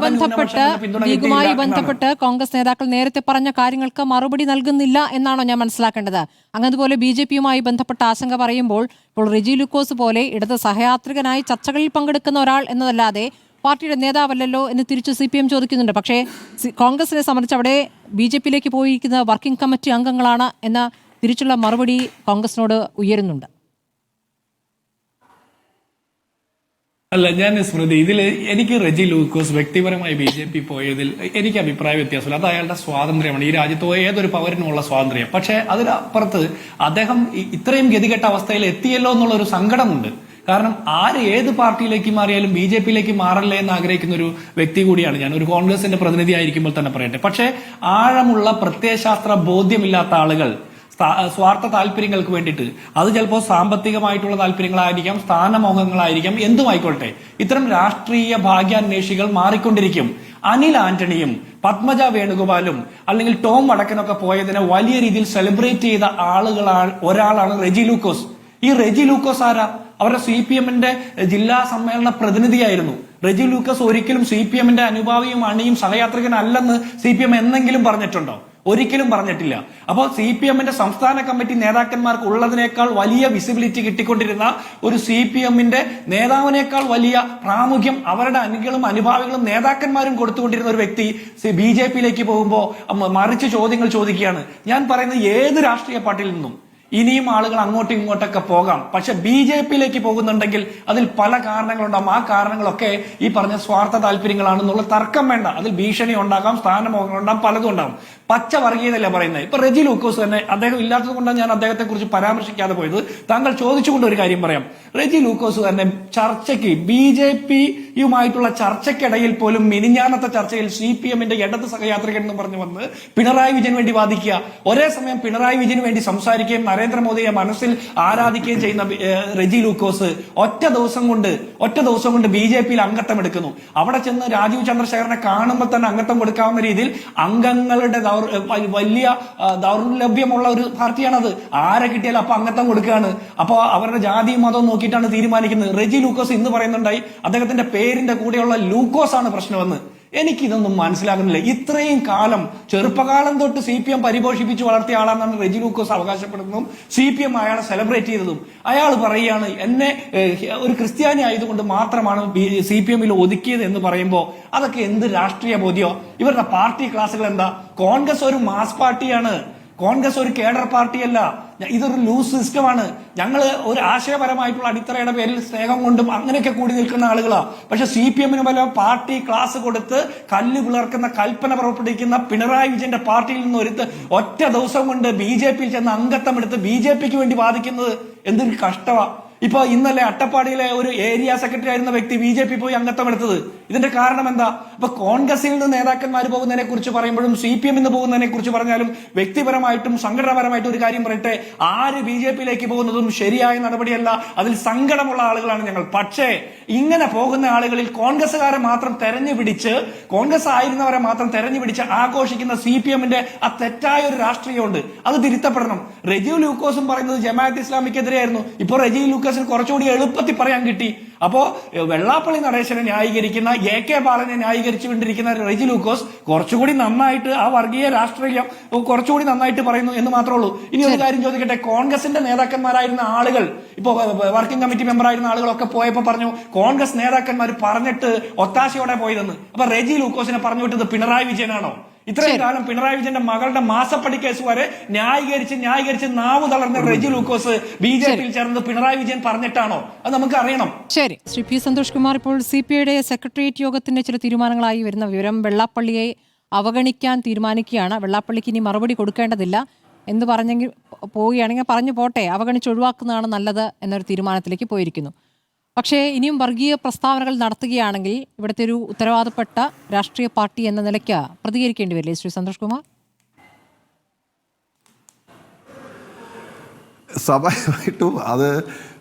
ബന്ധപ്പെട്ട് കോൺഗ്രസ് നേതാക്കൾ നേരത്തെ പറഞ്ഞ കാര്യങ്ങൾക്ക് മറുപടി നൽകുന്നില്ല എന്നാണോ ഞാൻ മനസ്സിലാക്കേണ്ടത്? അങ്ങതുപോലെ BJP-യുമായി ബന്ധപ്പെട്ട ആശങ്ക പറയുമ്പോൾ ഇപ്പോൾ റെജി ലൂക്കോസ് പോലെ ഇടത് സഹയാത്രികനായി ചർച്ചകളിൽ പങ്കെടുക്കുന്ന ഒരാൾ എന്നതല്ലാതെ പാർട്ടിയുടെ നേതാവല്ലല്ലോ എന്ന് തിരിച്ച് CPM ചോദിക്കുന്നുണ്ട്. പക്ഷേ കോൺഗ്രസിനെ സംബന്ധിച്ച് അവിടെ BJP-യിലേക്ക് പോയിരിക്കുന്ന വർക്കിംഗ് കമ്മിറ്റി അംഗങ്ങളാണ് എന്ന തിരിച്ചുള്ള മറുപടി കോൺഗ്രസിനോട് ഉയരുന്നുണ്ട്. അല്ല, ഞാൻ സ്മൃതി, ഇതിൽ എനിക്ക് റെജി ലൂക്കോസ് വ്യക്തിപരമായി BJP പോയതിൽ എനിക്ക് അഭിപ്രായ വ്യത്യാസമില്ല. അത് അയാളുടെ സ്വാതന്ത്ര്യമാണ്. ഈ രാജ്യത്ത് ഏതൊരു പൗരനുമുള്ള സ്വാതന്ത്ര്യം. പക്ഷെ അതിനപ്പുറത്ത് അദ്ദേഹം ഇത്രയും ഗതികെട്ട അവസ്ഥയിൽ എത്തിയല്ലോ എന്നുള്ള ഒരു സങ്കടമുണ്ട്. കാരണം ഏത് പാർട്ടിയിലേക്ക് മാറിയാലും BJP-യിലേക്ക് മാറല്ലേ എന്ന് ആഗ്രഹിക്കുന്ന ഒരു വ്യക്തി കൂടിയാണ് ഞാൻ. ഒരു കോൺഗ്രസിന്റെ പ്രതിനിധി ആയിരിക്കുമ്പോൾ തന്നെ പറയട്ടെ. പക്ഷെ ആഴമുള്ള പ്രത്യയശാസ്ത്ര ബോധ്യമില്ലാത്ത ആളുകൾ സ്വാർത്ഥ താല്പര്യങ്ങൾക്ക് വേണ്ടിയിട്ട്, അത് ചിലപ്പോൾ സാമ്പത്തികമായിട്ടുള്ള താല്പര്യങ്ങളായിരിക്കാം, സ്ഥാനമോഹങ്ങളായിരിക്കാം, എന്തുമായിക്കോട്ടെ, ഇത്തരം രാഷ്ട്രീയ ഭാഗ്യാന്വേഷികൾ മാറിക്കൊണ്ടിരിക്കും. അനിൽ ആന്റണിയും പത്മജ വേണുഗോപാലും അല്ലെങ്കിൽ ടോം വടക്കനൊക്കെ പോയതിനെ വലിയ രീതിയിൽ സെലിബ്രേറ്റ് ചെയ്ത ഒരാളാണ് റെജി ലൂക്കോസ്. ഈ റെജി ലൂക്കോസ് ആരാ? അവരുടെ CPM-ന്റെ ജില്ലാ സമ്മേളന പ്രതിനിധിയായിരുന്നു. റെജി ലൂക്കോസ് ഒരിക്കലും CPM-ന്റെ അനുഭാവിയും അണിയും സഹയാത്രികനല്ലെന്ന് CPM എന്നെങ്കിലും പറഞ്ഞിട്ടുണ്ടോ? ഒരിക്കലും പറഞ്ഞിട്ടില്ല. അപ്പോൾ CPM-ന്റെ സംസ്ഥാന കമ്മിറ്റി നേതാക്കന്മാർക്ക് ഉള്ളതിനേക്കാൾ വലിയ വിസിബിലിറ്റി കിട്ടിക്കൊണ്ടിരുന്ന ഒരു CPM-ന്റെ നേതാവിനേക്കാൾ വലിയ പ്രാമുഖ്യം അവരുടെ അണികളും അനുഭാവികളും നേതാക്കന്മാരും കൊടുത്തുകൊണ്ടിരുന്ന ഒരു വ്യക്തി BJP-യിലേക്ക് പോകുമ്പോൾ മറിച്ച് ചോദ്യങ്ങൾ ചോദിക്കുകയാണ്. ഞാൻ പറയുന്നത് ഏത് രാഷ്ട്രീയ പാർട്ടിയിൽ നിന്നും ഇനിയും ആളുകൾ അങ്ങോട്ടും ഇങ്ങോട്ടൊക്കെ പോകാം. പക്ഷെ BJP-യിലേക്ക് പോകുന്നുണ്ടെങ്കിൽ അതിൽ പല കാരണങ്ങളുണ്ടാവും. ആ കാരണങ്ങളൊക്കെ ഈ പറഞ്ഞ സ്വാർത്ഥ താല്പര്യങ്ങളാണെന്നുള്ള തർക്കം വേണ്ട. അതിൽ ഭീഷണി ഉണ്ടാകാം, സ്ഥാനമോഹങ്ങൾ ഉണ്ടാകും, പലതും ഉണ്ടാകും. പച്ച വർഗീയതല്ല പറയുന്നത്. ഇപ്പൊ റെജി ലൂക്കോസ് തന്നെ, അദ്ദേഹം ഇല്ലാത്തത് കൊണ്ടാണ് ഞാൻ അദ്ദേഹത്തെ കുറിച്ച് പരാമർശിക്കാതെ പോയത്. താങ്കൾ ചോദിച്ചുകൊണ്ട് ഒരു കാര്യം പറയാം. റെജി ലൂക്കോസ് തന്നെ ചർച്ചയ്ക്ക്, BJP-യുമായിട്ടുള്ള ചർച്ചയ്ക്കിടയിൽ പോലും മിനിഞ്ഞാന്നത്തെ ചർച്ചയിൽ CPM-ന്റെ ഇടത് സഹയാത്രികൻ എന്ന് പറഞ്ഞു വന്ന് പിണറായി വിജയന് വേണ്ടി വാദിക്കുക, ഒരേ സമയം പിണറായി വിജയന് വേണ്ടി സംസാരിക്കുകയും നരേന്ദ്രമോദിയെ മനസ്സിൽ ആരാധിക്കുകയും ചെയ്യുന്ന റെജി ലൂക്കോസ് ഒറ്റ ദിവസം കൊണ്ട് BJP-യിൽ അംഗത്വം എടുക്കുന്നു. അവിടെ ചെന്ന് രാജീവ് ചന്ദ്രശേഖരനെ കാണുമ്പോൾ തന്നെ അംഗത്വം കൊടുക്കാവുന്ന രീതിയിൽ അംഗങ്ങളുടെ വലിയ ദൗർലഭ്യമുള്ള ഒരു പാർട്ടിയാണത്. ആരെ കിട്ടിയാലും അപ്പൊ അംഗത്വം കൊടുക്കുകയാണ്. അപ്പോൾ അവരുടെ ജാതിയും മതവും നോക്കിയിട്ടാണ് തീരുമാനിക്കുന്നത്. റെജി ലൂക്കോസ് ഇന്ന് പറയുന്നുണ്ടായി അദ്ദേഹത്തിന്റെ പേരിന്റെ കൂടെയുള്ള ലൂക്കോസ് ആണ് പ്രശ്നമെന്ന്. എനിക്കിതൊന്നും മനസ്സിലാകുന്നില്ല. ഇത്രയും കാലം ചെറുപ്പകാലം തൊട്ട് CPM പരിപോഷിപ്പിച്ച് വളർത്തിയ ആളാണെന്നാണ് റെജി ലൂക്കോസ് അവകാശപ്പെടുന്നതും CPM അയാളെ സെലിബ്രേറ്റ് ചെയ്തതും. അയാൾ പറയുകയാണ് എന്നെ ഒരു ക്രിസ്ത്യാനി ആയതുകൊണ്ട് മാത്രമാണ് CPM-ൽ ഒതുക്കിയത് എന്ന് പറയുമ്പോൾ അതൊക്കെ എന്ത് രാഷ്ട്രീയ ബോധ്യോ? ഇവരുടെ പാർട്ടി ക്ലാസുകൾ എന്താ? കോൺഗ്രസ് ഒരു മാസ് പാർട്ടിയാണ്, കോൺഗ്രസ് ഒരു കേഡർ പാർട്ടിയല്ല. ഇതൊരു ലൂസ് സിസ്റ്റമാണ്. ഞങ്ങൾ ഒരു ആശയപരമായിട്ടുള്ള അടിത്തറയുടെ പേരിൽ സ്നേഹം കൊണ്ടും അങ്ങനെയൊക്കെ കൂടി നിൽക്കുന്ന ആളുകളാണ്. പക്ഷെ CPM-ന് വല്ല പാർട്ടി ക്ലാസ് കൊടുത്ത് കല്ല് പിളർക്കുന്ന കൽപ്പന പുറപ്പെടുവിക്കുന്ന പിണറായി വിജയന്റെ പാർട്ടിയിൽ നിന്ന് ഒറ്റ ദിവസം കൊണ്ട് BJP-യിൽ ചെന്ന് അംഗത്വം എടുത്ത് BJP-ക്ക് വേണ്ടി വാദിക്കുന്നത് എന്തൊരു കഷ്ടമാണ്. ഇപ്പൊ ഇന്നലെ അട്ടപ്പാടിയിലെ ഒരു ഏരിയ സെക്രട്ടറി ആയിരുന്ന വ്യക്തി BJP പോയി അംഗത്വം എടുത്തത്. ഇതിന്റെ കാരണം എന്താ? ഇപ്പൊ കോൺഗ്രസിൽ നിന്ന് നേതാക്കന്മാർ പോകുന്നതിനെ കുറിച്ച് പറയുമ്പോഴും CPM നിന്ന് പോകുന്നതിനെ കുറിച്ച് പറഞ്ഞാലും വ്യക്തിപരമായിട്ടും സംഘടനാപരമായിട്ടും ഒരു കാര്യം പറയട്ടെ, ആര് BJP-യിലേക്ക് പോകുന്നതും ശരിയായ നടപടിയല്ല. അതിൽ സങ്കടമുള്ള ആളുകളാണ് ഞങ്ങൾ. പക്ഷേ ഇങ്ങനെ പോകുന്ന ആളുകളിൽ കോൺഗ്രസ്സുകാരെ മാത്രം തെരഞ്ഞുപിടിച്ച്, കോൺഗ്രസ് ആയിരുന്നവരെ മാത്രം തെരഞ്ഞുപിടിച്ച് ആഘോഷിക്കുന്ന CPM-ന്റെ ആ തെറ്റായ ഒരു രാഷ്ട്രീയമുണ്ട്. അത് തിരുത്തപ്പെടണം. റെജി ലൂക്കോസും പറയുന്നത് ജമാഅത്ത് ഇസ്ലാമിക്കെതിരെയായിരുന്നു. ഇപ്പോൾ റെജി ലൂക്കോസിന് കുറച്ചുകൂടി എളുപ്പത്തിൽ പറയാൻ കിട്ടി. അപ്പോ വെള്ളാപ്പള്ളി നടേശനെ ന്യായീകരിക്കുന്ന, AK ബാലനെ ന്യായീകരിച്ചുകൊണ്ടിരിക്കുന്ന റെജി ലൂക്കോസ് കുറച്ചുകൂടി നന്നായിട്ട് ആ വർഗീയ രാഷ്ട്രീയം കുറച്ചുകൂടി നന്നായിട്ട് പറയുന്നു എന്ന് മാത്രമേ ഉള്ളൂ. ഇനി ഒരു കാര്യം ചോദിക്കട്ടെ, കോൺഗ്രസിന്റെ നേതാക്കന്മാരായിരുന്ന ആളുകൾ, ഇപ്പോ വർക്കിംഗ് കമ്മിറ്റി മെമ്പർ ആയിരുന്ന ആളുകളൊക്കെ പോയപ്പോ പറഞ്ഞു കോൺഗ്രസ് നേതാക്കന്മാർ പറഞ്ഞിട്ട് ഒത്താശയോടെ പോയതെന്ന്. അപ്പൊ റെജി ലൂക്കോസിനെ പറഞ്ഞു വിട്ടത് പിണറായി വിജയനാണോ? ഇത്രയും കാലം പിണറായി വിജയന്റെ മകളുടെ മാസപ്പടി കേസ് വരെ ന്യായീകരിച്ച് നാവ് തളർന്ന റെജി ലൂക്കോസ് BJP-യിൽ ചേർന്നത് പിണറായി വിജയൻ പറഞ്ഞിട്ടാണോ? അത് നമുക്ക് അറിയണം. ശരി, ശ്രീ P. സന്തോഷ് കുമാർ, ഇപ്പോൾ CPI-യുടെ സെക്രട്ടേറിയറ്റ് യോഗത്തിന്റെ ചില തീരുമാനങ്ങളായി വരുന്ന വിവരം, വെള്ളാപ്പള്ളിയെ അവഗണിക്കാൻ തീരുമാനിക്കുകയാണ്. വെള്ളാപ്പള്ളിക്ക് ഇനി മറുപടി കൊടുക്കേണ്ടതില്ല എന്ന് പറഞ്ഞെങ്കിൽ പോവുകയാണെങ്കിൽ പറഞ്ഞു പോട്ടെ, അവഗണിച്ച് ഒഴിവാക്കുന്നതാണ് നല്ലത് എന്നൊരു തീരുമാനത്തിലേക്ക് പോയിരിക്കുന്നു. പക്ഷേ ഇനിയും വർഗീയ പ്രസ്താവനകൾ നടത്തുകയാണെങ്കിൽ ഇവിടുത്തെ ഒരു ഉത്തരവാദപ്പെട്ട രാഷ്ട്രീയ പാർട്ടി എന്ന നിലയ്ക്ക് പ്രതികരിക്കേണ്ടി വരില്ലേ ശ്രീ സന്തോഷ് കുമാർ? സ്വാഭാവികമായിട്ടും അത്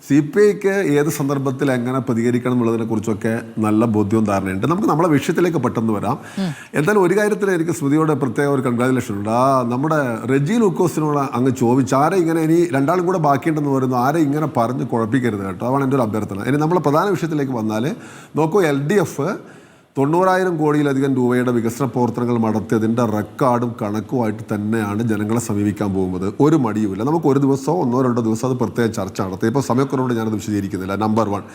CPIക്ക് ഏത് സന്ദർഭത്തിൽ എങ്ങനെ പ്രതികരിക്കണം എന്നുള്ളതിനെ കുറിച്ചൊക്കെ നല്ല ബോധ്യവും ധാരണയുണ്ട്. നമുക്ക് നമ്മളെ വിഷയത്തിലേക്ക് പെട്ടെന്ന് വരാം. എന്തായാലും ഒരു കാര്യത്തിൽ എനിക്ക് സ്മൃതിയോട് പ്രത്യേക ഒരു കൺഗ്രാജുലേഷൻ ഉണ്ട്. നമ്മുടെ റെജി ലൂക്കോസിനോട് അങ്ങ് ചോദിച്ചു, ആരെ ഇങ്ങനെ ഇനി രണ്ടാളും കൂടെ ബാക്കിയുണ്ടെന്ന് പറയുന്നു, ആരെ ഇങ്ങനെ പറഞ്ഞ് കുഴപ്പിക്കരുത് കേട്ടോ. അതാണ് എൻ്റെ ഒരു അഭ്യർത്ഥന. ഇനി നമ്മളെ പ്രധാന വിഷയത്തിലേക്ക് വന്നാൽ നോക്കൂ, LDF 90,000 കോടിയിലധികം രൂപയുടെ വികസന പ്രവർത്തനങ്ങൾ നടത്തിയതിൻ്റെ റെക്കോർഡും കണക്കുമായിട്ട് തന്നെയാണ് ജനങ്ങളെ സമീപിക്കാൻ പോകുന്നത്. ഒരു മടിയുമില്ല. നമുക്ക് ഒരു ദിവസമോ 1-2 ദിവസം അത് പ്രത്യേക ചർച്ച നടത്തി. ഇപ്പോൾ സമയക്കുറവുകൊണ്ട് ഞാനത് വിശദീകരിക്കുന്നില്ല. നമ്പർ 1.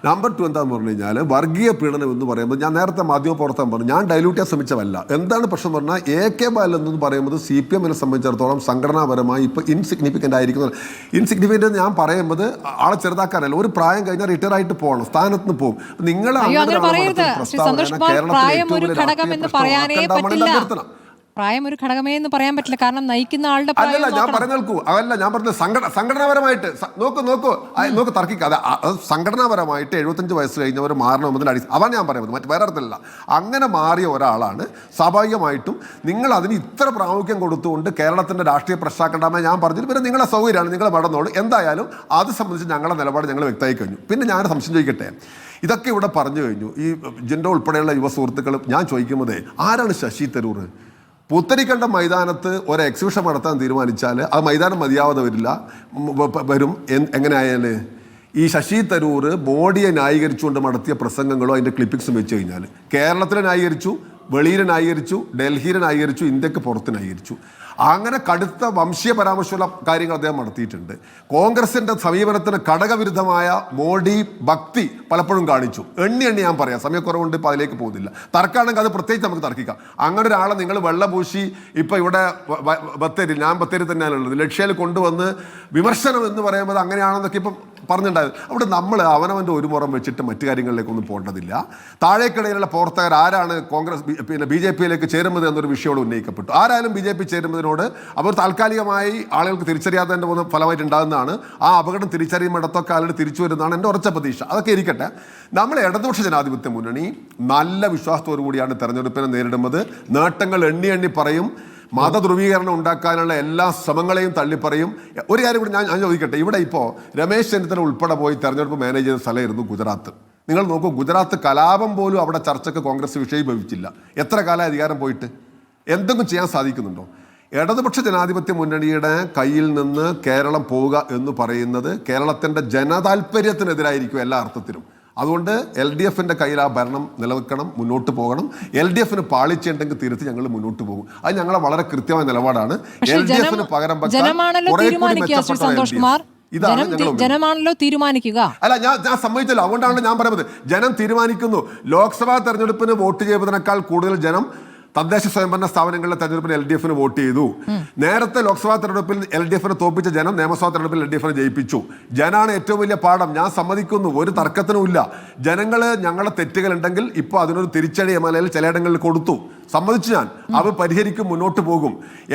നമ്പർ 2 എന്താണെന്ന് പറഞ്ഞു കഴിഞ്ഞാൽ, വർഗീയ പീഡനം എന്ന് പറയുമ്പോൾ ഞാൻ നേരത്തെ മാധ്യമപ്രവർത്തനം പറഞ്ഞു, ഞാൻ ഡൈലൂട്ട് ചെയ്യാൻ ശ്രമിച്ചതല്ല. എന്താണ് പ്രശ്നം പറഞ്ഞാൽ, AK ബാലൻ എന്ന് പറയുന്നത് CPM-നെ സംബന്ധിച്ചിടത്തോളം സംഘടനാപരമായി ഇപ്പോൾ ഇൻസിഗ്നിഫിക്കൻ്റ് ആയിരിക്കുന്നു. ഇൻസിഗ്നിഫിക്കൻ്റ് ഞാൻ പറയുന്നത് ആളെ ചെറുതാക്കാനല്ല, ഒരു പ്രായം കഴിഞ്ഞാൽ റിട്ടയർ ആയിട്ട് പോകണം, സ്ഥാനത്ത് നിന്ന് പോകും. നിങ്ങൾ പ്രായം ഒരു ഘടകമേ എന്ന് പറയാൻ പറ്റില്ല. കാരണം നയിക്കുന്ന ആളുടെ അല്ലല്ല ഞാൻ പറഞ്ഞു കേൾക്കൂ. അതല്ല ഞാൻ പറഞ്ഞത്, സംഘടനാപരമായിട്ട് നോക്ക് തർക്കിക്കാതെ സംഘടനാപരമായിട്ട് 75 വയസ്സ് കഴിഞ്ഞവർ മാറണമെന്നതിൽ അതാണ് ഞാൻ പറയുന്നത്, മറ്റു വേറെ അർത്ഥമില്ല. അങ്ങനെ മാറിയ ഒരാളാണ്. സ്വാഭാവികമായിട്ടും നിങ്ങൾ അതിന് ഇത്ര പ്രാമുഖ്യം കൊടുത്തുകൊണ്ട് കേരളത്തിന്റെ രാഷ്ട്രീയ പ്രശ്നമാക്കണ്ടാമേ ഞാൻ പറഞ്ഞിട്ട് പിന്നെ നിങ്ങളെ സൗകര്യമാണ്, നിങ്ങളെ മടന്നോളൂ. എന്തായാലും അത് സംബന്ധിച്ച് ഞങ്ങളുടെ നിലപാട് ഞങ്ങൾ വ്യക്തമായി കഴിഞ്ഞു. പിന്നെ ഞാൻ സംശയം ചോദിക്കട്ടെ, ഇതൊക്കെ ഇവിടെ പറഞ്ഞു കഴിഞ്ഞു. ഈ ജിൻഡോ ഉൾപ്പെടെയുള്ള യുവ സുഹൃത്തുക്കൾ, ഞാൻ ചോദിക്കുന്നത് ആരാണ് ശശി തരൂർ? പുത്തരിക്കണ്ട മൈതാനത്ത് ഒരു എക്സിബിഷൻ നടത്താൻ തീരുമാനിച്ചാൽ അത് മൈതാനം മതിയാവാതെ വരും. എങ്ങനെ ആയാൽ ഈ ശശി തരൂർ മോഡിയെ ന്യായീകരിച്ചുകൊണ്ട് നടത്തിയ പ്രസംഗങ്ങളോ അതിൻ്റെ ക്ലിപ്പിക്സും വെച്ച് കഴിഞ്ഞാൽ കേരളത്തിലെ ന്യായീകരിച്ചു, വെളിയിൽ ന്യായീകരിച്ചു, ഡൽഹിയിൽ ന്യായീകരിച്ചു, ഇന്ത്യക്ക് പുറത്ത് ന്യായീകരിച്ചു. അങ്ങനെ കടുത്ത വംശീയ പരാമർശമുള്ള കാര്യങ്ങൾ അദ്ദേഹം നടത്തിയിട്ടുണ്ട്. കോൺഗ്രസിൻ്റെ സമീപനത്തിന് ഘടകവിരുദ്ധമായ മോഡി ഭക്തി പലപ്പോഴും കാണിച്ചു. എണ്ണി ഞാൻ പറയാം, സമയക്കുറവുണ്ട്, ഇപ്പോൾ അതിലേക്ക് പോകുന്നില്ല. തർക്കമാണെങ്കിൽ അത് പ്രത്യേകിച്ച് നമുക്ക് തർക്കിക്കാം. അങ്ങനെ ഒരാളെ നിങ്ങൾ വെള്ളപൂശി ഇപ്പോൾ ഇവിടെ ഞാൻ ബത്തേരി തന്നെയാണുള്ളത്, ലക്ഷ്യയിൽ കൊണ്ടുവന്ന് വിമർശനം എന്ന് പറയുമ്പോൾ അങ്ങനെയാണെന്നൊക്കെ ഇപ്പം പറഞ്ഞിട്ടുണ്ടായത്. അവിടെ നമ്മൾ അവനവൻ്റെ ഒരു മുറം വെച്ചിട്ട് മറ്റു കാര്യങ്ങളിലേക്കൊന്നും പോകേണ്ടതില്ല. താഴേക്കിടയിലുള്ള പ്രവർത്തകർ ആരാണ് കോൺഗ്രസ് BJP-യിലേക്ക് ചേരുന്നത് എന്നൊരു വിഷയം ഉന്നയിക്കപ്പെട്ടു. ആരായാലും BJP ചേരുന്നതിനോട് അവർ താൽക്കാലികമായി ആളുകൾക്ക് തിരിച്ചറിയാത്തതിൻ്റെ പോകുന്ന ഫലമായിട്ട് ഉണ്ടാകുന്നതാണ്. ആ അപകടം തിരിച്ചറിയുമിടത്തൊക്കെ ആളുകൾ തിരിച്ചു വരുന്നതാണ് എൻ്റെ ഉറച്ച പ്രതീക്ഷ. അതൊക്കെ ഇരിക്കട്ടെ. നമ്മൾ ഇടതുപക്ഷ ജനാധിപത്യ മുന്നണി നല്ല വിശ്വാസത്തോടു കൂടിയാണ് തെരഞ്ഞെടുപ്പിനെ നേരിടുന്നത്. നേട്ടങ്ങൾ എണ്ണി പറയും. മതധ്രുവീകരണം ഉണ്ടാക്കാനുള്ള എല്ലാ ശ്രമങ്ങളെയും തള്ളിപ്പറയും. ഒരു കാര്യം കൂടി ഞാൻ ചോദിക്കട്ടെ, ഇവിടെ ഇപ്പോൾ രമേശ് ചെന്നിത്തല ഉൾപ്പെടെ പോയി തെരഞ്ഞെടുപ്പ് മാനേജ് ചെയ്ത സ്ഥലമായിരുന്നു ഗുജറാത്ത്. നിങ്ങൾ നോക്കൂ, ഗുജറാത്ത് കലാപം പോലും അവിടെ ചർച്ചയ്ക്ക് കോൺഗ്രസ് വിഷയീഭവിച്ചില്ല. എത്ര കാലം അധികാരം പോയിട്ട് എന്തെങ്കിലും ചെയ്യാൻ സാധിക്കുന്നുണ്ടോ? ഇടതുപക്ഷ ജനാധിപത്യ മുന്നണിയുടെ കയ്യിൽ നിന്ന് കേരളം പോവുക എന്ന് പറയുന്നത് കേരളത്തിൻ്റെ ജനതാൽപര്യത്തിനെതിരായിരിക്കും എല്ലാ അർത്ഥത്തിലും. അതുകൊണ്ട് LDFന്റെ കയ്യിൽ ആ ഭരണം നിലനിൽക്കണം, മുന്നോട്ട് പോകണം. LDFന് പാളിച്ചുണ്ടെങ്കിൽ തിരുത്തി ഞങ്ങൾ മുന്നോട്ട് പോകും. അത് ഞങ്ങളെ വളരെ കൃത്യമായ നിലപാടാണ്. LDFന് പകരം ജനമാണല്ലോ തീരുമാനിക്കുക. അല്ല, ഞാൻ സമ്മതിച്ചല്ലോ. അതുകൊണ്ടാണ് ഞാൻ പറയുന്നത്, ജനം തീരുമാനിക്കുന്നു. ലോക്സഭാ തെരഞ്ഞെടുപ്പിന് വോട്ട് ചെയ്തതിനേക്കാൾ കൂടുതൽ ജനം തദ്ദേശ സ്വയംഭരണ സ്ഥാപനങ്ങളിലെ തെരഞ്ഞെടുപ്പിൽ LDFന് വോട്ട് ചെയ്തു. നേരത്തെ ലോക്സഭാ തെരഞ്ഞെടുപ്പിൽ LDFനെ തോപ്പിച്ച ജനം നിയമസഭാ തെരഞ്ഞെടുപ്പിൽ LDFനെ ജയിപ്പിച്ചു. ജനാണ് ഏറ്റവും വലിയ പാഠം. ഞാൻ സമ്മതിക്കുന്നു, ഒരു തർക്കത്തിനുമില്ല. ജനങ്ങൾ ഞങ്ങളുടെ തെറ്റുകൾ ഉണ്ടെങ്കിൽ ഇപ്പോൾ അതിനൊരു തിരിച്ചടി MLA ചിലയിടങ്ങളിൽ കൊടുത്തു, സമ്മതിച്ചു ഞാൻ. അത് പരിഹരിക്കും, മുന്നോട്ട് പോകും.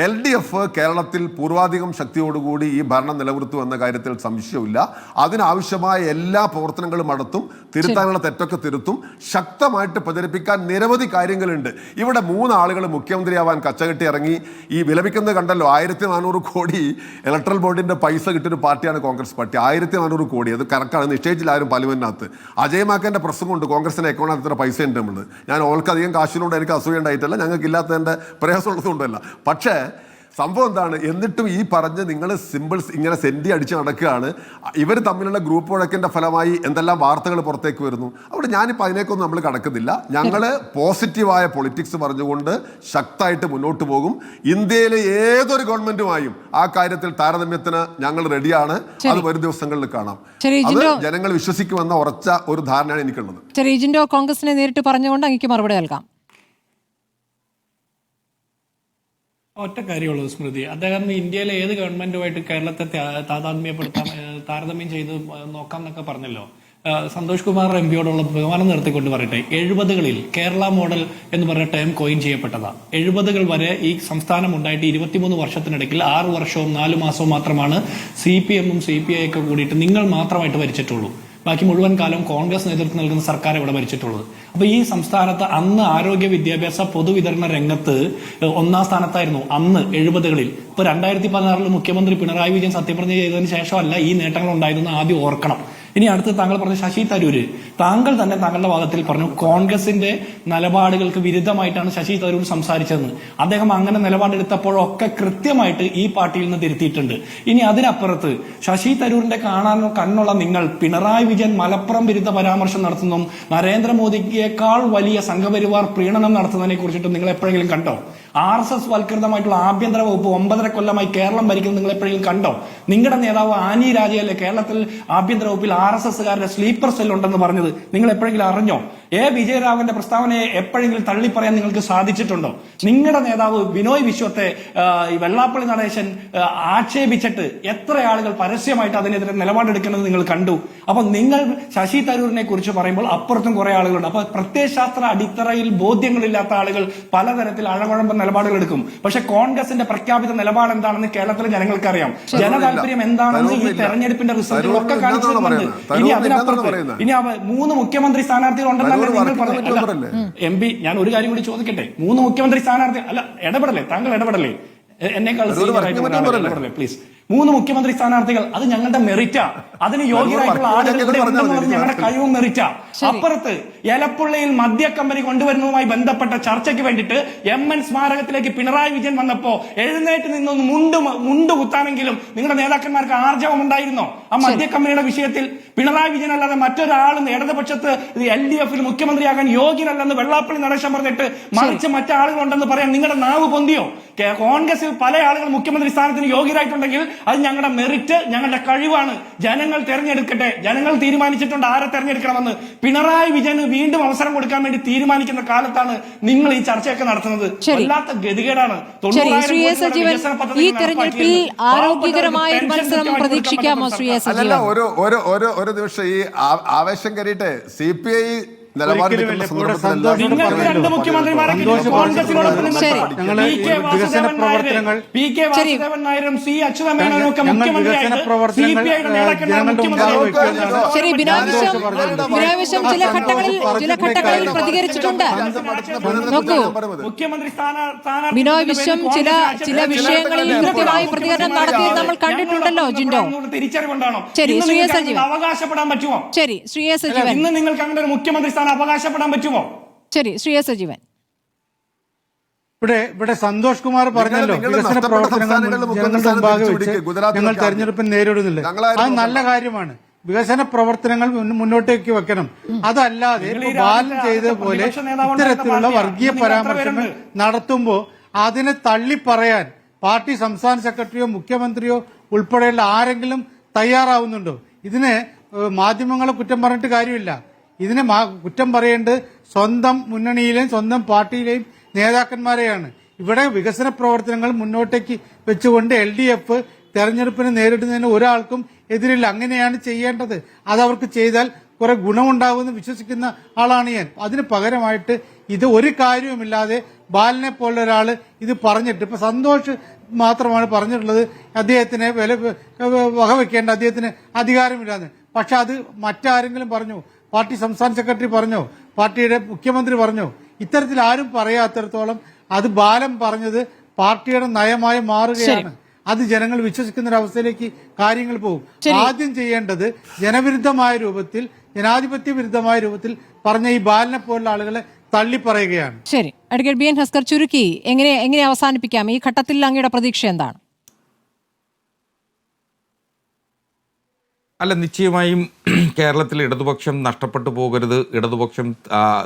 LDF കേരളത്തിൽ പൂർവാധികം ശക്തിയോടുകൂടി ഈ ഭരണം നിലനിർത്തും എന്ന കാര്യത്തിൽ സംശയമില്ല. അതിനാവശ്യമായ എല്ലാ പ്രവർത്തനങ്ങളും നടത്തും, തിരുത്താനുള്ള തെറ്റൊക്കെ തിരുത്തും. ശക്തമായിട്ട് പ്രചരിപ്പിക്കാൻ നിരവധി കാര്യങ്ങളുണ്ട്. ഇവിടെ 3 ആളുകൾ മുഖ്യമന്ത്രിയാവാൻ കച്ചകെട്ടി ഇറങ്ങി. ഈ വിലപിക്കുന്നത് കണ്ടല്ലോ, 1400 കോടി ഇലക്ട്രൽ ബോർഡിന്റെ പൈസ കിട്ടിയൊരു പാർട്ടിയാണ് കോൺഗ്രസ് പാർട്ടി. 1400 കോടി, അത് കറക്റ്റാണ്, നിശ്ചയിച്ചില്ല ആരും പാർലമെന്റിനകത്ത്. അജയ് മാക്കന്റെ പ്രശ്നം കൊണ്ട് കോൺഗ്രസിന്റെ അക്കൗണ്ടിനകത്ത് ഇത്ര പൈസ ഉണ്ട് നമ്മൾ. ഞാൻ ഓൾക്ക് അധികം കാശിനോട് എനിക്ക് അസൂയുണ്ടായിട്ടല്ല, ഞങ്ങൾക്ക് ഇല്ലാത്തതിന്റെ പ്രയാസമുള്ളതുകൊണ്ടല്ല. പക്ഷേ സംഭവം എന്താണ്? എന്നിട്ടും ഈ പറഞ്ഞ് നിങ്ങൾ സിമ്പിൾസ് ഇങ്ങനെ സെൻറ്റി അടിച്ച് നടക്കുകയാണ്. ഇവർ തമ്മിലുള്ള ഗ്രൂപ്പ് വഴക്കിന്റെ ഫലമായി എന്തെല്ലാം വാർത്തകൾ പുറത്തേക്ക് വരുന്നു. അവിടെ ഞാനിപ്പോൾ അതിനേക്കൊന്നും നമ്മൾ കടക്കുന്നില്ല. ഞങ്ങൾ പോസിറ്റീവായ പൊളിറ്റിക്സ് പറഞ്ഞുകൊണ്ട് ശക്തമായിട്ട് മുന്നോട്ട് പോകും. ഇന്ത്യയിലെ ഏതൊരു ഗവൺമെന്റുമായും ആ കാര്യത്തിൽ താരതമ്യത്തിന് ഞങ്ങൾ റെഡിയാണ്. അത് വരും ദിവസങ്ങളിൽ കാണാം. അത് ജനങ്ങൾ വിശ്വസിക്കുമെന്ന ഉറച്ച ഒരു ധാരണയാണ് എനിക്കുള്ളത്. ജിൻഡോ കോൺഗ്രസിനെ നേരിട്ട് പറഞ്ഞുകൊണ്ട് അങ്ങേക്ക് മറുപടി നൽകാം. ഒറ്റ കാര്യമുള്ളൂ സ്മൃതി, അദ്ദേഹം ഇന്ത്യയിലെ ഏത് ഗവൺമെന്റുമായിട്ട് കേരളത്തെ താരതമ്യം ചെയ്ത് നോക്കാം എന്നൊക്കെ പറഞ്ഞല്ലോ. സന്തോഷ് കുമാർ MPയോടുള്ള ബഹുമാനം നിർത്തിക്കൊണ്ട് പറയട്ടെ, 70കളിൽ കേരള മോഡൽ എന്ന് പറഞ്ഞ ടേം കോയിൻ ചെയ്യപ്പെട്ടതാ. 70കൾ വരെ ഈ സംസ്ഥാനം ഉണ്ടായിട്ട് 23 വർഷത്തിനിടയ്ക്ക് 6 വർഷവും 4 മാസവും മാത്രമാണ് CPM-ഉം CPI ഒക്കെ കൂടിയിട്ട് നിങ്ങൾ മാത്രമായിട്ട് ഭരിച്ചിട്ടുള്ളൂ. ബാക്കി മുഴുവൻ കാലം കോൺഗ്രസ് നേതൃത്വം നൽകുന്ന സർക്കാർ ഇവിടെ ഭരിച്ചിട്ടുള്ളത്. അപ്പൊ ഈ സംസ്ഥാനത്ത് അന്ന് ആരോഗ്യ വിദ്യാഭ്യാസ പൊതുവിതരണ രംഗത്ത് 1ാം സ്ഥാനത്തായിരുന്നു അന്ന് 70കളിൽ. ഇപ്പൊ 2016 മുഖ്യമന്ത്രി പിണറായി വിജയൻ സത്യപ്രതിജ്ഞ ചെയ്തതിന് ശേഷമല്ല ഈ നേട്ടങ്ങൾ ഉണ്ടായതെന്ന് ആദ്യം ഓർക്കണം. ഇനി അടുത്ത് താങ്കൾ പറഞ്ഞ ശശി തരൂര്, താങ്കൾ തന്നെ താങ്കളുടെ വാദത്തിൽ പറഞ്ഞു കോൺഗ്രസിന്റെ നിലപാടുകൾക്ക് വിരുദ്ധമായിട്ടാണ് ശശി തരൂർ സംസാരിച്ചതെന്ന്. അദ്ദേഹം അങ്ങനെ നിലപാടെടുത്തപ്പോഴൊക്കെ കൃത്യമായിട്ട് ഈ പാർട്ടിയിൽ നിന്ന് തിരുത്തിയിട്ടുണ്ട്. ഇനി അതിനപ്പുറത്ത് ശശി തരൂരിന്റെ കാണാനോ കണ്ണുള്ള നിങ്ങൾ പിണറായി വിജയൻ മലപ്പുറം വിരുദ്ധ പരാമർശം നടത്തുന്നതും നരേന്ദ്രമോദിയേക്കാൾ വലിയ സംഘപരിവാർ പ്രീണനം നടത്തുന്നതിനെ കുറിച്ചിട്ട് നിങ്ങൾ എപ്പോഴെങ്കിലും കണ്ടോ? RSS വൽകൃതമായിട്ടുള്ള ആഭ്യന്തര വകുപ്പ് 9.5 കൊല്ലമായി കേരളം ഭരിക്കുന്നത് നിങ്ങൾ എപ്പോഴെങ്കിലും കണ്ടോ? നിങ്ങളുടെ നേതാവ് ആനി രാജയല്ലേ കേരളത്തിൽ ആഭ്യന്തര വകുപ്പിൽ RSSകാരുടെ സ്ലീപ്പർ സെൽ ഉണ്ടെന്ന് പറഞ്ഞത് നിങ്ങൾ എപ്പോഴെങ്കിലും അറിഞ്ഞോ? വിജയരാഘവന്റെ പ്രസ്താവനയെ എപ്പോഴെങ്കിലും തള്ളിപ്പറയാൻ നിങ്ങൾക്ക് സാധിച്ചിട്ടുണ്ടോ? നിങ്ങളുടെ നേതാവ് ബിനോയ് വിശ്വത്തെ വെള്ളാപ്പള്ളി നടേശൻ ആക്ഷേപിച്ചിട്ട് എത്ര ആളുകൾ പരസ്യമായിട്ട് അതിനെതിരെ നിലപാടെടുക്കുന്നത് നിങ്ങൾ കണ്ടു? അപ്പൊ നിങ്ങൾ ശശി തരൂരിനെ കുറിച്ച് പറയുമ്പോൾ അപ്പുറത്തും കുറെ ആളുകളുണ്ട്. അപ്പൊ പ്രത്യയശാസ്ത്ര അടിത്തറയിൽ ബോധ്യങ്ങളില്ലാത്ത ആളുകൾ പലതരത്തിൽ അഴകുഴമ്പ നിലപാടുകൾ എടുക്കും. പക്ഷെ കോൺഗ്രസിന്റെ പ്രഖ്യാപിത നിലപാട് എന്താണെന്ന് കേരളത്തിലെ ജനങ്ങൾക്കറിയാം. ജനതാല്പര്യം എന്താണെന്ന് ഈ തെരഞ്ഞെടുപ്പിന്റെ റിസൾട്ടിലൊക്കെ കാണിച്ചു തരുന്നുണ്ട്. ഇനി അതിനപ്പുറത്ത് ഇനി 3 മുഖ്യമന്ത്രി സ്ഥാനാർത്ഥികൾ ഉണ്ടെന്നല്ലേ നിങ്ങൾ പറഞ്ഞു? MP, ഞാൻ ഒരു കാര്യം കൂടി ചോദിക്കട്ടെ. 3 മുഖ്യമന്ത്രി സ്ഥാനാർത്ഥി അല്ല, ഇടപെടല്ലേ താങ്കൾ, ഇടപെടല്ലേ എന്നെക്കാൾ ഇടപെടല്ലേ പ്ലീസ്. 3 മുഖ്യമന്ത്രി സ്ഥാനാർത്ഥികൾ, അത് ഞങ്ങളുടെ മെറിറ്റാ. അതിന് യോഗ്യരായിട്ടുള്ള ആളുകൾ ഇവിടെ ഉണ്ടെന്ന് പറഞ്ഞ് ഞങ്ങളുടെ കഴിവും മെറിറ്റാ. അപ്പുറത്ത് എലപ്പുള്ളിയിൽ മദ്യ കമ്പനി കൊണ്ടുവരുന്നതുമായി ബന്ധപ്പെട്ട ചർച്ചയ്ക്ക് വേണ്ടിയിട്ട് MN സ്മാരകത്തിലേക്ക് പിണറായി വിജയൻ വന്നപ്പോ എഴുന്നേറ്റ് നിന്നൊന്ന് മുണ്ട് കുത്താനെങ്കിലും നിങ്ങളുടെ നേതാക്കന്മാർക്ക് ആർജവം ഉണ്ടായിരുന്നോ? ആ മദ്യ കമ്പനിയുടെ വിഷയത്തിൽ പിണറായി വിജയൻ അല്ലാതെ മറ്റൊരാളും ഇടതുപക്ഷത്ത് LDFൽ മുഖ്യമന്ത്രിയാകാൻ യോഗ്യനല്ലെന്ന് വെള്ളാപ്പള്ളി നടേശൻ പറഞ്ഞിട്ട് മറിച്ച് മറ്റാളുകളുണ്ടെന്ന് പറയാൻ നിങ്ങളുടെ നാവ് പൊന്തിയോ? കോൺഗ്രസിൽ പല ആളുകൾ മുഖ്യമന്ത്രി സ്ഥാനത്തിന് യോഗ്യരായിട്ടുണ്ടെങ്കിൽ അത് ഞങ്ങളുടെ മെറിറ്റ്, ഞങ്ങളുടെ കഴിവാണ്. ജനങ്ങൾ തെരഞ്ഞെടുക്കട്ടെ. ജനങ്ങൾ തീരുമാനിച്ചിട്ടുണ്ട് ആരെ തെരഞ്ഞെടുക്കണമെന്ന്. പിണറായി വിജയന് വീണ്ടും അവസരം കൊടുക്കാൻ വേണ്ടി തീരുമാനിക്കുന്ന കാലത്താണ് നിങ്ങൾ ഈ ചർച്ചയൊക്കെ നടത്തുന്നത്. വല്ലാത്ത ഗതികേടാണ്. ഈ തെരഞ്ഞെടുപ്പിൽ ആരോഗ്യകരമായ ഒരു മത്സരം പ്രതീക്ഷിക്കാമോ ശ്രീ എസ് സജീവൻ? ഒരു നിമിഷം ഈ ആവേശം കയറിയിട്ട് CPI ശരി, ബിനോയ് ചില ഘട്ടങ്ങളിൽ പ്രതികരിച്ചിട്ടുണ്ട്. നോക്കൂ, ബിനോയ് വിശ്വം ചില വിഷയങ്ങളിൽ കൃത്യമായി പ്രതികരണം നടത്തിയത് നമ്മൾ കണ്ടിട്ടുണ്ടല്ലോ ജിൻഡോ. ശരി, ശ്രീ എസ് സജീവൻ അവകാശപ്പെടാൻ പറ്റുമോ? ശരി, ശ്രീ എസ് സജീവൻ ഇന്ന് നിങ്ങൾക്ക് അങ്ങനെ ഒരു മുഖ്യമന്ത്രി സ്ഥാനം അവകാശപ്പെടാൻ പറ്റുമോ? ശരി, ശ്രീ എസ് സജീവൻ. ഇവിടെ സന്തോഷ് കുമാർ പറഞ്ഞല്ലോ, വികസന പ്രവർത്തനങ്ങൾ ജനങ്ങളുടെ മുമ്പാകെ വെച്ച് ഞങ്ങൾ തെരഞ്ഞെടുപ്പിന് നേരിടുന്നില്ല. അത് നല്ല കാര്യമാണ്. വികസന പ്രവർത്തനങ്ങൾ മുന്നോട്ടേക്ക് വെക്കണം. അതല്ലാതെ നിങ്ങൾ ഈ ഇപ്പൊ ബാലൻ രാജ്യത്തെ ചെയ്തതുപോലെ പ്രതിപക്ഷ നേതാവ് ഇത്തരത്തിലുള്ള ഉണ്ടായിരുന്ന വർഗീയ പാർട്ടിയാണ്. പരാമർശങ്ങൾ നടത്തുമ്പോൾ അതിനെ തള്ളിപ്പറയാൻ പാർട്ടി സംസ്ഥാന സെക്രട്ടറിയോ മുഖ്യമന്ത്രിയോ ഉൾപ്പെടെയുള്ള ആരെങ്കിലും തയ്യാറാവുന്നുണ്ടോ? ഇതിന് മാധ്യമങ്ങളെ കുറ്റം പറഞ്ഞിട്ട് കാര്യമില്ല. ഇതിനെ കുറ്റം പറയേണ്ടത് സ്വന്തം മുന്നണിയിലെയും സ്വന്തം പാർട്ടിയിലെയും നേതാക്കന്മാരെയാണ്. ഇവിടെ വികസന പ്രവർത്തനങ്ങൾ മുന്നോട്ടേക്ക് വെച്ചുകൊണ്ട് LDF തെരഞ്ഞെടുപ്പിനെ നേരിടുന്നതിന് ഒരാൾക്കും എതിരില്ല. അങ്ങനെയാണ് ചെയ്യേണ്ടത്. അതവർക്ക് ചെയ്താൽ കുറെ ഗുണമുണ്ടാകുമെന്ന് വിശ്വസിക്കുന്ന ആളാണ് ഞാൻ. അതിന് പകരമായിട്ട് ഇത് ഒരു കാര്യവുമില്ലാതെ ബാലനെ പോലെ ഒരാൾ ഇത് പറഞ്ഞിട്ട്, ഇപ്പൊ സന്തോഷ് മാത്രമാണ് പറഞ്ഞിട്ടുള്ളത് അദ്ദേഹത്തിന് വകവെക്കേണ്ട, അദ്ദേഹത്തിന് അധികാരമില്ലാന്ന്. പക്ഷെ അത് മറ്റാരെങ്കിലും പറഞ്ഞു? പാർട്ടി സംസ്ഥാന സെക്രട്ടറി പറഞ്ഞോ? പാർട്ടിയുടെ മുഖ്യമന്ത്രി പറഞ്ഞോ? ഇത്തരത്തിൽ ആരും പറയാത്തിടത്തോളം അത് ബാലൻ പറഞ്ഞത് പാർട്ടിയുടെ നയമായി മാറുകയാണ്. അത് ജനങ്ങൾ വിശ്വസിക്കുന്ന ഒരു അവസ്ഥയിലേക്ക് കാര്യങ്ങൾ പോകും. ആദ്യം ചെയ്യേണ്ടത് ജനവിരുദ്ധമായ രൂപത്തിൽ, ജനാധിപത്യ വിരുദ്ധമായ രൂപത്തിൽ പറഞ്ഞ ഈ ബാലനെ പോലുള്ള ആളുകളെ തള്ളിപ്പറയുകയാണ്. ശരി, അഡ്വക്കേറ്റ് BN ഹസ്കർ, ചുരുക്കി എങ്ങനെ അവസാനിപ്പിക്കാം? ഈ ഘട്ടത്തിൽ അങ്ങയുടെ പ്രതീക്ഷ എന്താണ്? അല്ല, നിശ്ചയമായും കേരളത്തിൽ ഇടതുപക്ഷം നഷ്ടപ്പെട്ടു പോകരുത്, ഇടതുപക്ഷം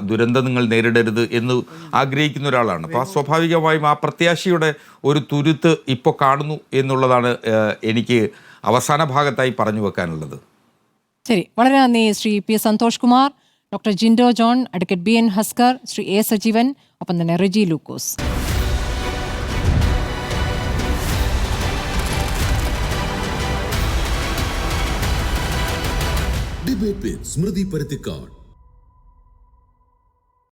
ദുരന്തങ്ങൾ നേരിടരുത് എന്ന് ആഗ്രഹിക്കുന്ന ഒരാളാണ്. അപ്പോൾ സ്വാഭാവികമായും ആ പ്രത്യാശയുടെ ഒരു തുരുത്ത് ഇപ്പോൾ കാണുന്നു എന്നുള്ളതാണ് എനിക്ക് അവസാന ഭാഗത്തായി പറഞ്ഞു വെക്കാനുള്ളത്. ശരി, വളരെ നന്ദി Shri P. Santhosh Kumar, doctor Jindo John, advocate BN Haskar, Shri A. Sajeevan, ഒപ്പം തന്നെ റെജി ലൂക്കോസ്. Debate with Smruthy Paruthikad.